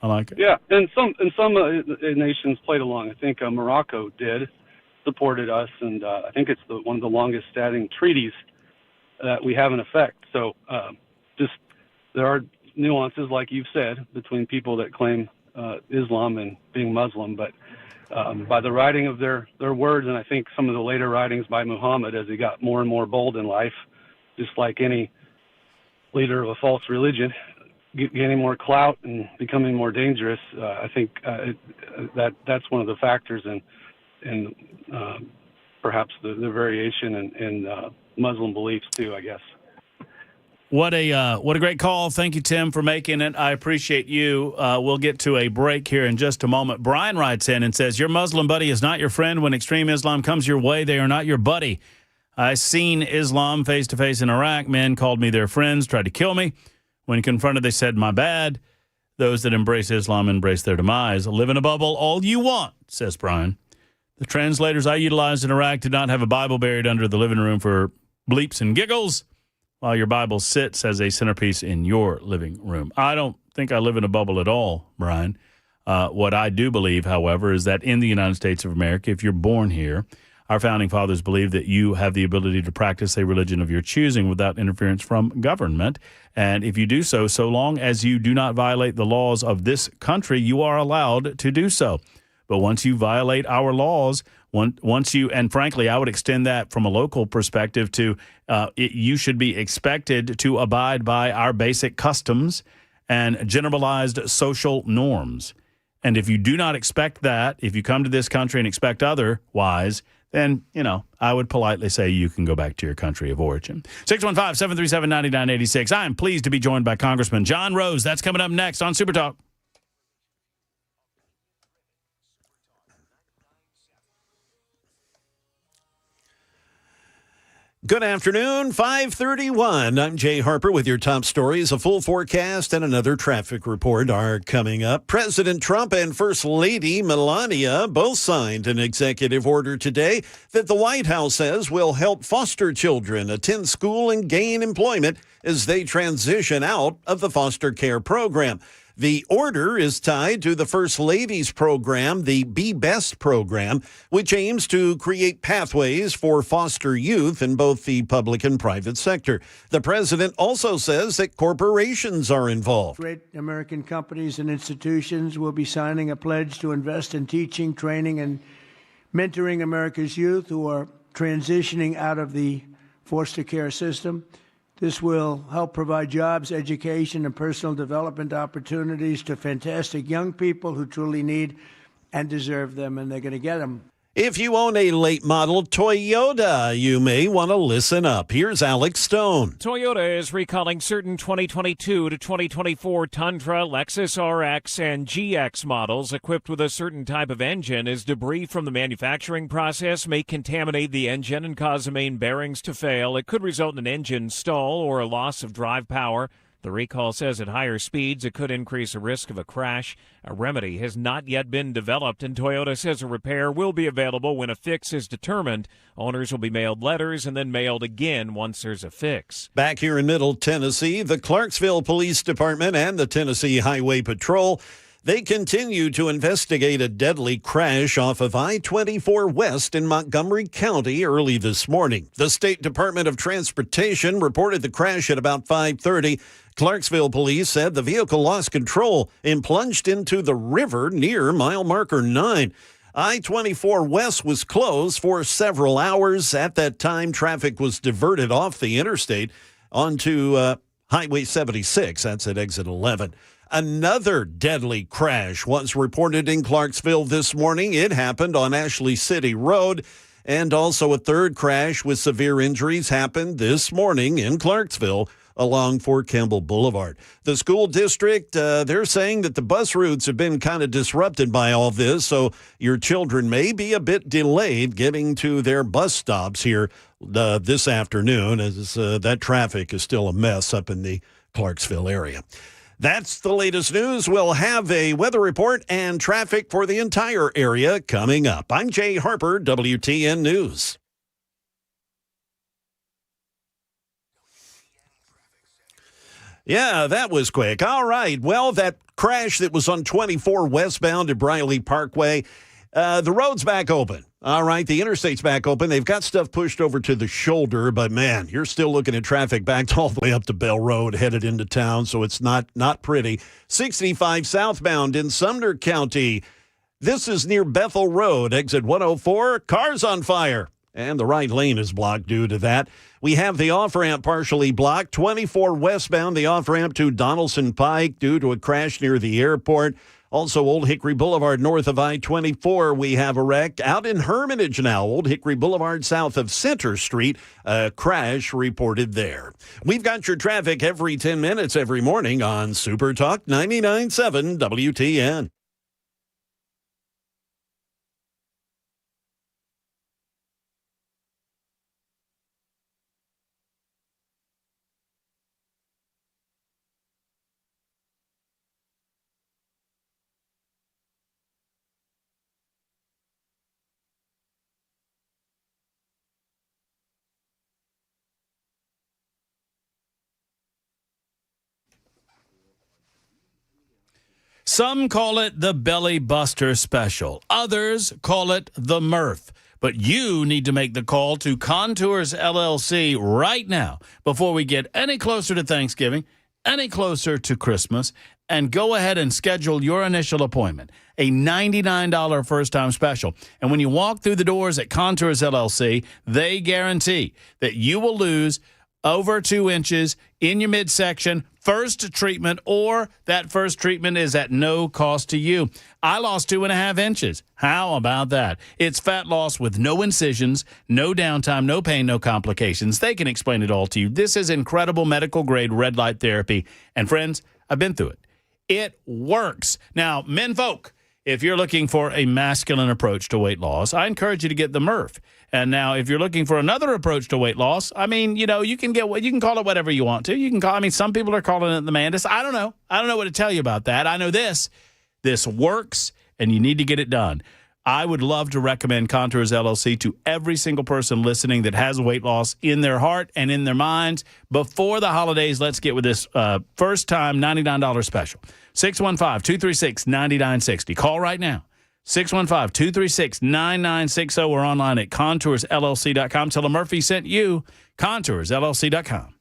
I like it. Yeah, and some nations played along. I think Morocco supported us, and I think it's one of the longest standing treaties that we have in effect. So just there are nuances, like you've said, between people that claim Islam and being Muslim, but by the writing of their words, and I think some of the later writings by Muhammad as he got more and more bold in life, just like any leader of a false religion, gaining more clout and becoming more dangerous, I think that's one of the factors in perhaps the variation in Muslim beliefs too, I guess. What a great call. Thank you, Tim, for making it. I appreciate you. We'll get to a break here in just a moment. Brian writes in and says, your Muslim buddy is not your friend. When extreme Islam comes your way, they are not your buddy. I seen Islam face-to-face in Iraq. Men called me their friends, tried to kill me. When confronted, they said, my bad. Those that embrace Islam embrace their demise. Live in a bubble all you want, says Brian. The translators I utilized in Iraq did not have a Bible buried under the living room for bleeps and giggles, while your Bible sits as a centerpiece in your living room. I don't think I live in a bubble at all, Brian. What I do believe, however, is that in the United States of America, if you're born here, our founding fathers believed that you have the ability to practice a religion of your choosing without interference from government. And if you do so, so long as you do not violate the laws of this country, you are allowed to do so. But once you violate our laws, once you, and frankly, I would extend that from a local perspective to you should be expected to abide by our basic customs and generalized social norms. And if you do not expect that, if you come to this country and expect otherwise, then, I would politely say you can go back to your country of origin. 615-737-9986. I am pleased to be joined by Congressman John Rose. That's coming up next on Super Talk. Good afternoon, 5:31. I'm Jay Harper with your top stories. A full forecast and another traffic report are coming up. President Trump and First Lady Melania both signed an executive order today that the White House says will help foster children attend school and gain employment as they transition out of the foster care program. The order is tied to the First Lady's program, the Be Best program, which aims to create pathways for foster youth in both the public and private sector. The president also says that corporations are involved. Great American companies and institutions will be signing a pledge to invest in teaching, training, and mentoring America's youth who are transitioning out of the foster care system. This will help provide jobs, education, and personal development opportunities to fantastic young people who truly need and deserve them, and they're going to get them. If you own a late model Toyota, you may want to listen up. Here's Alex Stone. Toyota is recalling certain 2022 to 2024 Tundra, Lexus RX, and GX models equipped with a certain type of engine, as debris from the manufacturing process may contaminate the engine and cause the main bearings to fail. It could result in an engine stall or a loss of drive power. The recall says at higher speeds, it could increase the risk of a crash. A remedy has not yet been developed, and Toyota says a repair will be available when a fix is determined. Owners will be mailed letters and then mailed again once there's a fix. Back here in Middle Tennessee, the Clarksville Police Department and the Tennessee Highway Patrol, they continue to investigate a deadly crash off of I-24 West in Montgomery County early this morning. The State Department of Transportation reported the crash at about 5:30. Clarksville police said the vehicle lost control and plunged into the river near mile marker 9. I-24 West was closed for several hours. At that time, traffic was diverted off the interstate onto Highway 76. That's at exit 11. Another deadly crash was reported in Clarksville this morning. It happened on Ashley City Road. And also a third crash with severe injuries happened this morning in Clarksville along Fort Campbell Boulevard. The school district, they're saying that the bus routes have been kind of disrupted by all this, so your children may be a bit delayed getting to their bus stops here this afternoon, as that traffic is still a mess up in the Clarksville area. That's the latest news. We'll have a weather report and traffic for the entire area coming up. I'm Jay Harper, WTN News. Yeah, that was quick. All right. Well, that crash that was on 24 westbound at Briley Parkway, the road's back open. All right, the interstate's back open. They've got stuff pushed over to the shoulder, but man, you're still looking at traffic backed all the way up to Bell Road, headed into town, so it's not pretty. 65 southbound in Sumner County. This is near Bethel Road, exit 104. Cars on fire, and the right lane is blocked due to that. We have the off-ramp partially blocked. 24 westbound, the off-ramp to Donaldson Pike due to a crash near the airport. Also, Old Hickory Boulevard north of I-24, we have a wreck. Out in Hermitage now, Old Hickory Boulevard south of Center Street, a crash reported there. We've got your traffic every 10 minutes every morning on Super Talk 99.7 WTN. Some call it the Belly Buster Special. Others call it the Murph. But you need to make the call to Contours LLC right now before we get any closer to Thanksgiving, any closer to Christmas, and go ahead and schedule your initial appointment, a $99 first-time special. And when you walk through the doors at Contours LLC, they guarantee that you will lose over 2 inches in your midsection, first treatment, or that first treatment is at no cost to you. I lost 2.5 inches. How about that? It's fat loss with no incisions, no downtime, no pain, no complications. They can explain it all to you. This is incredible medical-grade red light therapy. And friends, I've been through it. It works. Now, men folk, if you're looking for a masculine approach to weight loss, I encourage you to get the Murph. And now, if you're looking for another approach to weight loss, I mean, you know, you can call it whatever you want to. You can call. I mean, some people are calling it the Mandis. I don't know. I don't know what to tell you about that. I know this works, and you need to get it done. I would love to recommend Contours LLC to every single person listening that has weight loss in their heart and in their minds. Before the holidays, let's get with this first-time $99 special. 615-236-9960. Call right now. 615-236-9960 or online at contoursllc.com. Tell them Murphy sent you. contoursllc.com.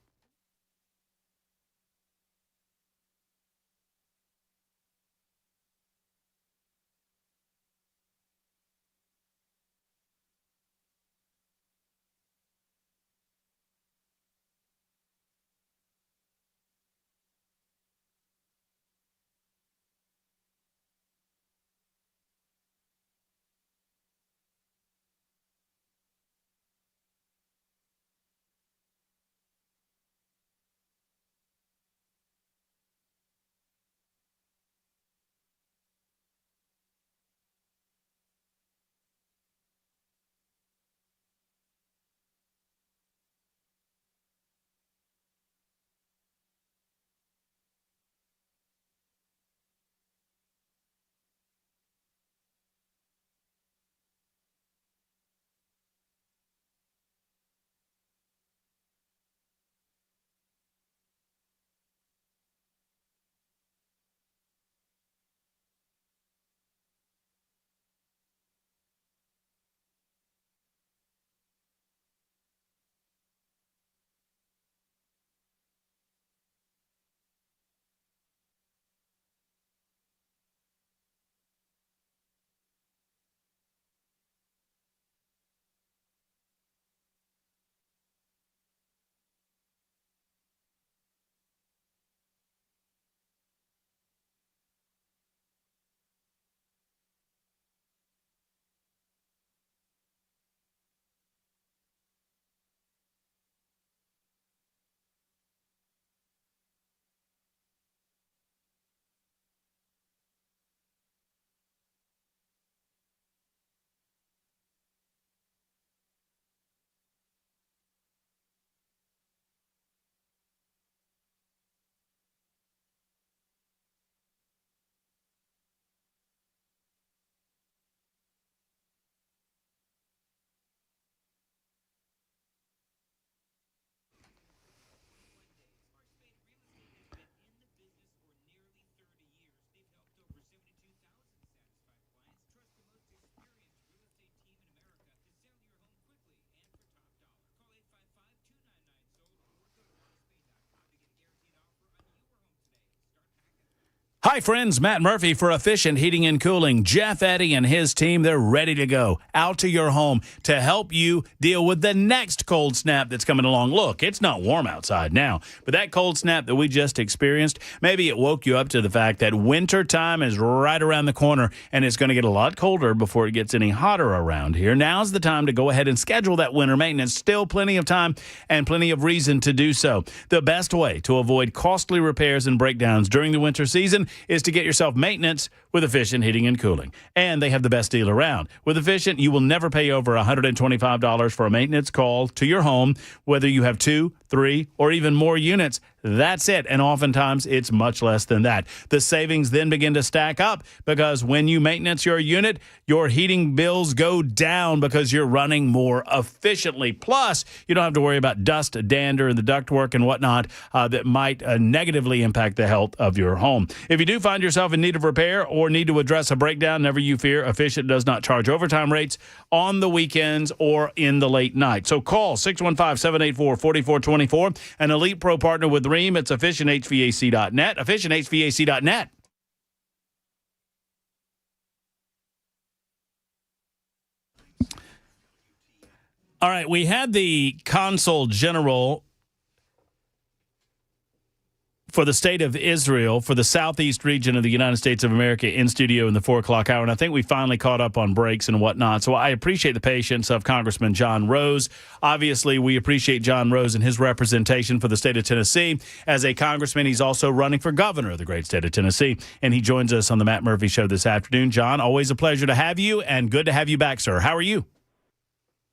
Hi, friends. Matt Murphy for Efficient Heating and Cooling. Jeff Eddy and his team, they're ready to go out to your home to help you deal with the next cold snap that's coming along. Look, it's not warm outside now, but that cold snap that we just experienced, maybe it woke you up to the fact that winter time is right around the corner and it's going to get a lot colder before it gets any hotter around here. Now's the time to go ahead and schedule that winter maintenance. Still plenty of time and plenty of reason to do so. The best way to avoid costly repairs and breakdowns during the winter season is to get yourself maintenance with Efficient Heating and Cooling. And they have the best deal around. With Efficient, you will never pay over $125 for a maintenance call to your home, whether you have 2, 3, or even more units. That's it. And oftentimes it's much less than that. The savings then begin to stack up because when you maintenance your unit, your heating bills go down because you're running more efficiently. Plus, you don't have to worry about dust, dander, and the ductwork and whatnot that might negatively impact the health of your home. If you do find yourself in need of repair or need to address a breakdown, never you fear. Efficient does not charge overtime rates on the weekends or in the late night. So call 615-784-4424, an Elite Pro partner with Ream. It's efficienthvac.net, efficienthvac.net. All right, we had the Consul General for the state of Israel, for the southeast region of the United States of America in studio in the 4 o'clock hour. And I think we finally caught up on breaks and whatnot. So I appreciate the patience of Congressman John Rose. Obviously, we appreciate John Rose and his representation for the state of Tennessee. As a congressman, he's also running for governor of the great state of Tennessee. And he joins us on the Matt Murphy Show this afternoon. John, always a pleasure to have you and good to have you back, sir. How are you?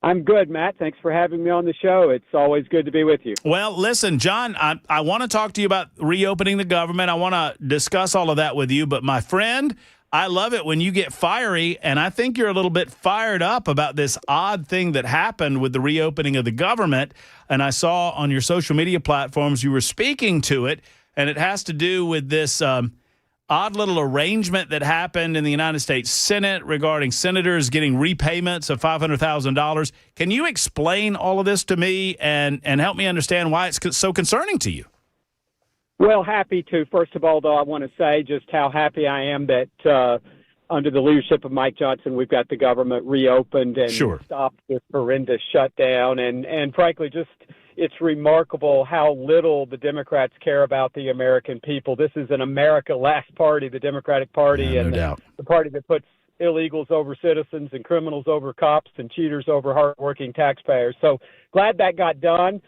I'm good, Matt. Thanks for having me on the show. It's always good to be with you. Well, listen, John, I want to talk to you about reopening the government. I want to discuss all of that with you. But my friend, I love it when you get fiery, and I think you're a little bit fired up about this odd thing that happened with the reopening of the government. And I saw on your social media platforms you were speaking to it, and it has to do with this odd little arrangement that happened in the United States Senate regarding senators getting repayments of $500,000. Can you explain all of this to me and help me understand why it's so concerning to you? Well, happy to. First of all, though, I want to say just how happy I am that under the leadership of Mike Johnson, we've got the government reopened and stopped this horrendous shutdown. And frankly, just it's remarkable how little the Democrats care about the American people. This is an America Last party, the Democratic Party, and the party that puts illegals over citizens and criminals over cops and cheaters over hardworking taxpayers. So glad that got done.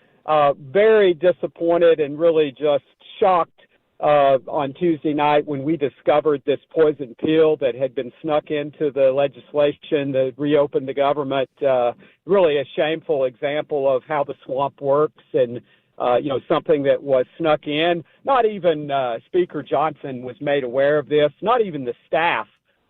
Very disappointed and really just shocked on Tuesday night when we discovered this poison pill that had been snuck into the legislation that reopened the government. Really a shameful example of how the swamp works and, something that was snuck in. Not even Speaker Johnson was made aware of this, not even the staff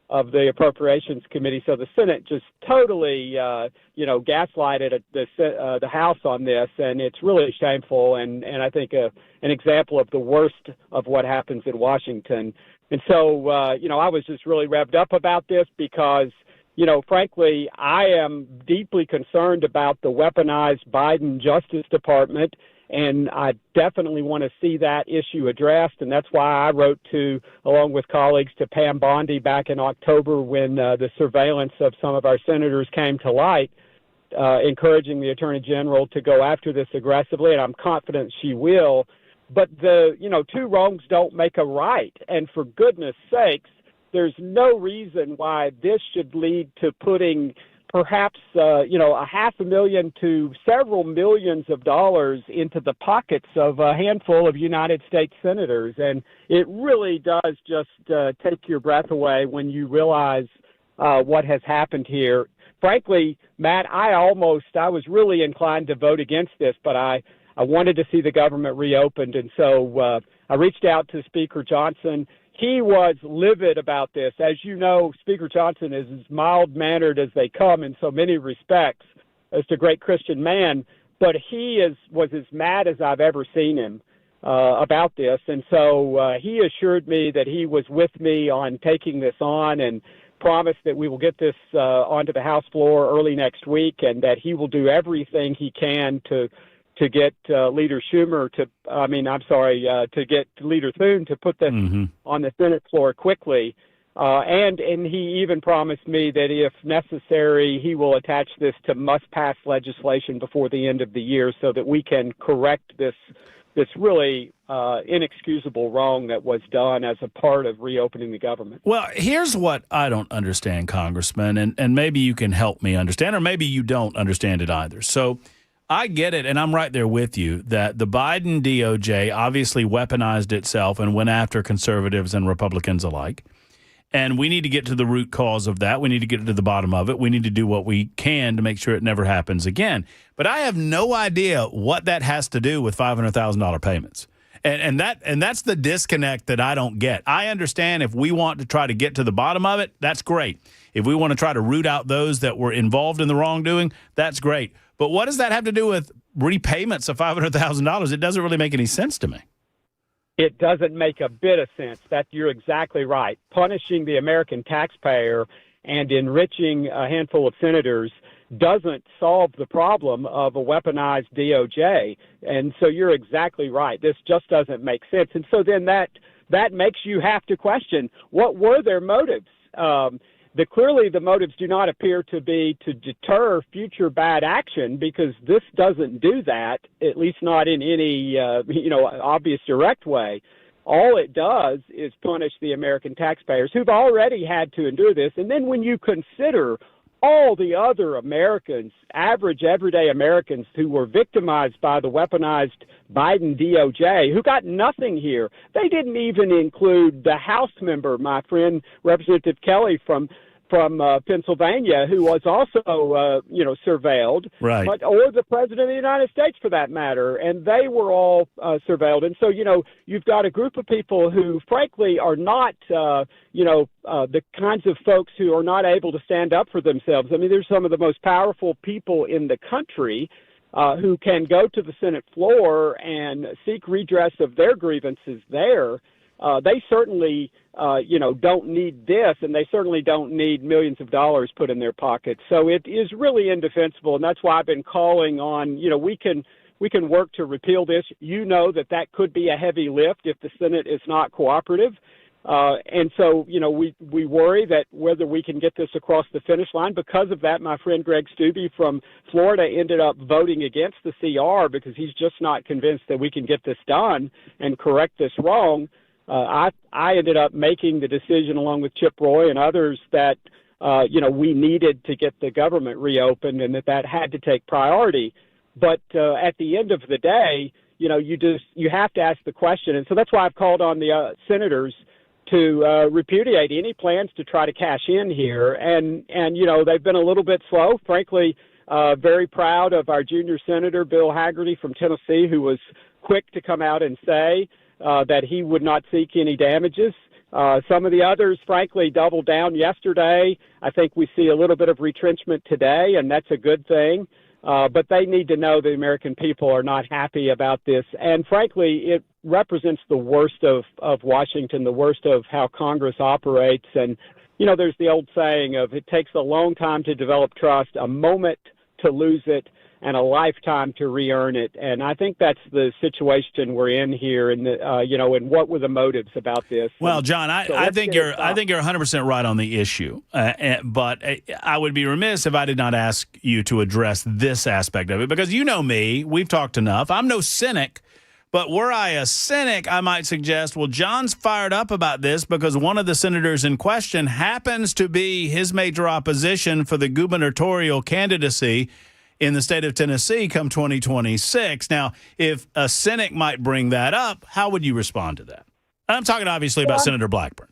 of the Appropriations Committee. So the Senate just totally, gaslighted the House on this, and it's really shameful and I think an example of the worst of what happens in Washington. And so, I was just really revved up about this because, frankly, I am deeply concerned about the weaponized Biden Justice Department. And I definitely want to see that issue addressed. And that's why I wrote along with colleagues, to Pam Bondi back in October when the surveillance of some of our senators came to light, encouraging the Attorney General to go after this aggressively. And I'm confident she will. But two wrongs don't make a right. And for goodness sakes, there's no reason why this should lead to putting perhaps, $500,000 to several millions of dollars into the pockets of a handful of United States senators. And it really does just take your breath away when you realize what has happened here. Frankly, Matt, I was really inclined to vote against this, but I wanted to see the government reopened. And so I reached out to Speaker Johnson. He was livid about this. As you know, Speaker Johnson is as mild-mannered as they come in so many respects, as a great Christian man, but he was as mad as I've ever seen him about this. And so he assured me that he was with me on taking this on and promised that we will get this onto the House floor early next week and that he will do everything he can to get Leader Schumer to get Leader Thune to put this on the Senate floor quickly. And he even promised me that if necessary, he will attach this to must-pass legislation before the end of the year so that we can correct this really inexcusable wrong that was done as a part of reopening the government. Well, here's what I don't understand, Congressman, and maybe you can help me understand, or maybe you don't understand it either. So I get it, and I'm right there with you, that the Biden DOJ obviously weaponized itself and went after conservatives and Republicans alike. And we need to get to the root cause of that. We need to get to the bottom of it. We need to do what we can to make sure it never happens again. But I have no idea what that has to do with $500,000 payments. And that's the disconnect that I don't get. I understand if we want to try to get to the bottom of it, that's great. If we want to try to root out those that were involved in the wrongdoing, that's great. But what does that have to do with repayments of $500,000? It doesn't really make any sense to me. It doesn't make a bit of sense. You're exactly right. Punishing the American taxpayer and enriching a handful of senators doesn't solve the problem of a weaponized DOJ. And so you're exactly right. This just doesn't make sense. And so then that makes you have to question, what were their motives? Clearly the motives do not appear to be to deter future bad action, because this doesn't do that, at least not in any obvious direct way. All it does is punish the American taxpayers who've already had to endure this. And then when you consider all the other Americans, average everyday Americans who were victimized by the weaponized Biden DOJ, who got nothing here. They didn't even include the House member, my friend Representative Kelly from from Pennsylvania, who was also, surveilled, right? Or the president of the United States, for that matter, and they were all surveilled. And so, you've got a group of people who, frankly, are not, the kinds of folks who are not able to stand up for themselves. I mean, there's some of the most powerful people in the country who can go to the Senate floor and seek redress of their grievances there. They certainly, don't need this, and they certainly don't need millions of dollars put in their pockets. So it is really indefensible, and that's why I've been calling on, we can work to repeal this. You know that could be a heavy lift if the Senate is not cooperative. And so, we worry that whether we can get this across the finish line. Because of that, my friend Greg Steube from Florida ended up voting against the CR because he's just not convinced that we can get this done and correct this wrong. I ended up making the decision along with Chip Roy and others that, we needed to get the government reopened and that had to take priority. But at the end of the day, you have to ask the question. And so that's why I've called on the senators to repudiate any plans to try to cash in here. And they've been a little bit slow. Frankly, very proud of our junior senator, Bill Hagerty from Tennessee, who was quick to come out and say that he would not seek any damages. Some of the others, frankly, doubled down yesterday. I think we see a little bit of retrenchment today, and that's a good thing. But they need to know the American people are not happy about this. And frankly, it represents the worst of Washington, the worst of how Congress operates. And, there's the old saying of it takes a long time to develop trust, a moment to lose it, and a lifetime to re-earn it. And I think that's the situation we're in here. And, and what were the motives about this? Well, John, I think you're 100% right on the issue. But I would be remiss if I did not ask you to address this aspect of it, because you know me, we've talked enough. I'm no cynic, but were I a cynic, I might suggest, well, John's fired up about this because one of the senators in question happens to be his major opposition for the gubernatorial candidacy in the state of Tennessee come 2026. Now, if a cynic might bring that up, how would you respond to that? I'm talking obviously about Senator Blackburn.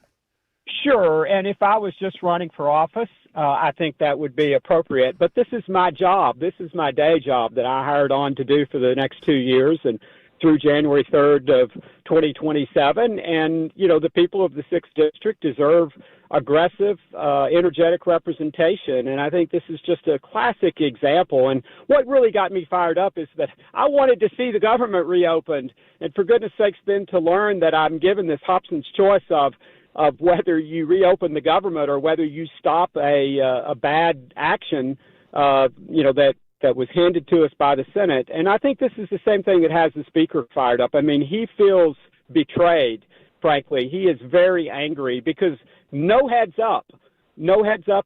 Sure, and if I was just running for office, I think that would be appropriate. But this is my job. This is my day job that I hired on to do for the next 2 years and through January 3rd of 2027. And, the people of the 6th District deserve aggressive, energetic representation. And I think this is just a classic example. And what really got me fired up is that I wanted to see the government reopened. And for goodness sakes, then to learn that I'm given this Hobson's choice of whether you reopen the government or whether you stop a bad action, that was handed to us by the Senate. And I think this is the same thing that has the Speaker fired up. I mean, he feels betrayed, frankly. He is very angry because no heads up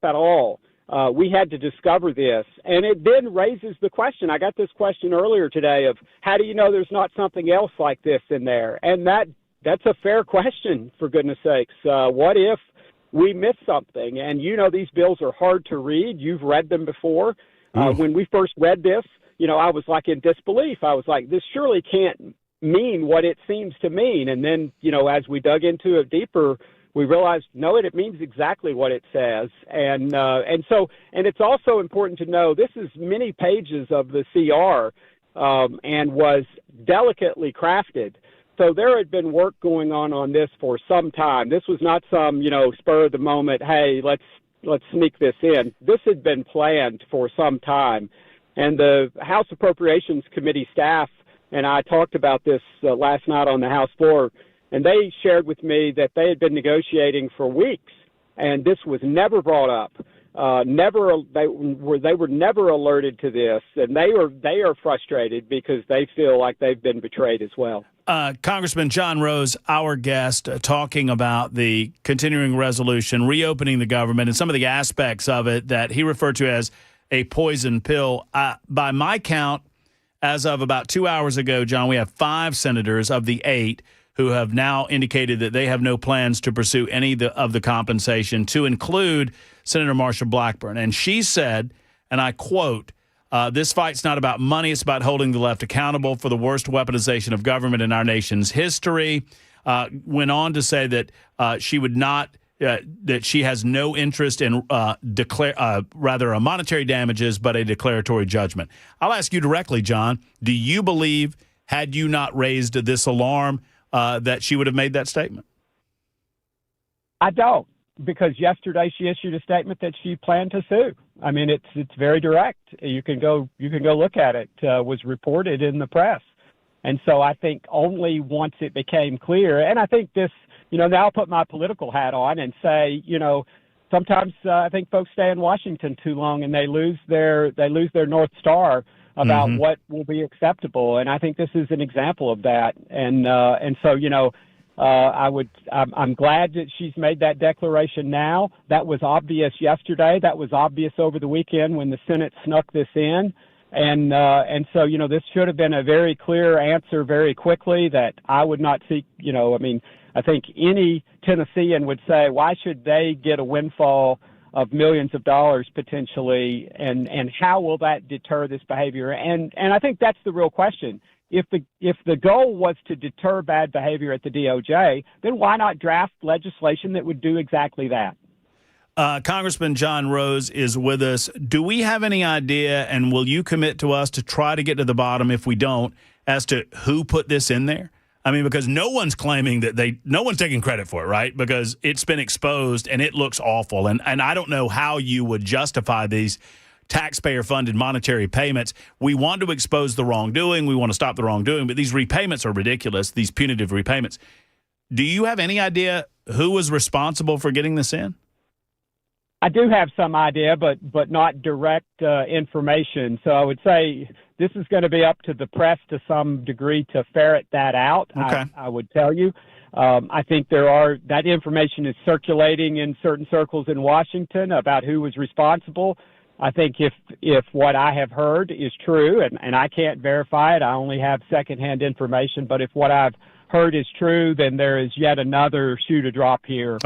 at all. We had to discover this. And it then raises the question. I got this question earlier today of how do you know there's not something else like this in there? And that's a fair question, for goodness sakes. What if we miss something? And these bills are hard to read. You've read them before. When we first read this, I was like in disbelief. I was like, this surely can't mean what it seems to mean. And then, as we dug into it deeper, we realized, no, it means exactly what it says. And it's also important to know this is many pages of the CR and was delicately crafted. So there had been work going on this for some time. This was not some, spur of the moment, hey, let's sneak this in. This had been planned for some time. And the House Appropriations Committee staff and I talked about this last night on the House floor, and they shared with me that they had been negotiating for weeks, and this was never brought up. They were never alerted to this, and they are frustrated because they feel like they've been betrayed as well. Congressman John Rose, our guest, talking about the continuing resolution, reopening the government, and some of the aspects of it that he referred to as a poison pill. By my count, as of about 2 hours ago, John, we have 5 senators of the 8 who have now indicated that they have no plans to pursue any of the compensation, to include Senator Marsha Blackburn. And she said, and I quote, this fight's not about money. It's about holding the left accountable for the worst weaponization of government in our nation's history. Went on to say that she would not that she has no interest in rather a monetary damages, but a declaratory judgment. I'll ask you directly, John. Do you believe, had you not raised this alarm, that she would have made that statement? I don't, because yesterday she issued a statement that she planned to sue. I mean, it's very direct. You can go look at it. Was reported in the press, and so I think only once it became clear, and I think this. Now I'll put my political hat on and say, sometimes I think folks stay in Washington too long and they lose their North Star about what will be acceptable. And I think this is an example of that. And so, I'm glad that she's made that declaration now. That was obvious yesterday. That was obvious over the weekend when the Senate snuck this in. And so, this should have been a very clear answer very quickly that I would not seek, I think any Tennessean would say, why should they get a windfall of millions of dollars potentially, and how will that deter this behavior? And I think that's the real question. If the goal was to deter bad behavior at the DOJ, then why not draft legislation that would do exactly that? Congressman John Rose is with us. Do we have any idea, and will you commit to us to try to get to the bottom if we don't, as to who put this in there? I mean, because no one's claiming that no one's taking credit for it, right? Because it's been exposed and it looks awful. And I don't know how you would justify these taxpayer-funded monetary payments. We want to expose the wrongdoing. We want to stop the wrongdoing. But these repayments are ridiculous, these punitive repayments. Do you have any idea who was responsible for getting this in? I do have some idea, but not direct information. So I would say this is going to be up to the press to some degree to ferret that out. Okay. I would tell you. I think that information is circulating in certain circles in Washington about who was responsible. I think if what I have heard is true, and I can't verify it, I only have secondhand information, but if what I've heard is true, then there is yet another shoe to drop here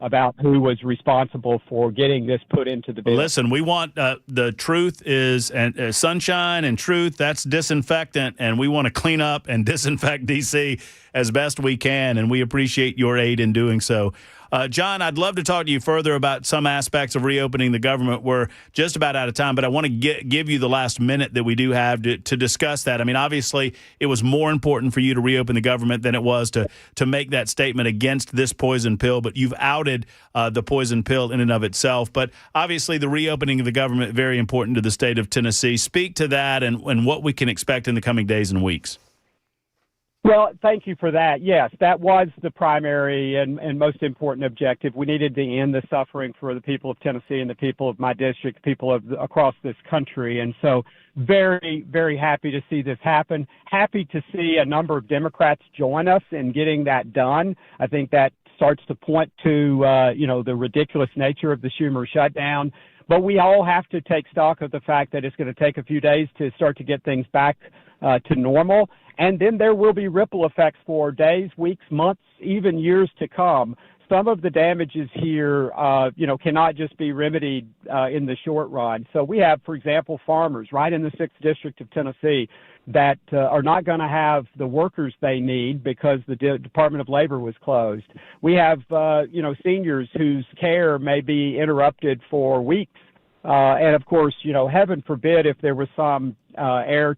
about who was responsible for getting this put into the bill. Listen, we want the truth is sunshine and truth. That's disinfectant, and we want to clean up and disinfect D.C. as best we can, and we appreciate your aid in doing so. John, I'd love to talk to you further about some aspects of reopening the government. We're just about out of time, but I want to give you the last minute that we do have to discuss that. I mean, obviously, it was more important for you to reopen the government than it was to make that statement against this poison pill, but you've outed the poison pill in and of itself. But obviously, the reopening of the government, very important to the state of Tennessee. Speak to that and what we can expect in the coming days and weeks. Well, thank you for that. Yes, that was the primary and most important objective. We needed to end the suffering for the people of Tennessee and the people of my district, people across this country. And so very, very happy to see this happen. Happy to see a number of Democrats join us in getting that done. I think that starts to point to, the ridiculous nature of the Schumer shutdown. But we all have to take stock of the fact that it's going to take a few days to start to get things back to normal. And then there will be ripple effects for days, weeks, months, even years to come. Some of the damages here, cannot just be remedied in the short run. So we have, for example, farmers right in the 6th District of Tennessee that are not going to have the workers they need because the Department of Labor was closed. We have, seniors whose care may be interrupted for weeks. And, of course, heaven forbid if there was some air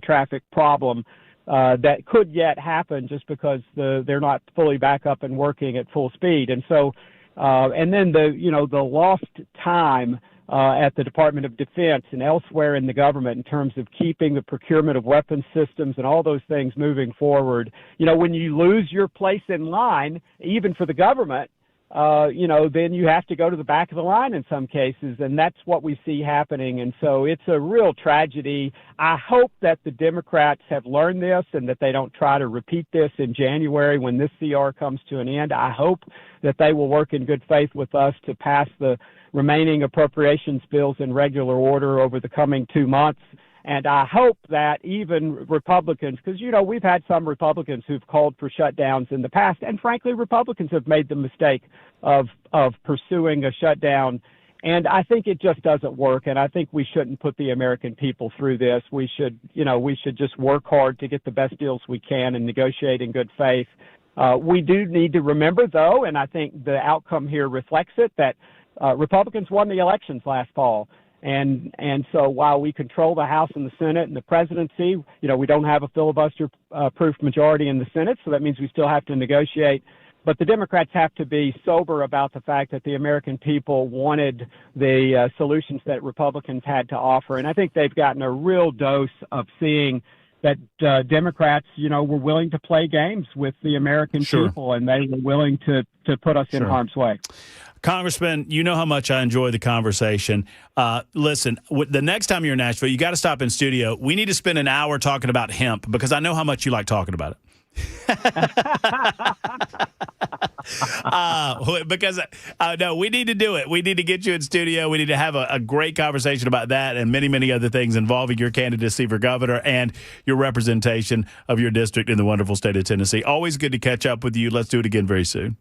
traffic problem that could yet happen just because they're not fully back up and working at full speed. And so, and then the lost time at the Department of Defense and elsewhere in the government in terms of keeping the procurement of weapons systems and all those things moving forward. When you lose your place in line, even for the government, then you have to go to the back of the line in some cases, and that's what we see happening. And so it's a real tragedy. I hope that the Democrats have learned this and that they don't try to repeat this in January when this CR comes to an end. I hope that they will work in good faith with us to pass the remaining appropriations bills in regular order over the coming 2 months. And I hope that even Republicans, because, we've had some Republicans who've called for shutdowns in the past, and frankly, Republicans have made the mistake of pursuing a shutdown. And I think it just doesn't work. And I think we shouldn't put the American people through this. We should just work hard to get the best deals we can and negotiate in good faith. We do need to remember, though, and I think the outcome here reflects it, that Republicans won the elections last fall. And so while we control the House and the Senate and the presidency, we don't have a filibuster-proof majority in the Senate, so that means we still have to negotiate. But the Democrats have to be sober about the fact that the American people wanted the solutions that Republicans had to offer. And I think they've gotten a real dose of seeing that Democrats, were willing to play games with the American people, and they were willing to put us in harm's way. Congressman, you know how much I enjoy the conversation. Listen, the next time you're in Nashville, you got to stop in studio. We need to spend an hour talking about hemp because I know how much you like talking about it. No, we need to do it. We need to get you in studio. We need to have a great conversation about that and many, many other things involving your candidacy for governor and your representation of your district in the wonderful state of Tennessee. Always good to catch up with you. Let's do it again very soon.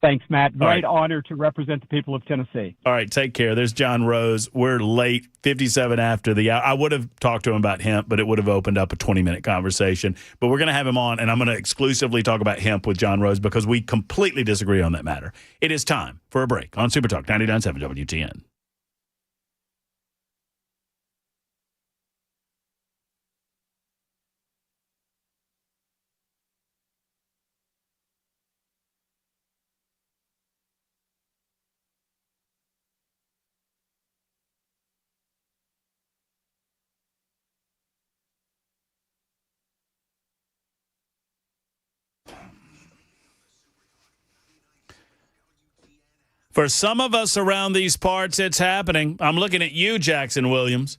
Thanks, Matt. Great honor to represent the people of Tennessee. All right, take care. There's John Rose. We're late, 57 after the hour. I would have talked to him about hemp, but it would have opened up a 20-minute conversation. But we're going to have him on, and I'm going to exclusively talk about hemp with John Rose because we completely disagree on that matter. It is time for a break on Super Talk 99.7 WTN. For some of us around these parts, it's happening. I'm looking at you, Jackson Williams.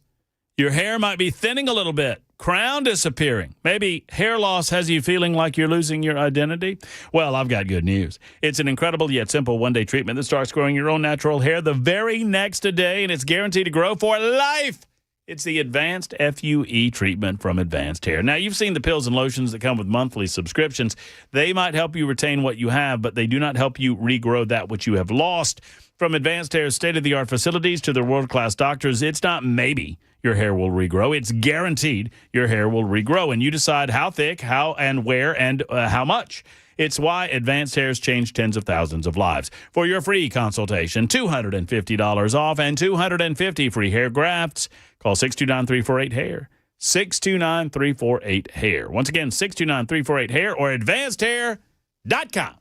Your hair might be thinning a little bit. Crown disappearing. Maybe hair loss has you feeling like you're losing your identity. Well, I've got good news. It's an incredible yet simple one-day treatment that starts growing your own natural hair the very next day, and it's guaranteed to grow for life. It's the Advanced FUE treatment from Advanced Hair. Now, you've seen the pills and lotions that come with monthly subscriptions. They might help you retain what you have, but they do not help you regrow that which you have lost. From Advanced Hair's state-of-the-art facilities to their world-class doctors, it's not maybe your hair will regrow. It's guaranteed your hair will regrow, and you decide how thick, how and where, and how much. It's why Advanced Hair's changed tens of thousands of lives. For your free consultation, $250 off and 250 free hair grafts. Call 629-348-HAIR. 629-348-HAIR. Once again, 629-348-HAIR or advancedhair.com.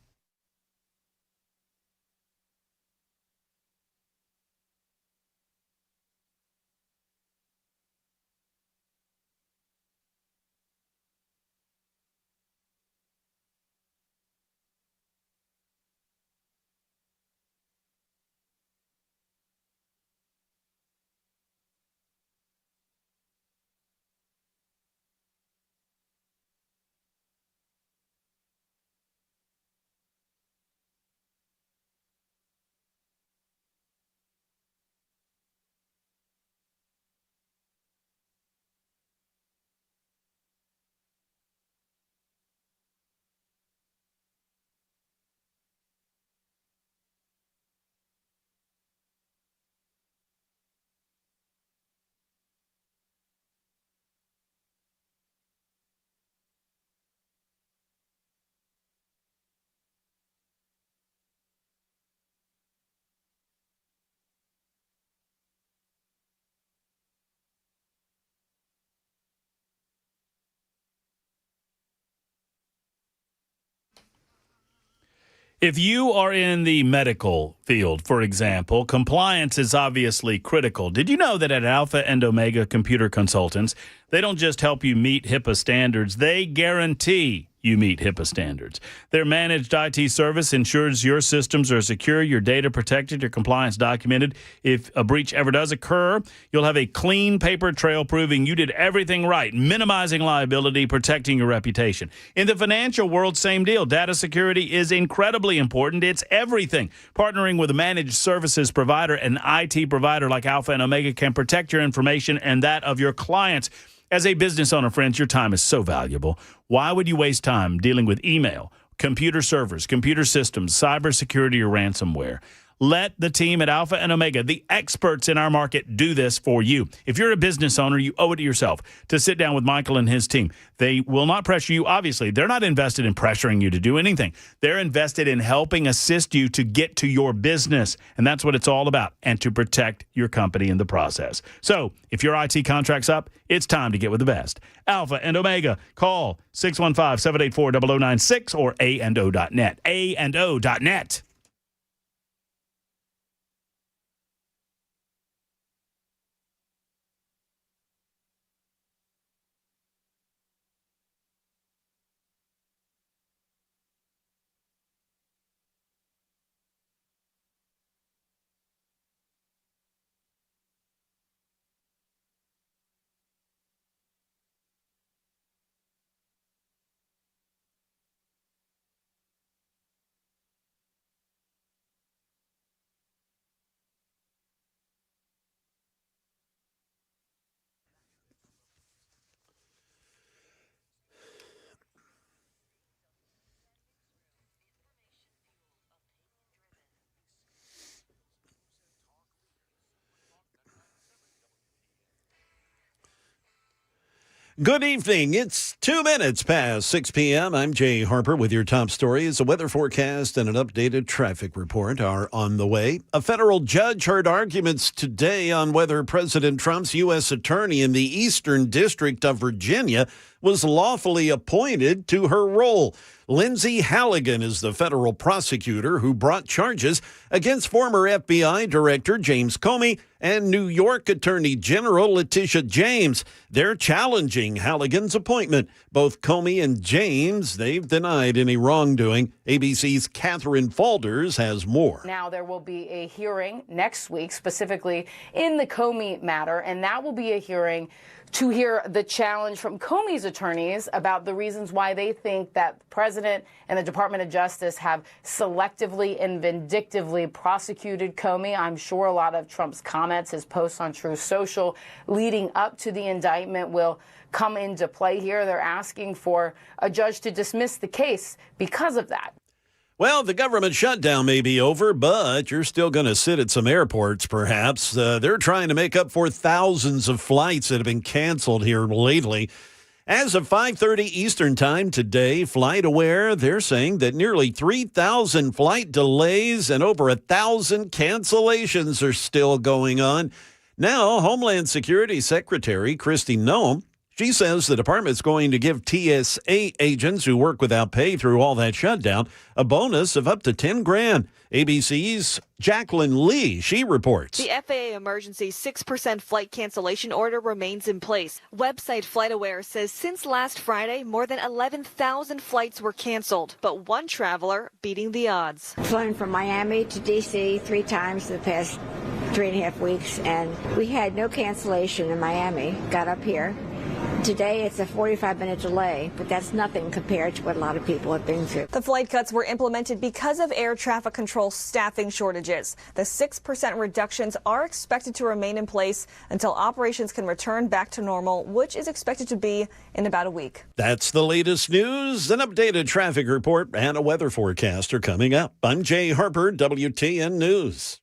If you are in the medical field, for example, compliance is obviously critical. Did you know that at Alpha and Omega Computer Consultants, they don't just help you meet HIPAA standards, they guarantee you meet HIPAA standards. Their managed IT service ensures your systems are secure, your data protected, your compliance documented. If a breach ever does occur, you'll have a clean paper trail proving you did everything right, minimizing liability, protecting your reputation. In the financial world, same deal. Data security is incredibly important. It's everything. Partnering with a managed services provider, an IT provider like Alpha and Omega can protect your information and that of your clients. As a business owner, friends, your time is so valuable. Why would you waste time dealing with email, computer servers, computer systems, cybersecurity, or ransomware? Let the team at Alpha and Omega, the experts in our market, do this for you. If you're a business owner, you owe it to yourself to sit down with Michael and his team. They will not pressure you. Obviously, they're not invested in pressuring you to do anything. They're invested in helping assist you to get to your business. And that's what it's all about, and to protect your company in the process. So if your IT contract's up, it's time to get with the best. Alpha and Omega. Call 615-784-0096 or A&O.net. A&O.net. Good evening. It's 2 minutes past 6 p.m. I'm Jay Harper with your top stories. A weather forecast and an updated traffic report are on the way. A federal judge heard arguments today on whether President Trump's U.S. attorney in the Eastern District of Virginia was lawfully appointed to her role. Lindsay Halligan is the federal prosecutor who brought charges against former FBI Director James Comey and New York Attorney General Letitia James. They're challenging Halligan's appointment. Both Comey and James, they've denied any wrongdoing. ABC's Catherine Falders has more. Now there will be a hearing next week, specifically in the Comey matter, and that will be a hearing to hear the challenge from Comey's attorneys about the reasons why they think that the president and the Department of Justice have selectively and vindictively prosecuted Comey. I'm sure a lot of Trump's comments, his posts on Truth Social leading up to the indictment will come into play here. They're asking for a judge to dismiss the case because of that. Well, the government shutdown may be over, but you're still going to sit at some airports, perhaps. They're trying to make up for thousands of flights that have been canceled here lately. As of 5:30 Eastern Time today, FlightAware, they're saying that nearly 3,000 flight delays and over 1,000 cancellations are still going on. Now, Homeland Security Secretary Kristi Noem, she says the department's going to give TSA agents who work without pay through all that shutdown a bonus of up to $10,000. ABC's Jacqueline Lee, she reports. The FAA emergency 6% flight cancellation order remains in place. Website FlightAware says since last Friday, more than 11,000 flights were canceled, but one traveler beating the odds. Flown from Miami to D.C. 3 times in the past 3.5 weeks, and we had no cancellation in Miami. Got up here. Today, it's a 45-minute delay, but that's nothing compared to what a lot of people have been through. The flight cuts were implemented because of air traffic control staffing shortages. The 6% reductions are expected to remain in place until operations can return back to normal, which is expected to be in about a week. That's the latest news. An updated traffic report and a weather forecast are coming up. I'm Jay Harper, WTN News.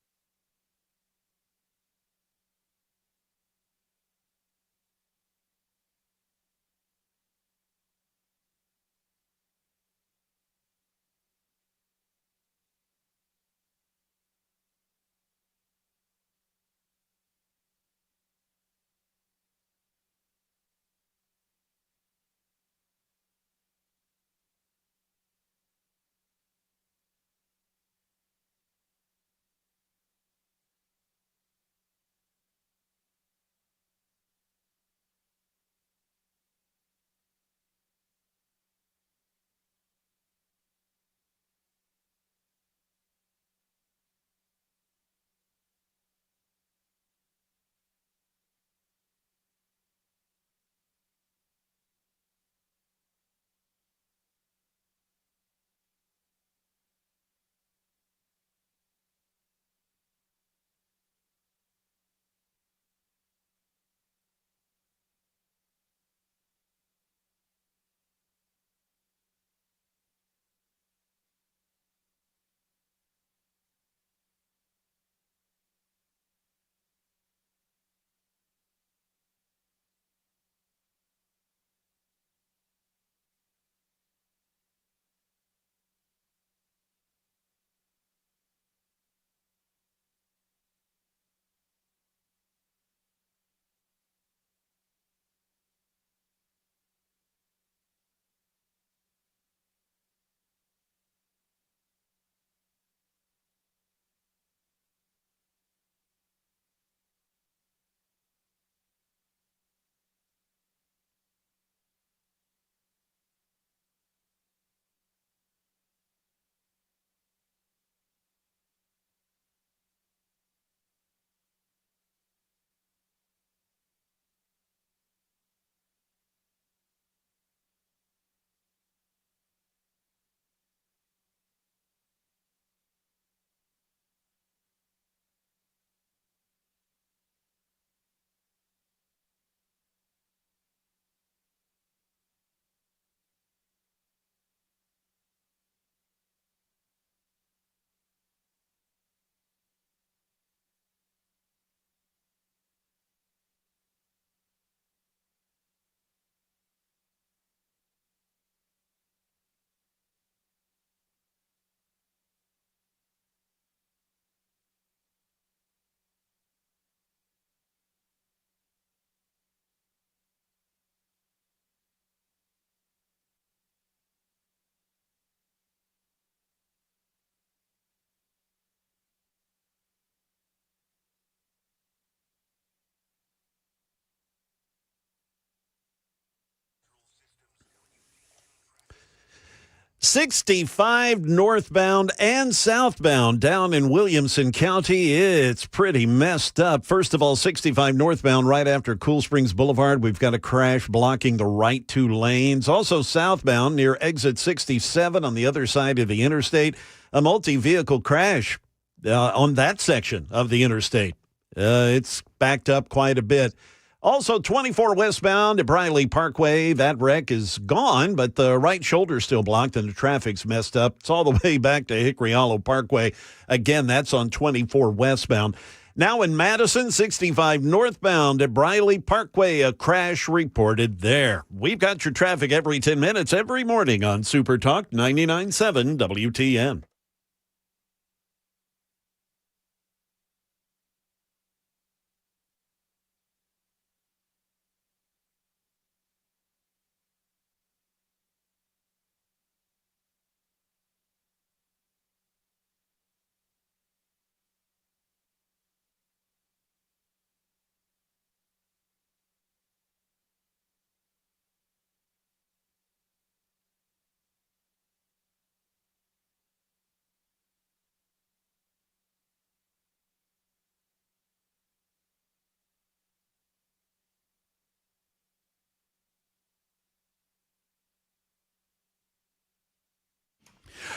65 northbound and southbound down in Williamson County. It's pretty messed up. First of all, 65 northbound right after Cool Springs Boulevard. We've got a crash blocking the right two lanes. Also southbound near exit 67 on the other side of the interstate. A multi-vehicle crash on that section of the interstate. It's backed up quite a bit. Also, 24 westbound at Briley Parkway. That wreck is gone, but the right shoulder's still blocked and the traffic's messed up. It's all the way back to Hickory Hollow Parkway. Again, that's on 24 westbound. Now in Madison, 65 northbound at Briley Parkway, a crash reported there. We've got your traffic every 10 minutes every morning on Super Talk 99.7 WTN.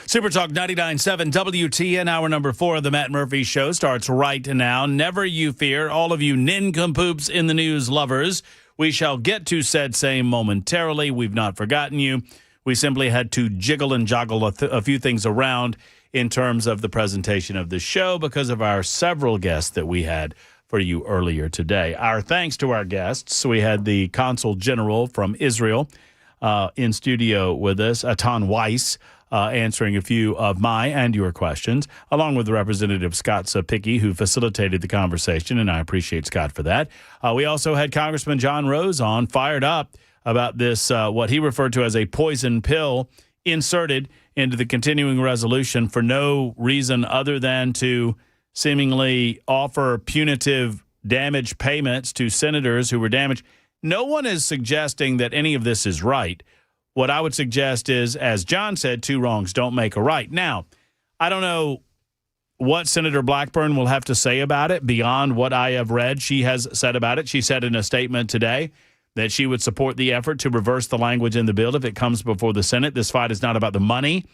Super Talk 99.7 WTN, hour number 4 of the Matt Murphy Show starts right now. Never you fear, all of you nincompoops in the news lovers. We shall get to said same momentarily. We've not forgotten you. We simply had to jiggle and joggle a few things around in terms of the presentation of the show because of our several guests that we had for you earlier today. Our thanks to our guests. We had the Consul General from Israel in studio with us, Atan Weiss, answering a few of my and your questions, along with Representative Scott Sapicki, who facilitated the conversation, and I appreciate Scott for that. We also had Congressman John Rose on, fired up about this, what he referred to as a poison pill inserted into the continuing resolution for no reason other than to seemingly offer punitive damage payments to senators who were damaged. No one is suggesting that any of this is right. What I would suggest is, as John said, two wrongs don't make a right. Now, I don't know what Senator Blackburn will have to say about it beyond what I have read she has said about it. She said in a statement today that she would support the effort to reverse the language in the bill if it comes before the Senate. This fight is not about the money.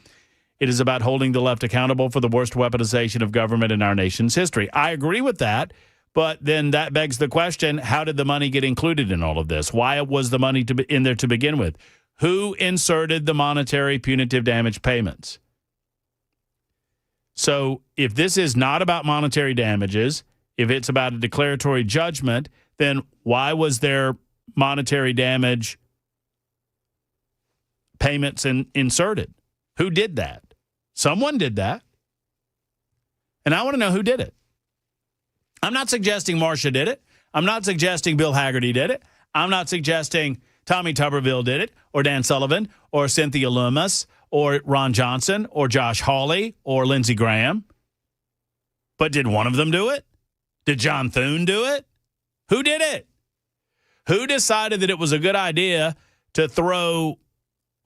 It is about holding the left accountable for the worst weaponization of government in our nation's history. I agree with that, but then that begs the question, how did the money get included in all of this? Why was the money in there to begin with? Who inserted the monetary punitive damage payments? So if this is not about monetary damages, if it's about a declaratory judgment, then why was there monetary damage payments inserted? Who did that? Someone did that. And I want to know who did it. I'm not suggesting Marcia did it. I'm not suggesting Bill Hagerty did it. I'm not suggesting Tommy Tuberville did it, or Dan Sullivan, or Cynthia Lummis, or Ron Johnson, or Josh Hawley, or Lindsey Graham. But did one of them do it? Did John Thune do it? Who did it? Who decided that it was a good idea to throw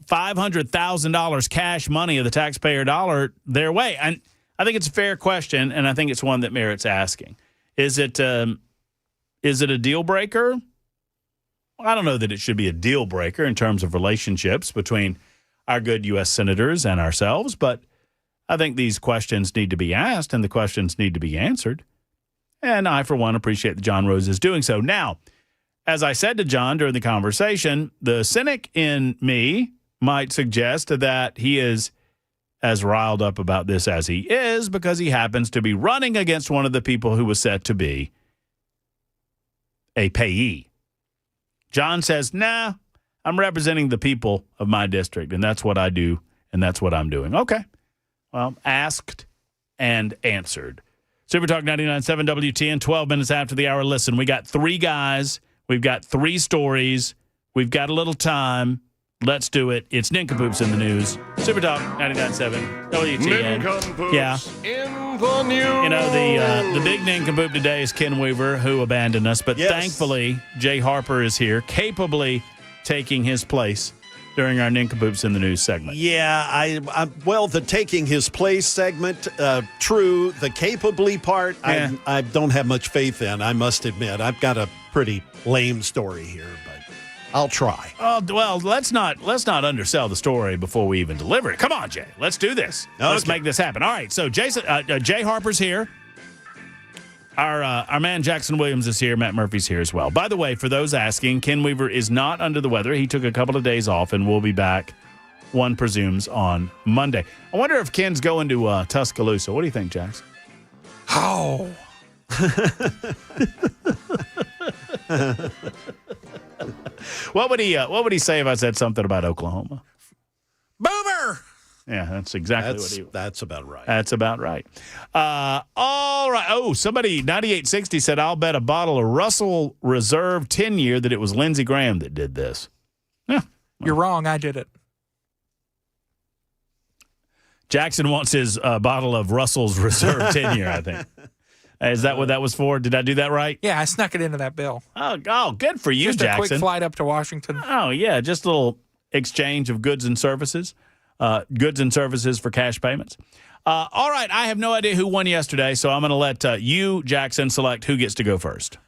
$500,000 cash money of the taxpayer dollar their way? And I think it's a fair question, and I think it's one that merits asking. Is it a deal breaker? I don't know that it should be a deal breaker in terms of relationships between our good U.S. senators and ourselves, but I think these questions need to be asked and the questions need to be answered. And I, for one, appreciate that John Rose is doing so. Now, as I said to John during the conversation, the cynic in me might suggest that he is as riled up about this as he is because he happens to be running against one of the people who was set to be a payee. John says, nah, I'm representing the people of my district, and that's what I do, and that's what I'm doing. Okay. Well, asked and answered. Super Talk 99.7 WTN, 12 minutes after the hour. Listen, we got 3 guys. We've got 3 stories. We've got a little time. Let's do it. It's Nincompoops in the News. Super Talk 99.7 WTN. Yeah. In the news. You know, the big nincompoop today is Ken Weaver, who abandoned us. But thankfully, Jay Harper is here, capably taking his place during our Nincompoops in the News segment. Yeah, well, the taking his place segment, true. The capably part, Yeah. I don't have much faith in, I must admit. I've got a pretty lame story here, but I'll try. Oh, well, let's not undersell the story before we even deliver it. Come on, Jay. Let's do this. Let's make this happen. All right, so Jay Harper's here. Our man Jackson Williams is here. Matt Murphy's here as well. By the way, for those asking, Ken Weaver is not under the weather. He took a couple of days off, and we'll be back, one presumes, on Monday. I wonder if Ken's going to Tuscaloosa. What do you think, Jackson? Oh. What would he say if I said something about Oklahoma? Boomer! Yeah, that's exactly what he. That's about right. That's about right. All right. Oh, somebody 9860 said, "I'll bet a bottle of Russell Reserve 10-year that it was Lindsey Graham that did this." Yeah, You're wrong. I did it. Jackson wants his bottle of Russell's Reserve 10-year. I think. Is that what that was for? Did I do that right? Yeah, I snuck it into that bill. Oh, good for you, Just Jackson. a quick flight up to Washington. Oh yeah, just a little exchange of goods and services. Goods and services for cash payments. All right, I have no idea who won yesterday, so I'm going to let you, Jackson, select who gets to go first.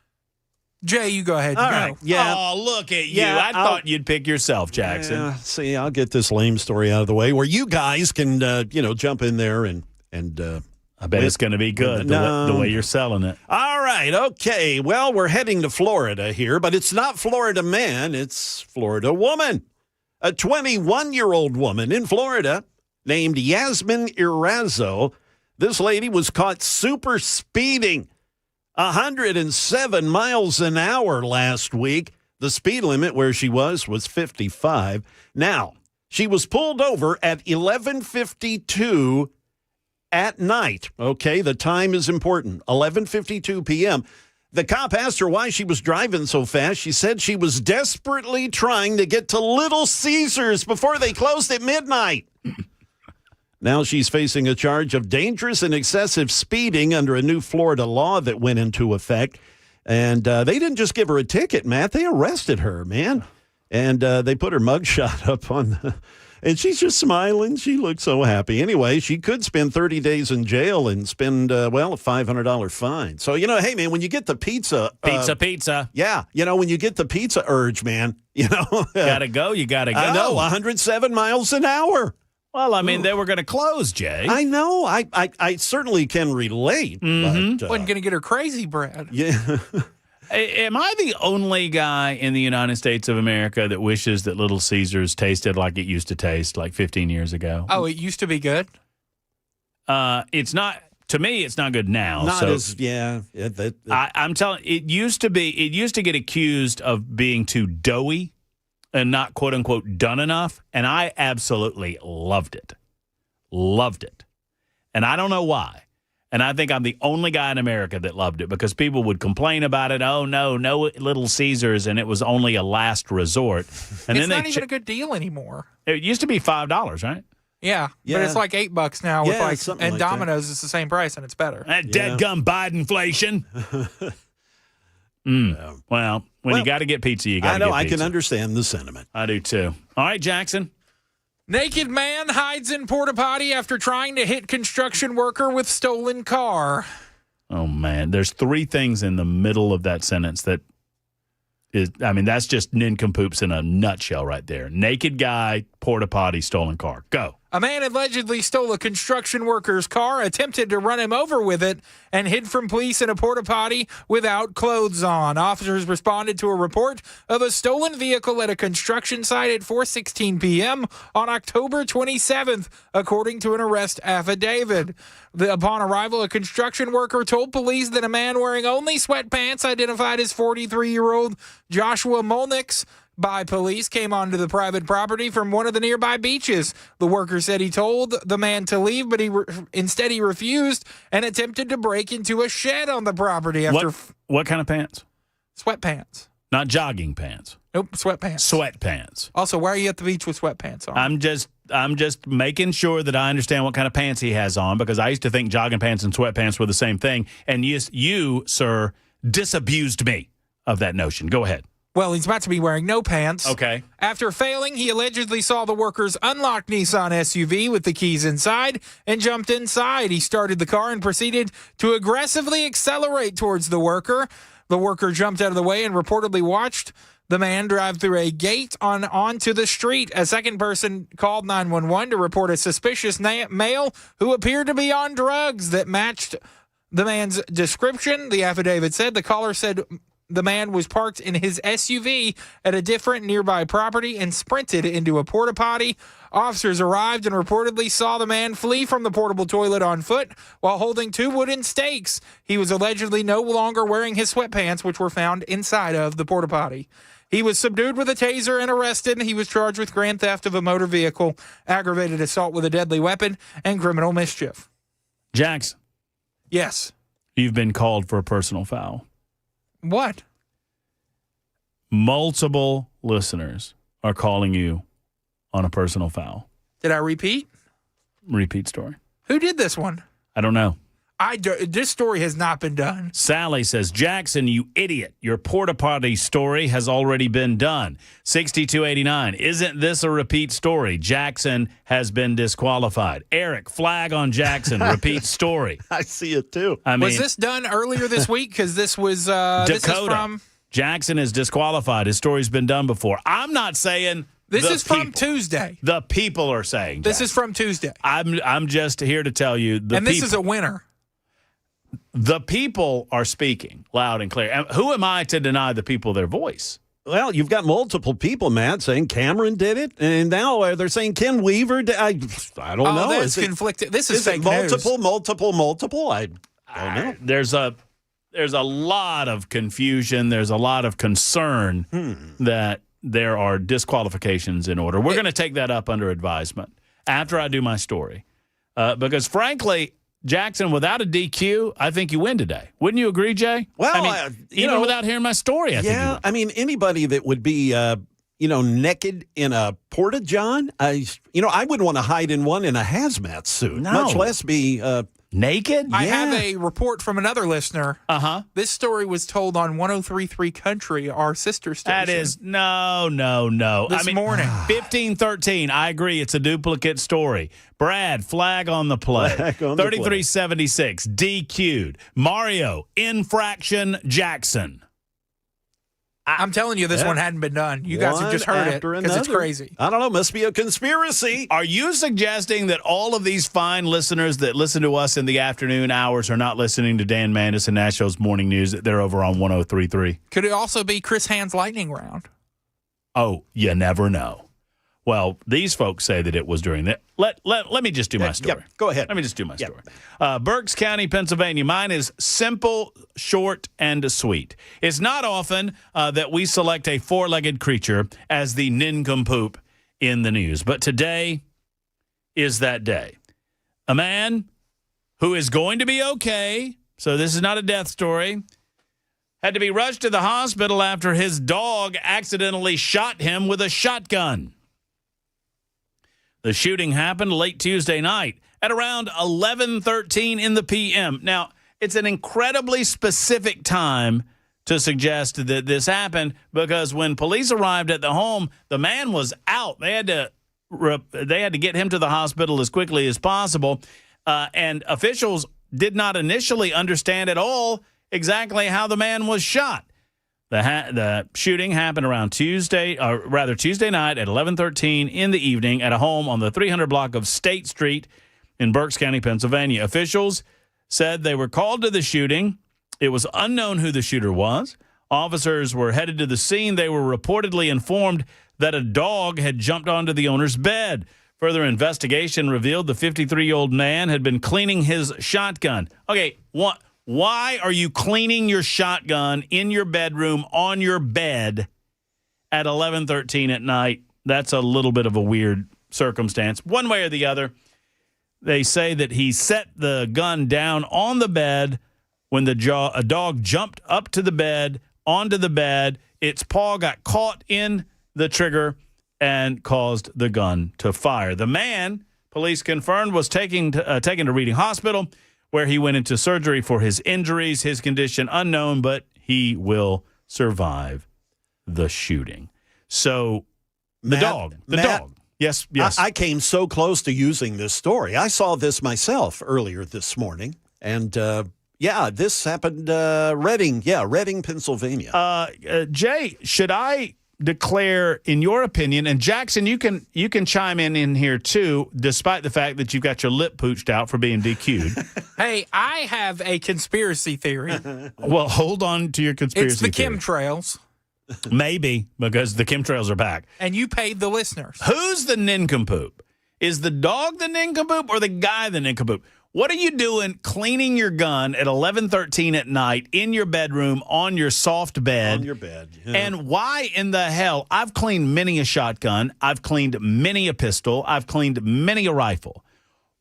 Jay, you go ahead. All Go. right. Yeah. Oh, look at you. Yeah, I thought you'd pick yourself, Jackson. Yeah, see, I'll get this lame story out of the way where you guys can, jump in there and I bet it's going to be good the way you're selling it. All right. Okay. Well, we're heading to Florida here, but it's not Florida man. It's Florida woman. A 21-year-old woman in Florida named Yasmin Irazo. This lady was caught super speeding 107 miles an hour last week. The speed limit where she was 55. Now, she was pulled over at 11:52 at night. Okay, the time is important. 11:52 p.m. The cop asked her why she was driving so fast. She said she was desperately trying to get to Little Caesars before they closed at midnight. Now she's facing a charge of dangerous and excessive speeding under a new Florida law that went into effect. And they didn't just give her a ticket, Matt. They arrested her, man. And they put her mugshot up on the... And she's just smiling. She looks so happy. Anyway, she could spend 30 days in jail and spend, a $500 fine. So, hey, man, when you get the pizza. Pizza. Yeah. When you get the pizza urge, man, Gotta go. You gotta go. I know, 107 miles an hour. Well, I mean, they were going to close, Jay. I know. I certainly can relate. Mm-hmm. But, Wasn't going to get her crazy, Brad. Yeah. Am I the only guy in the United States of America that wishes that Little Caesars tasted like it used to taste like 15 years ago? Oh, it used to be good? It's not. To me, it's not good now. Not as, yeah. I'm telling you, it used to get accused of being too doughy and not, quote unquote, done enough. And I absolutely loved it. Loved it. And I don't know why. And I think I'm the only guy in America that loved it because people would complain about it. Oh, no Little Caesars, and it was only a last resort. And It's then not even a good deal anymore. It used to be $5, right? Yeah, Yeah. but it's like $8 now. Yeah, With something and like that. Domino's is the same price, and it's better. That deadgum Biden-flation. Well, when you got to get pizza, you got to get pizza. I can understand the sentiment. I do, too. All right, Jackson. Naked man hides in porta potty after trying to hit construction worker with stolen car. Oh, man. There's three things in the middle of that sentence that is, that's just nincompoops in a nutshell right there. Naked guy, porta potty, stolen car. Go. A man allegedly stole a construction worker's car, attempted to run him over with it, and hid from police in a porta potty without clothes on. Officers responded to a report of a stolen vehicle at a construction site at 4:16 p.m. on October 27th, according to an arrest affidavit. Upon arrival, a construction worker told police that a man wearing only sweatpants, identified as 43-year-old Joshua Molnix, by police, came onto the private property from one of the nearby beaches. The worker said he told the man to leave, but instead he refused and attempted to break into a shed on the property after... What kind of pants? Sweatpants. Not jogging pants. Nope, sweatpants. Sweatpants. Also, why are you at the beach with sweatpants on? I'm just making sure that I understand what kind of pants he has on because I used to think jogging pants and sweatpants were the same thing. And you, sir, disabused me of that notion. Go ahead. Well, he's about to be wearing no pants. Okay. After failing, he allegedly saw the worker's unlocked Nissan SUV with the keys inside and jumped inside. He started the car and proceeded to aggressively accelerate towards the worker. The worker jumped out of the way and reportedly watched the man drive through a gate onto the street. A second person called 911 to report a suspicious male who appeared to be on drugs that matched the man's description. The affidavit said the caller said the man was parked in his SUV at a different nearby property and sprinted into a porta potty. Officers arrived and reportedly saw the man flee from the portable toilet on foot while holding 2 wooden stakes. He was allegedly no longer wearing his sweatpants, which were found inside of the porta potty. He was subdued with a taser and arrested. He was charged with grand theft of a motor vehicle, aggravated assault with a deadly weapon, and criminal mischief. Jax. Yes. You've been called for a personal foul. What? Multiple listeners are calling you on a personal foul. Did I repeat? Repeat story. Who did this one? I don't know. This story has not been done. Sally says, Jackson, you idiot. Your porta potty story has already been done. 6289. Isn't this a repeat story? Jackson has been disqualified. Eric, flag on Jackson. Repeat story. I see it too. Was this done earlier this week? Because this was Dakota. This is from Jackson is disqualified. His story's been done before. I'm not saying this is from Tuesday. The people are saying this is from Tuesday. I'm just here to tell you and this is a winner. The people are speaking loud and clear. And who am I to deny the people their voice? Well, you've got multiple people, Matt, saying Cameron did it, and now they're saying Ken Weaver did. I don't know. That's conflicted. This is fake multiple, news. multiple. I don't know. There's a lot of confusion. There's a lot of concern that there are disqualifications in order. We're going to take that up under advisement after I do my story. Because, frankly, Jackson, without a DQ, I think you win today. Wouldn't you agree, Jay? Well, even without hearing my story, I think you win. I mean, anybody that would be, naked in a porta-john, I wouldn't want to hide in one in a hazmat suit, much less be naked. I have a report from another listener. This story was told on 103.3 Country, our sister station. That is no. This morning. 1513. I agree. It's a duplicate story. Brad, flag on the play. 3376. DQ'd. Mario, infraction Jackson. I'm telling you, this one hadn't been done. You guys have just heard it because it's crazy. I don't know. Must be a conspiracy. Are you suggesting that all of these fine listeners that listen to us in the afternoon hours are not listening to Dan Mandis and Nashville's Morning News, that they're over on 103.3? Could it also be Chris Hand's lightning round? Oh, you never know. Well, these folks say that it was during that. Let me just do my story. Go ahead. Let me just do my story. Berks County, Pennsylvania. Mine is simple, short, and sweet. It's not often that we select a four-legged creature as the nincompoop in the news, but today is that day. A man who is going to be okay, so this is not a death story, had to be rushed to the hospital after his dog accidentally shot him with a shotgun. The shooting happened late Tuesday night at around 11:13 in the p.m. Now, it's an incredibly specific time to suggest that this happened because when police arrived at the home, the man was out. They had to get him to the hospital as quickly as possible, and officials did not initially understand at all exactly how the man was shot. The shooting happened around Tuesday night at 11:13 in the evening at a home on the 300 block of State Street in Berks County, Pennsylvania. Officials said they were called to the shooting. It was unknown who the shooter was. Officers were headed to the scene. They were reportedly informed that a dog had jumped onto the owner's bed. Further investigation revealed the 53-year-old man had been cleaning his shotgun. Okay, why are you cleaning your shotgun in your bedroom on your bed at 11:13 at night? That's a little bit of a weird circumstance. One way or the other, they say that he set the gun down on the bed when a dog jumped up to the bed, onto the bed. Its paw got caught in the trigger and caused the gun to fire. The man, police confirmed, was taken to Reading Hospital, where he went into surgery for his injuries. His condition unknown, but he will survive the shooting. So the dog. Yes. I came so close to using this story. I saw this myself earlier this morning. And, this happened Reading, Pennsylvania. Jay, should I declare, in your opinion, and Jackson, you can chime in here too, despite the fact that you've got your lip pooched out for being DQ'd. Hey, I have a conspiracy theory. Well, hold on to your conspiracy It's the theory. chemtrails. Maybe, because the chemtrails are back. And you paid the listeners. Who's the nincompoop? Is the dog the nincompoop or the guy the nincompoop? What are you doing cleaning your gun at 11:13 at night in your bedroom on your soft bed? On your bed. Yeah. And why in the hell? I've cleaned many a shotgun. I've cleaned many a pistol. I've cleaned many a rifle.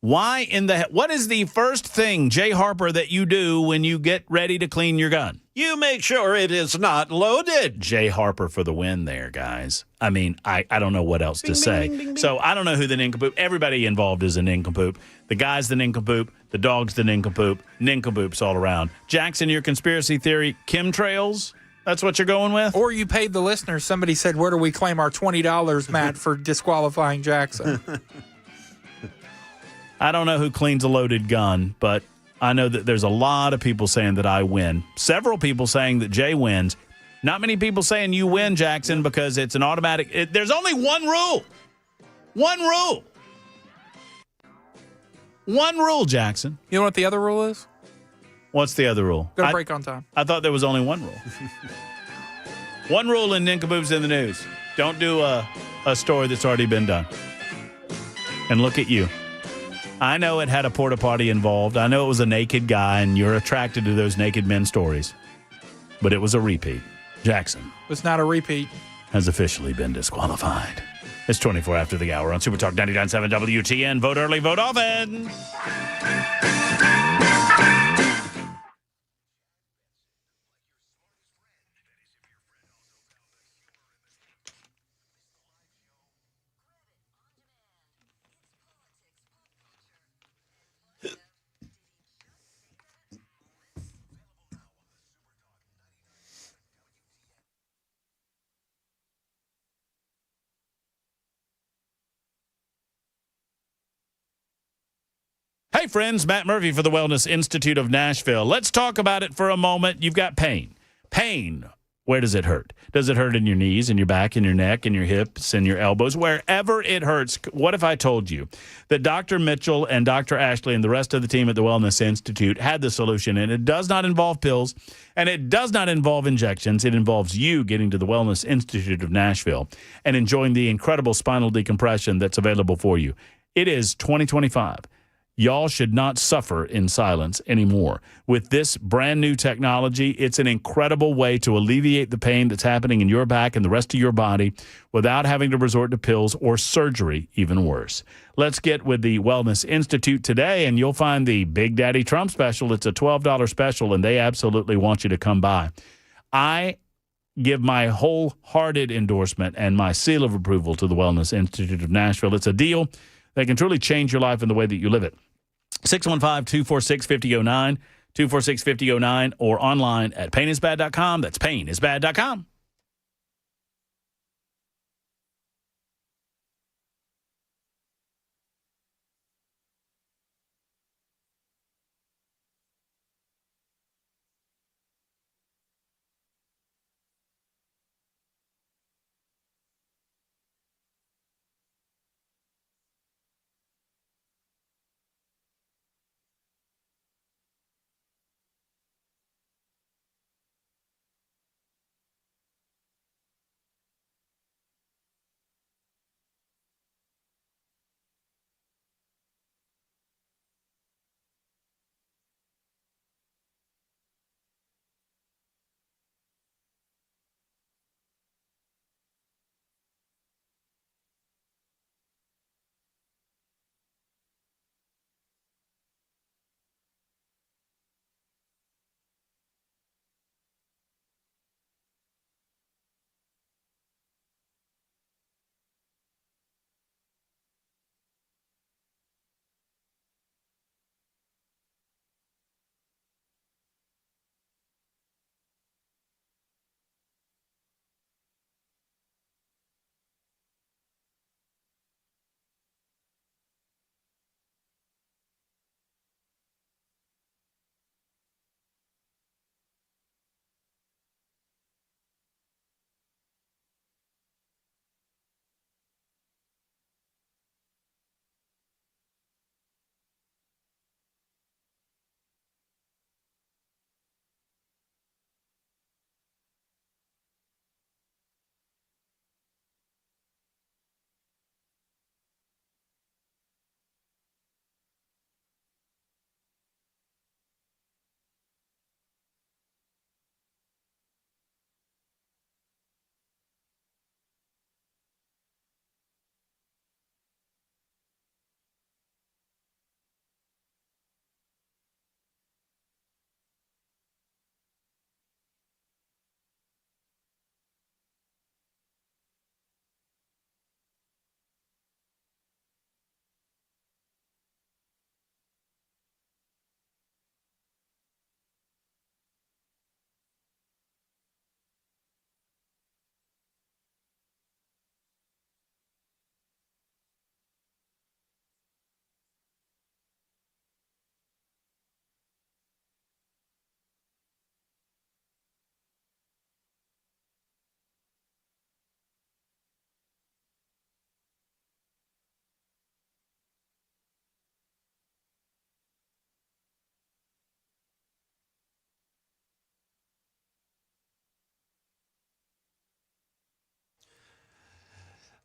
Why in the hell? What is the first thing, Jay Harper, that you do when you get ready to clean your gun? You make sure it is not loaded. Jay Harper for the win there, guys. I mean, I don't know what else to say. Bing, bing, bing. So I don't know who the nincompoop. Everybody involved is a nincompoop. The guy's the nincompoop. The dog's the nincompoop. Nincompoops all around. Jackson, your conspiracy theory, chemtrails? That's what you're going with? Or you paid the listeners. Somebody said, where do we claim our $20, Matt, for disqualifying Jackson? I don't know who cleans a loaded gun, but I know that there's a lot of people saying that I win. Several people saying that Jay wins. Not many people saying you win, Jackson, because it's an automatic. There's only one rule. One rule. One rule, Jackson. You know what the other rule is? What's the other rule? Go to break on time. I thought there was only one rule. One rule in Nincompoops in the News. Don't do a story that's already been done. And look at you. I know it had a porta potty involved. I know it was a naked guy, and you're attracted to those naked men stories. But it was a repeat. Jackson. It was not a repeat. Has officially been disqualified. It's 24 after the hour on Super Talk 99.7 WTN. Vote early, vote often. Hey, friends, Matt Murphy for the Wellness Institute of Nashville. Let's talk about it for a moment. You've got pain. Pain. Where does it hurt? Does it hurt in your knees, in your back, in your neck, in your hips, in your elbows? Wherever it hurts. What if I told you that Dr. Mitchell and Dr. Ashley and the rest of the team at the Wellness Institute had the solution, and it does not involve pills, and it does not involve injections. It involves you getting to the Wellness Institute of Nashville and enjoying the incredible spinal decompression that's available for you. It is 2025. Y'all should not suffer in silence anymore. With this brand new technology, it's an incredible way to alleviate the pain that's happening in your back and the rest of your body without having to resort to pills or surgery, even worse. Let's get with the Wellness Institute today, and you'll find the Big Daddy Trump special. It's a $12 special, and they absolutely want you to come by. I give my wholehearted endorsement and my seal of approval to the Wellness Institute of Nashville. It's a deal that can truly change your life and the way that you live it. 615-246-5009, 246-5009, or online at painisbad.com. That's painisbad.com.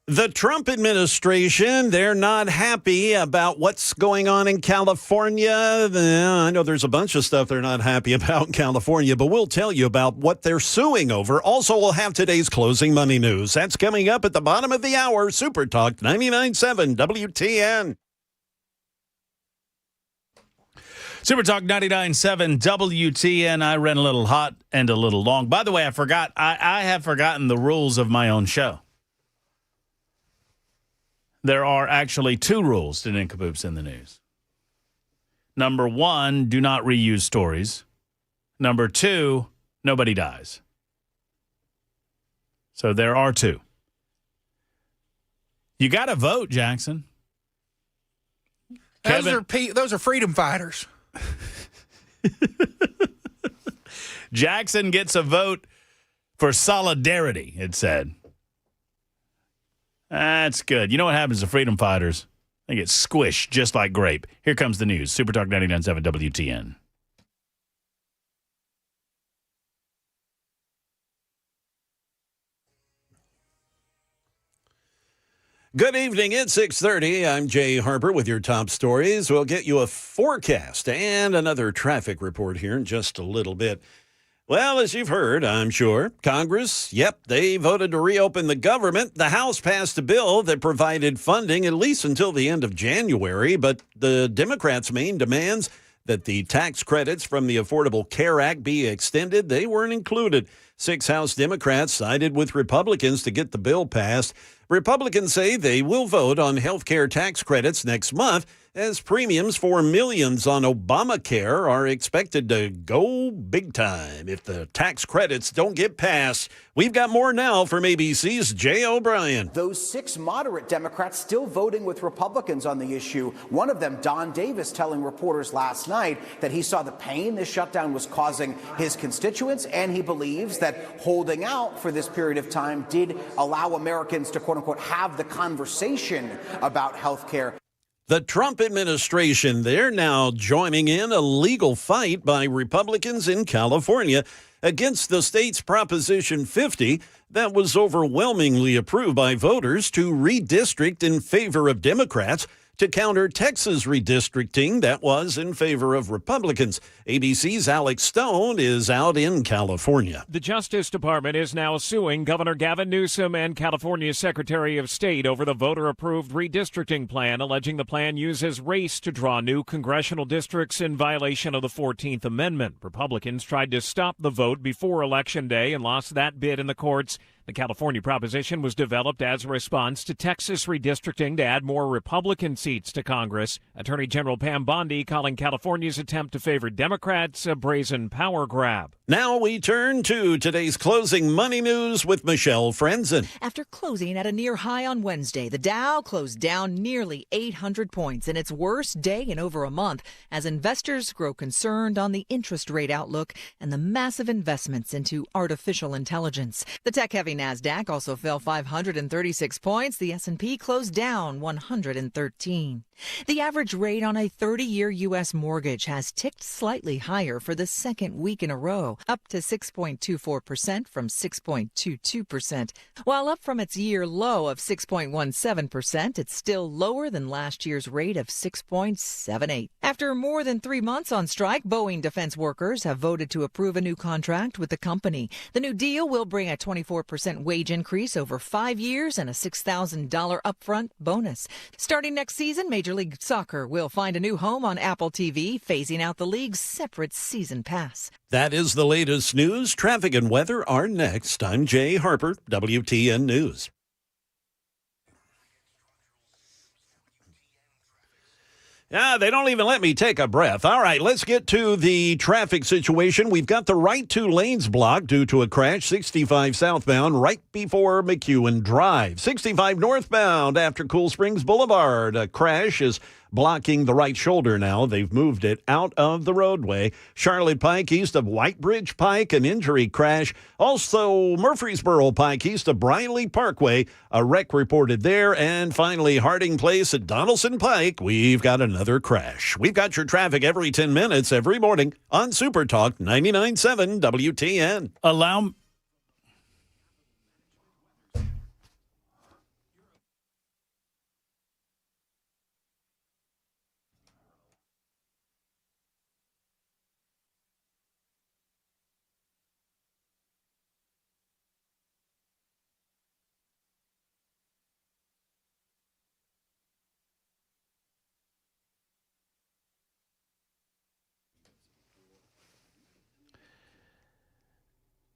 The Trump administration, they're not happy about what's going on in California. I know there's a bunch of stuff they're not happy about in California, but we'll tell you about what they're suing over. Also, we'll have today's closing money news. That's coming up at the bottom of the hour. Super Talk 99.7 WTN. Super Talk 99.7 WTN. I ran a little hot and a little long. By the way, I forgot. I have forgotten the rules of my own show. There are actually two rules to Nincompoops in the News. Number one, do not reuse stories. Number two, nobody dies. So there are two. You got to vote, Jackson. Those are freedom fighters. Jackson gets a vote for solidarity, it said. That's good. You know what happens to freedom fighters? They get squished just like grape. Here comes the news. Super Talk 99.7 WTN. Good evening. It's 6:30. I'm Jay Harper with your top stories. We'll get you a forecast and another traffic report here in just a little bit. Well, as you've heard, I'm sure, Congress, they voted to reopen the government. The House passed a bill that provided funding at least until the end of January, but the Democrats' main demands that the tax credits from the Affordable Care Act be extended, they weren't included. 6 House Democrats sided with Republicans to get the bill passed. Republicans say they will vote on health care tax credits next month as premiums for millions on Obamacare are expected to go big time if the tax credits don't get passed. We've got more now from ABC's Jay O'Brien. Those 6 moderate Democrats still voting with Republicans on the issue. One of them, Don Davis, telling reporters last night that he saw the pain this shutdown was causing his constituents, and he believes that holding out for this period of time did allow Americans to, quote unquote, have the conversation about health care. The Trump administration, they're now joining in a legal fight by Republicans in California against the state's Proposition 50 that was overwhelmingly approved by voters to redistrict in favor of Democrats to counter Texas redistricting that was in favor of Republicans. ABC's Alex Stone is out in California. The Justice Department is now suing Governor Gavin Newsom and California's Secretary of State over the voter-approved redistricting plan, alleging the plan uses race to draw new congressional districts in violation of the 14th Amendment. Republicans tried to stop the vote before Election Day and lost that bid in the courts. The California proposition was developed as a response to Texas redistricting to add more Republican seats to Congress. Attorney General Pam Bondi calling California's attempt to favor Democrats a brazen power grab. Now we turn to today's closing money news with Michelle Frenzen. After closing at a near high on Wednesday, the Dow closed down nearly 800 points in its worst day in over a month as investors grow concerned on the interest rate outlook and the massive investments into artificial intelligence. The tech-heavy NASDAQ also fell 536 points. The S&P closed down 113. The average rate on a 30-year U.S. mortgage has ticked slightly higher for the second week in a row, up to 6.24% from 6.22%. While up from its year low of 6.17%, it's still lower than last year's rate of 6.78. After more than 3 months on strike, Boeing defense workers have voted to approve a new contract with the company. The new deal will bring a 24% wage increase over 5 years and a $6,000 upfront bonus. Starting next season, Major League Soccer will find a new home on Apple TV, phasing out the league's separate season pass. That is the latest news. Traffic and weather are next. I'm Jay Harper, WTN News. They don't even let me take a breath. All right, let's get to the traffic situation. We've got the right 2 lanes blocked due to a crash, 65 southbound right before McEwen Drive. 65 northbound after Cool Springs Boulevard. A crash is blocking the right shoulder now. They've moved it out of the roadway. Charlotte Pike east of White Bridge Pike, an injury crash. Also, Murfreesboro Pike east of Briley Parkway, a wreck reported there. And finally, Harding Place at Donaldson Pike, we've got another crash. We've got your traffic every 10 minutes every morning on Super Talk 99.7 WTN.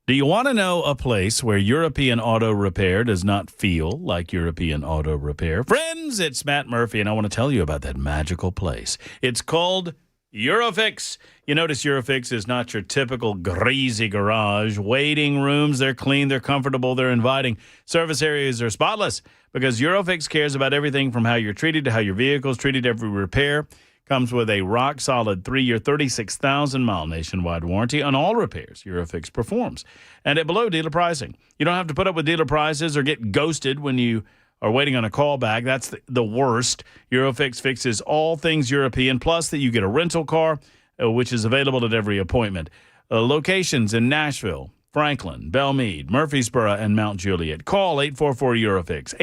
Do you want to know a place where European auto repair does not feel like European auto repair? Friends, it's Matt Murphy, and I want to tell you about that magical place. It's called Eurofix. You notice Eurofix is not your typical greasy garage. Waiting rooms, they're clean, they're comfortable, they're inviting. Service areas are spotless because Eurofix cares about everything from how you're treated to how your vehicle is treated. Every repair comes with a rock-solid 3-year, 36,000-mile nationwide warranty on all repairs Eurofix performs, and at below dealer pricing. You don't have to put up with dealer prices or get ghosted when you are waiting on a callback. That's the worst. Eurofix fixes all things European, plus that you get a rental car, which is available at every appointment. Locations in Nashville, Franklin, Belmead, Murfreesboro, and Mount Juliet. Call 844-EUROFIX,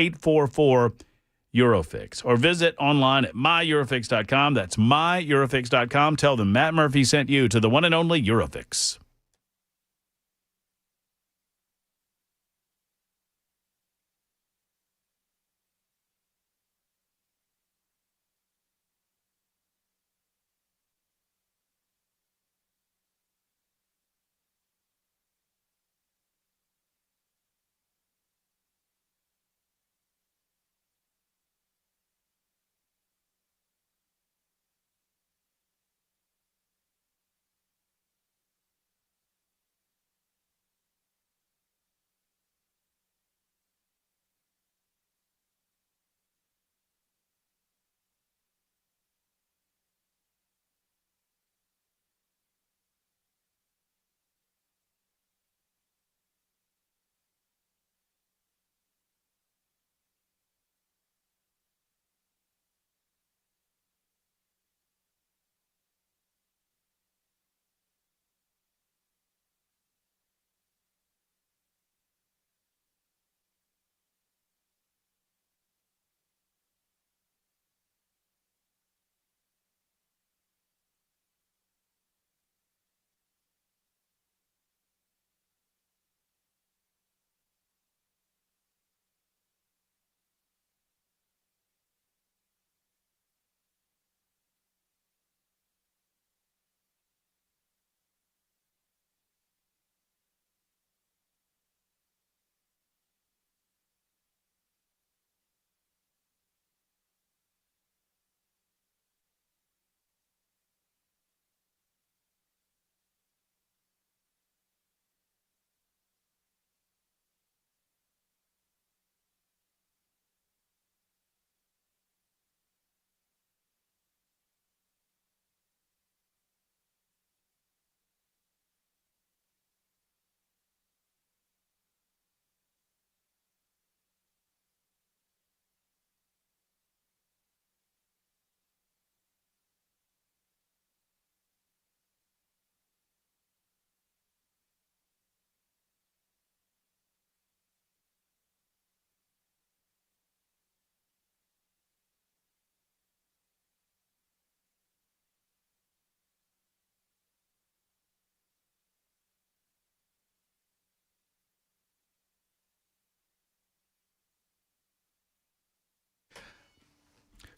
844-EUROFIX, or visit online at myeurofix.com. That's myeurofix.com. Tell them Matt Murphy sent you to the one and only Eurofix.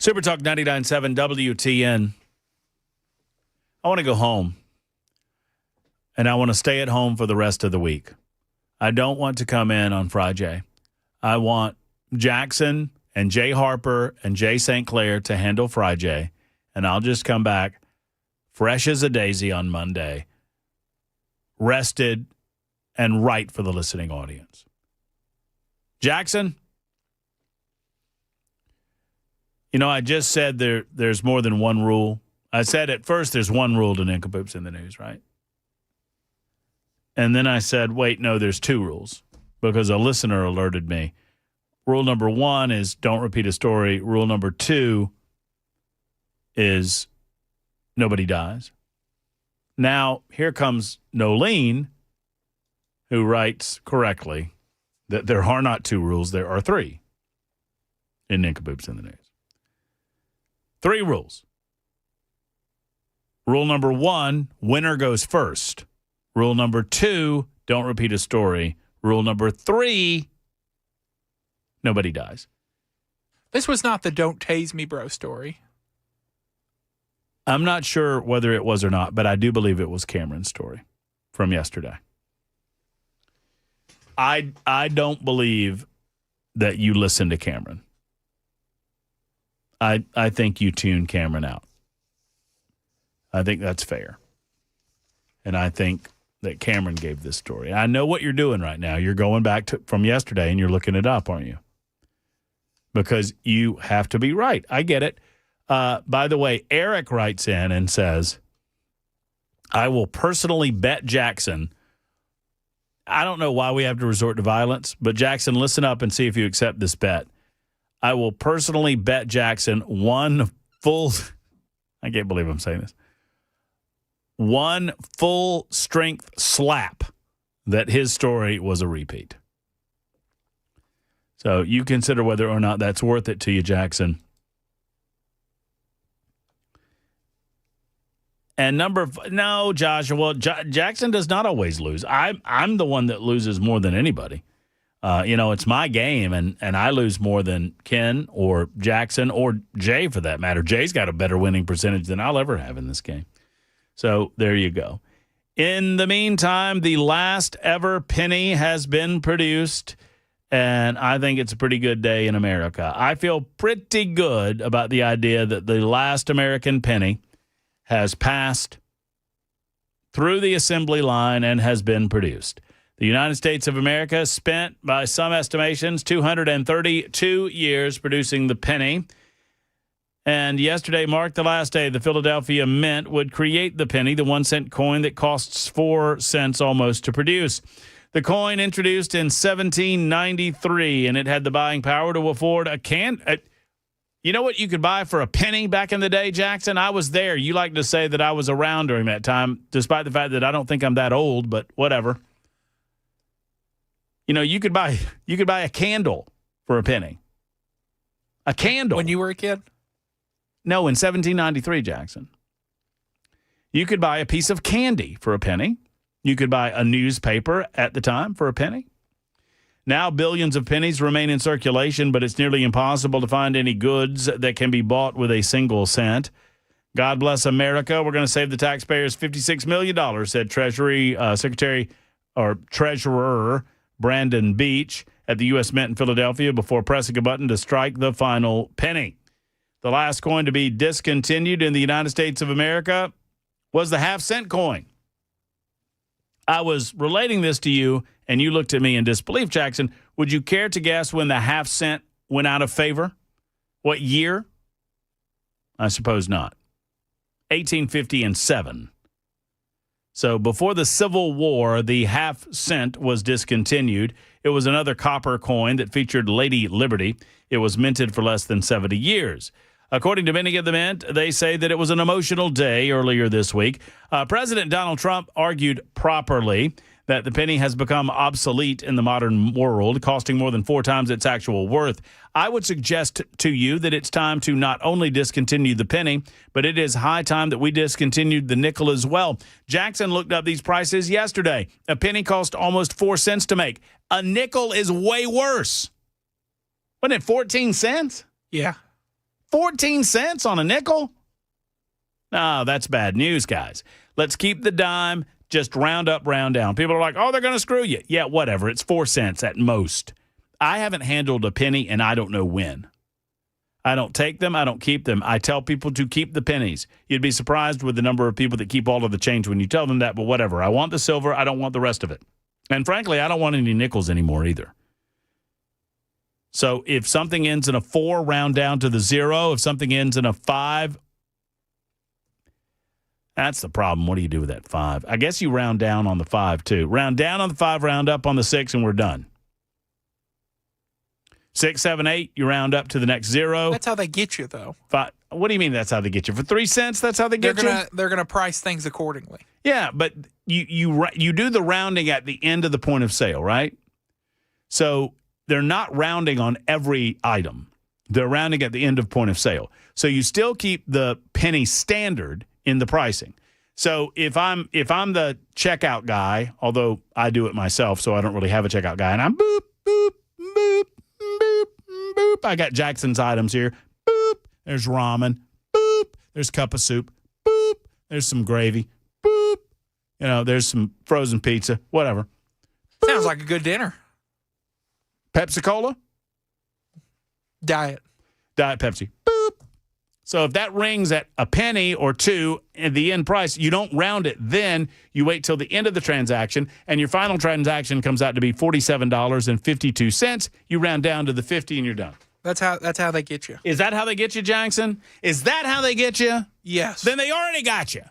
Super Talk 99.7 WTN. I want to go home, and I want to stay at home for the rest of the week. I don't want to come in on Friday. I want Jackson and Jay Harper and Jay St. Clair to handle Friday, and I'll just come back fresh as a daisy on Monday, rested and right for the listening audience. Jackson? You know, I just said there's more than one rule. I said at first there's one rule to Nincompoops in the News, right? And then I said, wait, no, there's two rules because a listener alerted me. Rule number one is don't repeat a story. Rule number two is nobody dies. Now, here comes Nolene, who writes correctly that there are not two rules, there are three in Nincompoops in the News. Three rules. Rule number one, winner goes first. Rule number two, don't repeat a story. Rule number three, nobody dies. This was not the don't tase me bro story. I'm not sure whether it was or not, but I do believe it was Cameron's story from yesterday. I don't believe that you listen to Cameron. I think you tune Cameron out. I think that's fair. And I think that Cameron gave this story. I know what you're doing right now. You're going back from yesterday and you're looking it up, aren't you? Because you have to be right. I get it. By the way, Eric writes in and says, I will personally bet Jackson. I don't know why we have to resort to violence, but Jackson, listen up and see if you accept this bet. I will personally bet Jackson one full strength slap that his story was a repeat. So you consider whether or not that's worth it to you, Jackson. And no, Joshua, Jackson does not always lose. I'm the one that loses more than anybody. It's my game, and I lose more than Ken or Jackson or Jay, for that matter. Jay's got a better winning percentage than I'll ever have in this game. So there you go. In the meantime, the last ever penny has been produced, and I think it's a pretty good day in America. I feel pretty good about the idea that the last American penny has passed through the assembly line and has been produced. The United States of America spent, by some estimations, 232 years producing the penny. And yesterday marked the last day the Philadelphia Mint would create the penny, the 1 cent coin that costs 4 cents almost to produce. The coin introduced in 1793, and it had the buying power to afford you know what you could buy for a penny back in the day, Jackson? I was there. You like to say that I was around during that time, despite the fact that I don't think I'm that old, but whatever. You could buy a candle for a penny. A candle. When you were a kid? No, in 1793, Jackson. You could buy a piece of candy for a penny. You could buy a newspaper at the time for a penny. Now billions of pennies remain in circulation, but it's nearly impossible to find any goods that can be bought with a single cent. God bless America. We're going to save the taxpayers $56 million, said Treasurer Brandon Beach at the U.S. Mint in Philadelphia before pressing a button to strike the final penny. The last coin to be discontinued in the United States of America was the half-cent coin. I was relating this to you, and you looked at me in disbelief, Jackson. Would you care to guess when the half cent went out of favor? What year? I suppose not. 1857. So before the Civil War, the half cent was discontinued. It was another copper coin that featured Lady Liberty. It was minted for less than 70 years. According to many at the Mint, they say that it was an emotional day earlier this week. President Donald Trump argued properly that the penny has become obsolete in the modern world, costing more than 4 times its actual worth. I would suggest to you that it's time to not only discontinue the penny, but it is high time that we discontinued the nickel as well. Jackson looked up these prices yesterday. A penny cost almost 4 cents to make. A nickel is way worse. Wasn't it 14 cents? Yeah. 14 cents on a nickel? No, that's bad news, guys. Let's keep the dime. Just round up, round down. People are like, oh, they're going to screw you. Yeah, whatever. It's 4 cents at most. I haven't handled a penny, and I don't know when. I don't take them. I don't keep them. I tell people to keep the pennies. You'd be surprised with the number of people that keep all of the change when you tell them that, but whatever. I want the silver. I don't want the rest of it. And frankly, I don't want any nickels anymore either. So if something ends in a 4, round down to the 0. If something ends in a 5, that's the problem. What do you do with that 5? I guess you round down on the 5, too. Round down on the 5, round up on the 6, and we're done. 6, 7, 8, you round up to the next 0. That's how they get you, though. 5. What do you mean that's how they get you? For 3 cents, that's how they get you? They're gonna price things accordingly. Yeah, but you do the rounding at the end of the point of sale, right? So they're not rounding on every item. They're rounding at the end of point of sale. So you still keep the penny standard in the pricing. So if I'm the checkout guy, although I do it myself, so I don't really have a checkout guy, and I'm boop, boop, boop, boop, boop. I got Jackson's items here. Boop. There's ramen. Boop. There's a cup of soup. Boop. There's some gravy. Boop. There's some frozen pizza. Whatever. Sounds like a good dinner. Pepsi-Cola? Diet Pepsi. Boop. So if that rings at a penny or two at the end price, you don't round it. Then you wait till the end of the transaction, and your final transaction comes out to be $47.52. You round down to the 50, and you're done. That's how they get you. Is that how they get you, Jackson? Is that how they get you? Yes. Then they already got you.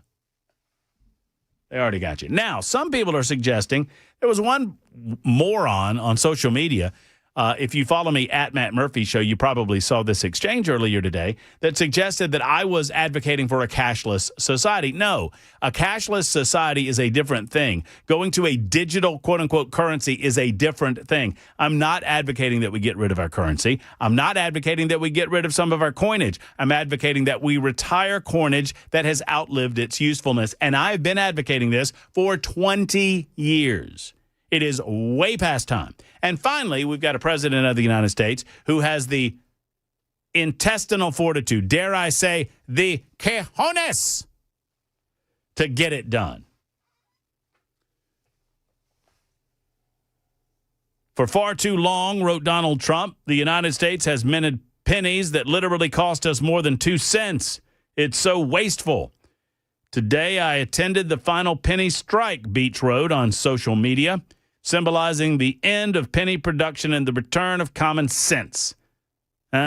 They already got you. Now, some people are suggesting there was one moron on social media. If you follow me at Matt Murphy Show, you probably saw this exchange earlier today that suggested that I was advocating for a cashless society. No, a cashless society is a different thing. Going to a digital, quote-unquote, currency is a different thing. I'm not advocating that we get rid of our currency. I'm not advocating that we get rid of some of our coinage. I'm advocating that we retire coinage that has outlived its usefulness. And I've been advocating this for 20 years. It is way past time. And finally, we've got a president of the United States who has the intestinal fortitude, dare I say, the cojones to get it done. For far too long, wrote Donald Trump, the United States has minted pennies that literally cost us more than 2 cents. It's so wasteful. Today, I attended the final penny strike, Beach wrote on social media, symbolizing the end of penny production and the return of common sense.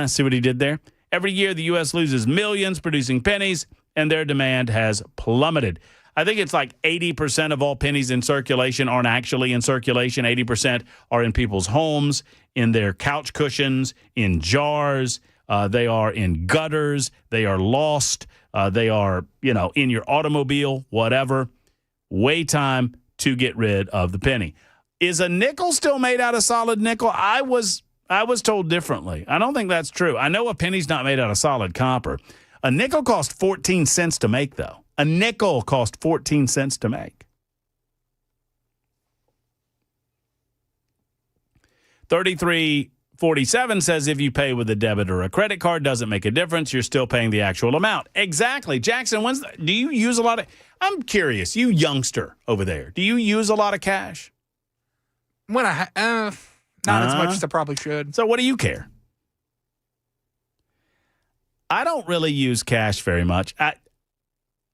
See what he did there? Every year, the U.S. loses millions producing pennies, and their demand has plummeted. I think it's like 80% of all pennies in circulation aren't actually in circulation. 80% are in people's homes, in their couch cushions, in jars. They are in gutters. They are lost. They are, in your automobile, whatever. Way time to get rid of the penny. Is a nickel still made out of solid nickel? I was told differently. I don't think that's true. I know a penny's not made out of solid copper. A nickel cost 14 cents to make, though. A nickel cost 14 cents to make. 3347 says if you pay with a debit or a credit card, doesn't make a difference. You're still paying the actual amount. Exactly. Jackson, do you use a lot of... I'm curious, you youngster over there, do you use a lot of cash? When not as much as I probably should. So what do you care? I don't really use cash very much.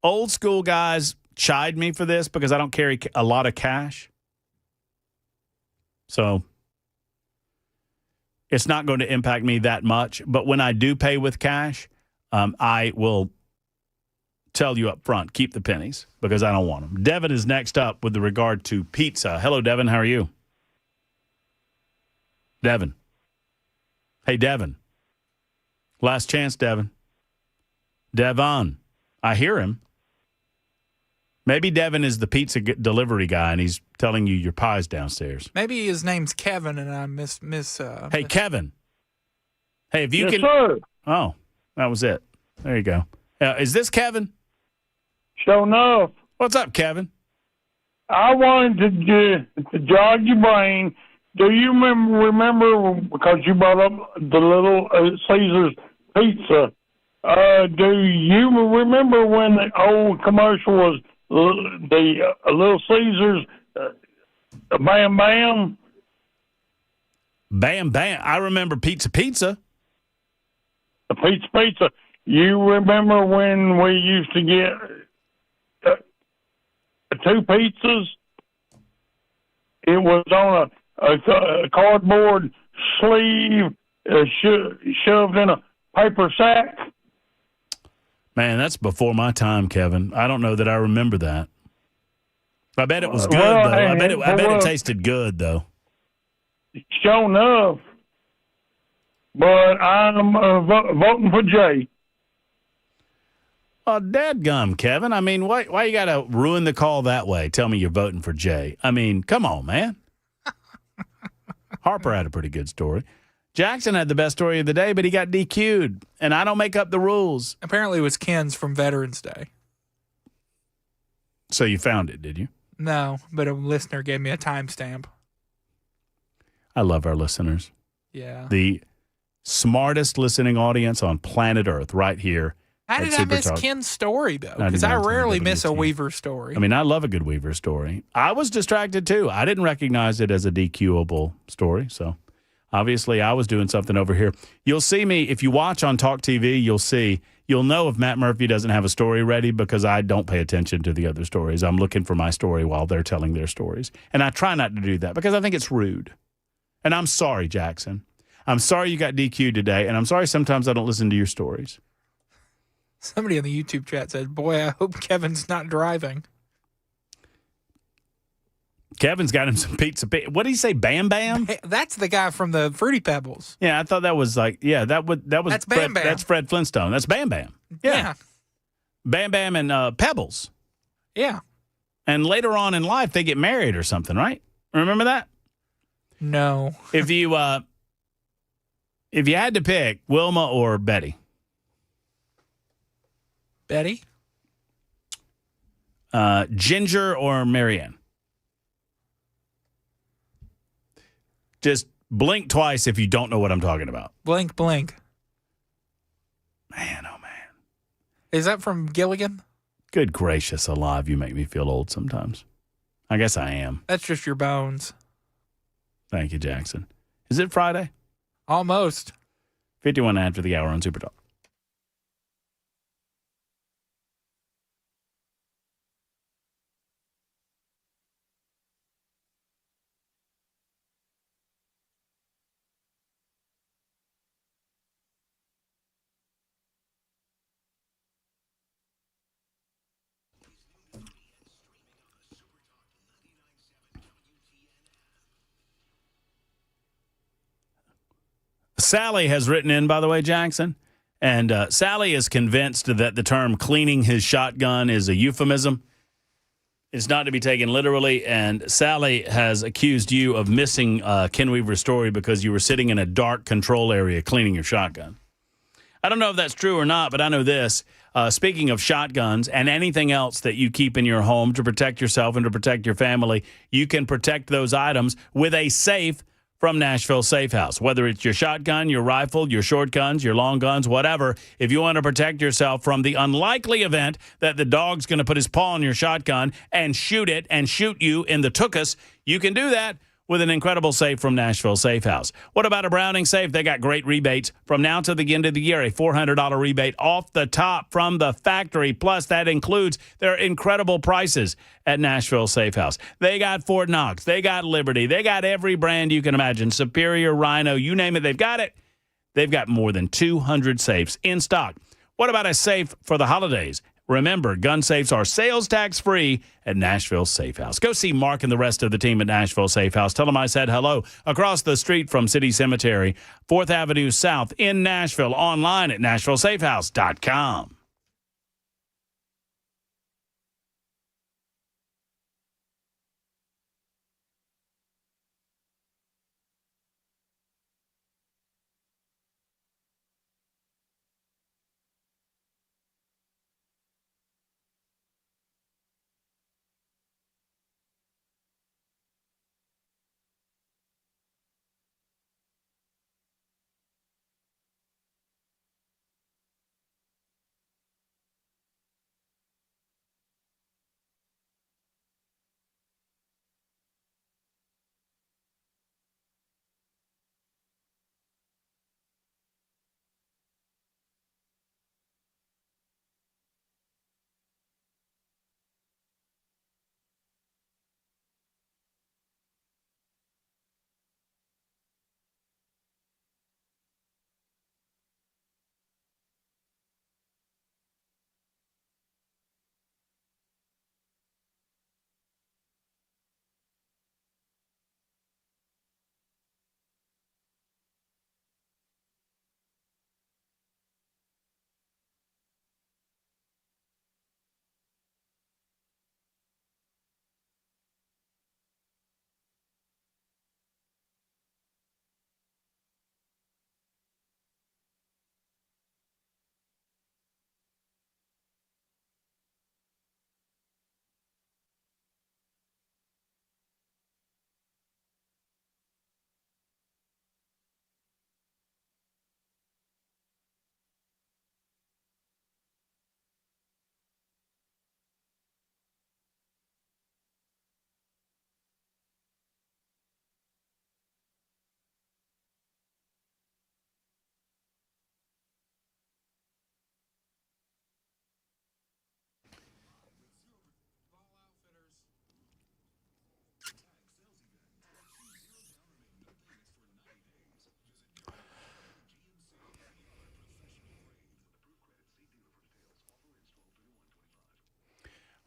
Old school guys chide me for this because I don't carry a lot of cash. So it's not going to impact me that much. But when I do pay with cash, I will tell you up front, keep the pennies because I don't want them. Devin is next up with regard to pizza. Hello, Devin. How are you? Devin. Hey, Devin. Last chance, Devin. Devon. I hear him. Maybe Devin is the pizza delivery guy, and he's telling you your pie's downstairs. Maybe his name's Kevin, and I miss. Hey, Kevin. Hey, if you yes, can. Sir. Oh, that was it. There you go. Is this Kevin? Sure enough. What's up, Kevin? I wanted to jog your brain. Do you remember, because you brought up the little Caesar's pizza, do you remember when the old commercial was the Little Caesars Bam Bam? Bam Bam. I remember Pizza. The Pizza. You remember when we used to get 2 pizzas? It was on a cardboard sleeve shoved in a paper sack. Man, that's before my time, Kevin. I don't know that I remember that. I bet it was good, Well, though. I bet it tasted good, though. Sure enough. But I'm voting for Jay. Oh, dadgum, Kevin. I mean, why you got to ruin the call that way? Tell me you're voting for Jay. I mean, come on, man. Harper had a pretty good story. Jackson had the best story of the day, but he got DQ'd, and I don't make up the rules. Apparently it was Ken's from Veterans Day. So you found it, did you? No, but a listener gave me a timestamp. I love our listeners. Yeah. The smartest listening audience on planet Earth right here. How did I miss Ken's story, though? Because I rarely miss a Weaver story. I mean, I love a good Weaver story. I was distracted, too. I didn't recognize it as a DQable story, so Obviously, I was doing something over here. You'll see me, if you watch on Talk TV, you'll know if Matt Murphy doesn't have a story ready because I don't pay attention to the other stories. I'm looking for my story while they're telling their stories. And I try not to do that because I think it's rude. And I'm sorry, Jackson. I'm sorry you got DQ'd today, and I'm sorry sometimes I don't listen to your stories. Somebody in the YouTube chat said, boy, I hope Kevin's not driving. Kevin's got him some pizza. What did he say, Bam Bam? That's the guy from the Fruity Pebbles. Yeah, I thought that was like, that was That's Bam Bam. That's Fred Flintstone. That's Bam Bam. Yeah. Bam Bam and Pebbles. Yeah. And later on in life, they get married or something, right? Remember that? No. If you had to pick Wilma or Betty. Betty? Ginger or Marianne? Just blink twice if you don't know what I'm talking about. Blink, blink. Man, oh, man. Is that from Gilligan? Good gracious alive, you make me feel old sometimes. I guess I am. That's just your bones. Thank you, Jackson. Is it Friday? Almost. 51 after the hour on Super Talk. Sally has written in, by the way, Jackson, and Sally is convinced that the term cleaning his shotgun is a euphemism. It's not to be taken literally, and Sally has accused you of missing Ken Weaver's story because you were sitting in a dark control area cleaning your shotgun. I don't know if that's true or not, but I know this. Speaking of shotguns and anything else that you keep in your home to protect yourself and to protect your family, you can protect those items with a safe from Nashville Safe House. Whether it's your shotgun, your rifle, your short guns, your long guns, whatever, if you want to protect yourself from the unlikely event that the dog's going to put his paw on your shotgun and shoot it and shoot you in the tuchus, you can do that with an incredible safe from Nashville Safe House. What about a Browning safe? They got great rebates from now to the end of the year, a $400 rebate off the top from the factory. Plus, that includes their incredible prices at Nashville Safe House. They got Fort Knox. They got Liberty. They got every brand you can imagine. Superior, Rhino, you name it, they've got it. They've got more than 200 safes in stock. What about a safe for the holidays? Remember, gun safes are sales tax free at Nashville Safe House. Go see Mark and the rest of the team at Nashville Safe House. Tell them I said hello. Across the street from City Cemetery, 4th Avenue South in Nashville. Online at NashvilleSafeHouse.com.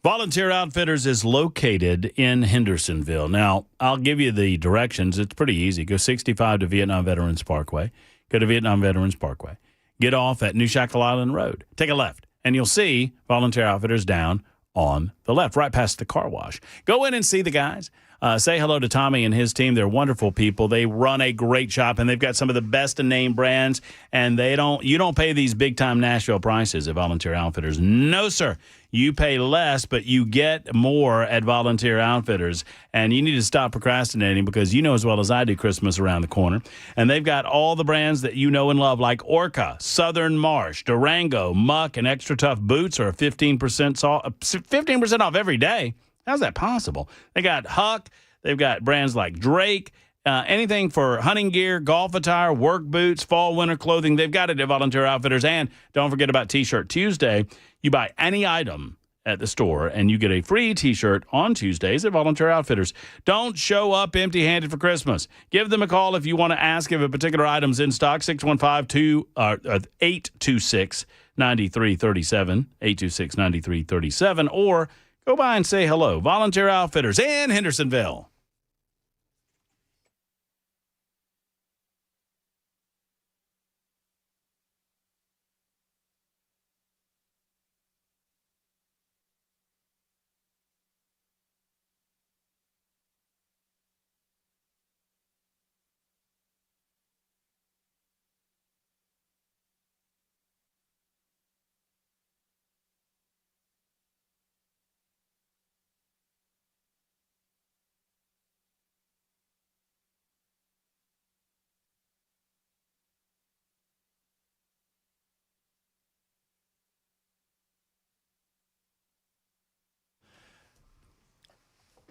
Volunteer Outfitters is located in Hendersonville. Now, I'll give you the directions. It's pretty easy. Go 65 to Vietnam Veterans Parkway. Go to Vietnam Veterans Parkway. Get off at New Shackle Island Road. Take a left, and you'll see Volunteer Outfitters down on the left, right past the car wash. Go in and see the guys. Say hello to Tommy and his team. They're wonderful people. They run a great shop, and they've got some of the best name brands. And you don't pay these big-time Nashville prices at Volunteer Outfitters. No, sir. You pay less, but you get more at Volunteer Outfitters. And you need to stop procrastinating because you know as well as I do Christmas around the corner. And they've got all the brands that you know and love, like Orca, Southern Marsh, Durango, Muck, and Extra Tough boots are 15% off every day. How's that possible? They got Huck. They've got brands like Drake. Anything for hunting gear, golf attire, work boots, fall, winter clothing. They've got it at Volunteer Outfitters. And don't forget about T-Shirt Tuesday. You buy any item at the store, and you get a free T-shirt on Tuesdays at Volunteer Outfitters. Don't show up empty-handed for Christmas. Give them a call if you want to ask if a particular item's in stock, 615-826-9337, 826-9337, or go by and say hello. Volunteer Outfitters in Hendersonville.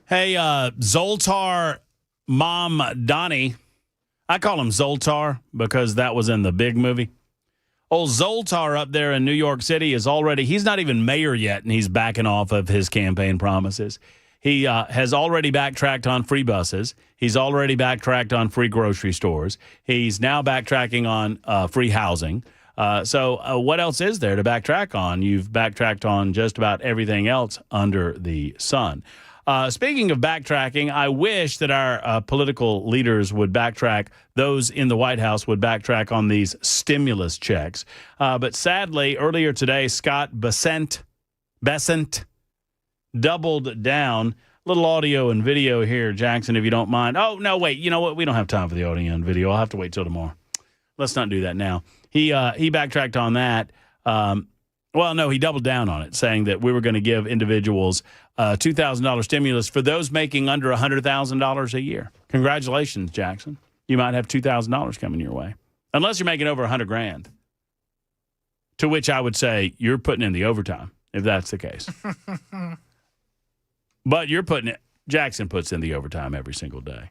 Hey, Zoltar Mom Donnie. I call him Zoltar because that was in the big movie. Old Zoltar up there in New York City he's not even mayor yet, and he's backing off of his campaign promises. He has already backtracked on free buses. He's already backtracked on free grocery stores. He's now backtracking on free housing. So what else is there to backtrack on? You've backtracked on just about everything else under the sun. Speaking of backtracking, I wish that our political leaders would backtrack, those in the White House would backtrack on these stimulus checks. But sadly, earlier today, Scott Bessent doubled down. Little audio and video here, Jackson, if you don't mind. Oh, no, wait. You know what? We don't have time for the audio and video. I'll have to wait till tomorrow. Let's not do that now. He backtracked on that. Well, no, he doubled down on it, saying that we were going to give individuals $2,000 stimulus for those making under $100,000 a year. Congratulations, Jackson. You might have $2,000 coming your way, unless you're making over $100,000. To which I would say you're putting in the overtime, if that's the case. But Jackson puts in the overtime every single day.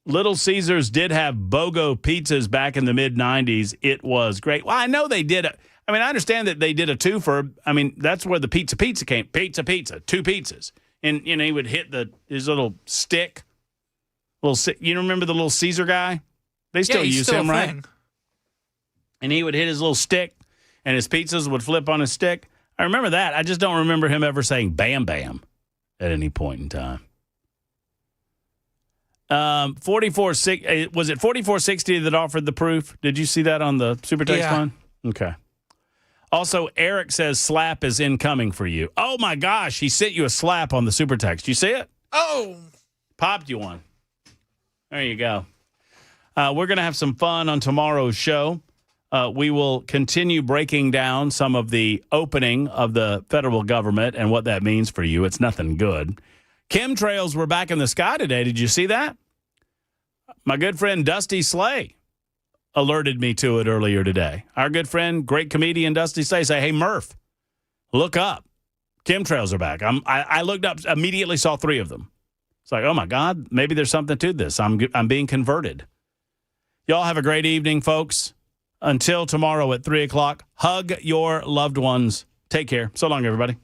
Little Caesars did have BOGO pizzas back in the mid-'90s. It was great. Well, I know they did I understand that they did a twofer. That's where the pizza came. Pizza, 2 pizzas. And, he would hit his little stick. You remember the Little Caesar guy? They still use him, right? And he would hit his little stick, and his pizzas would flip on his stick. I remember that. I just don't remember him ever saying bam, bam at any point in time. 4460, was it 4460 that offered the proof? Did you see that on the super text line? Okay. Also, Eric says slap is incoming for you. Oh my gosh, he sent you a slap on the super text. You see it? Oh, popped you one. There you go. We're going to have some fun on tomorrow's show. We will continue breaking down some of the opening of the federal government and what that means for you. It's nothing good. Chemtrails were back in the sky today. Did you see that? My good friend Dusty Slay alerted me to it earlier today. Our good friend, great comedian Dusty Slay, say, hey, Murph, look up. Chemtrails are back. I looked up, immediately saw 3 of them. It's like, oh, my God, maybe there's something to this. I'm being converted. Y'all have a great evening, folks. Until tomorrow at 3 o'clock, hug your loved ones. Take care. So long, everybody.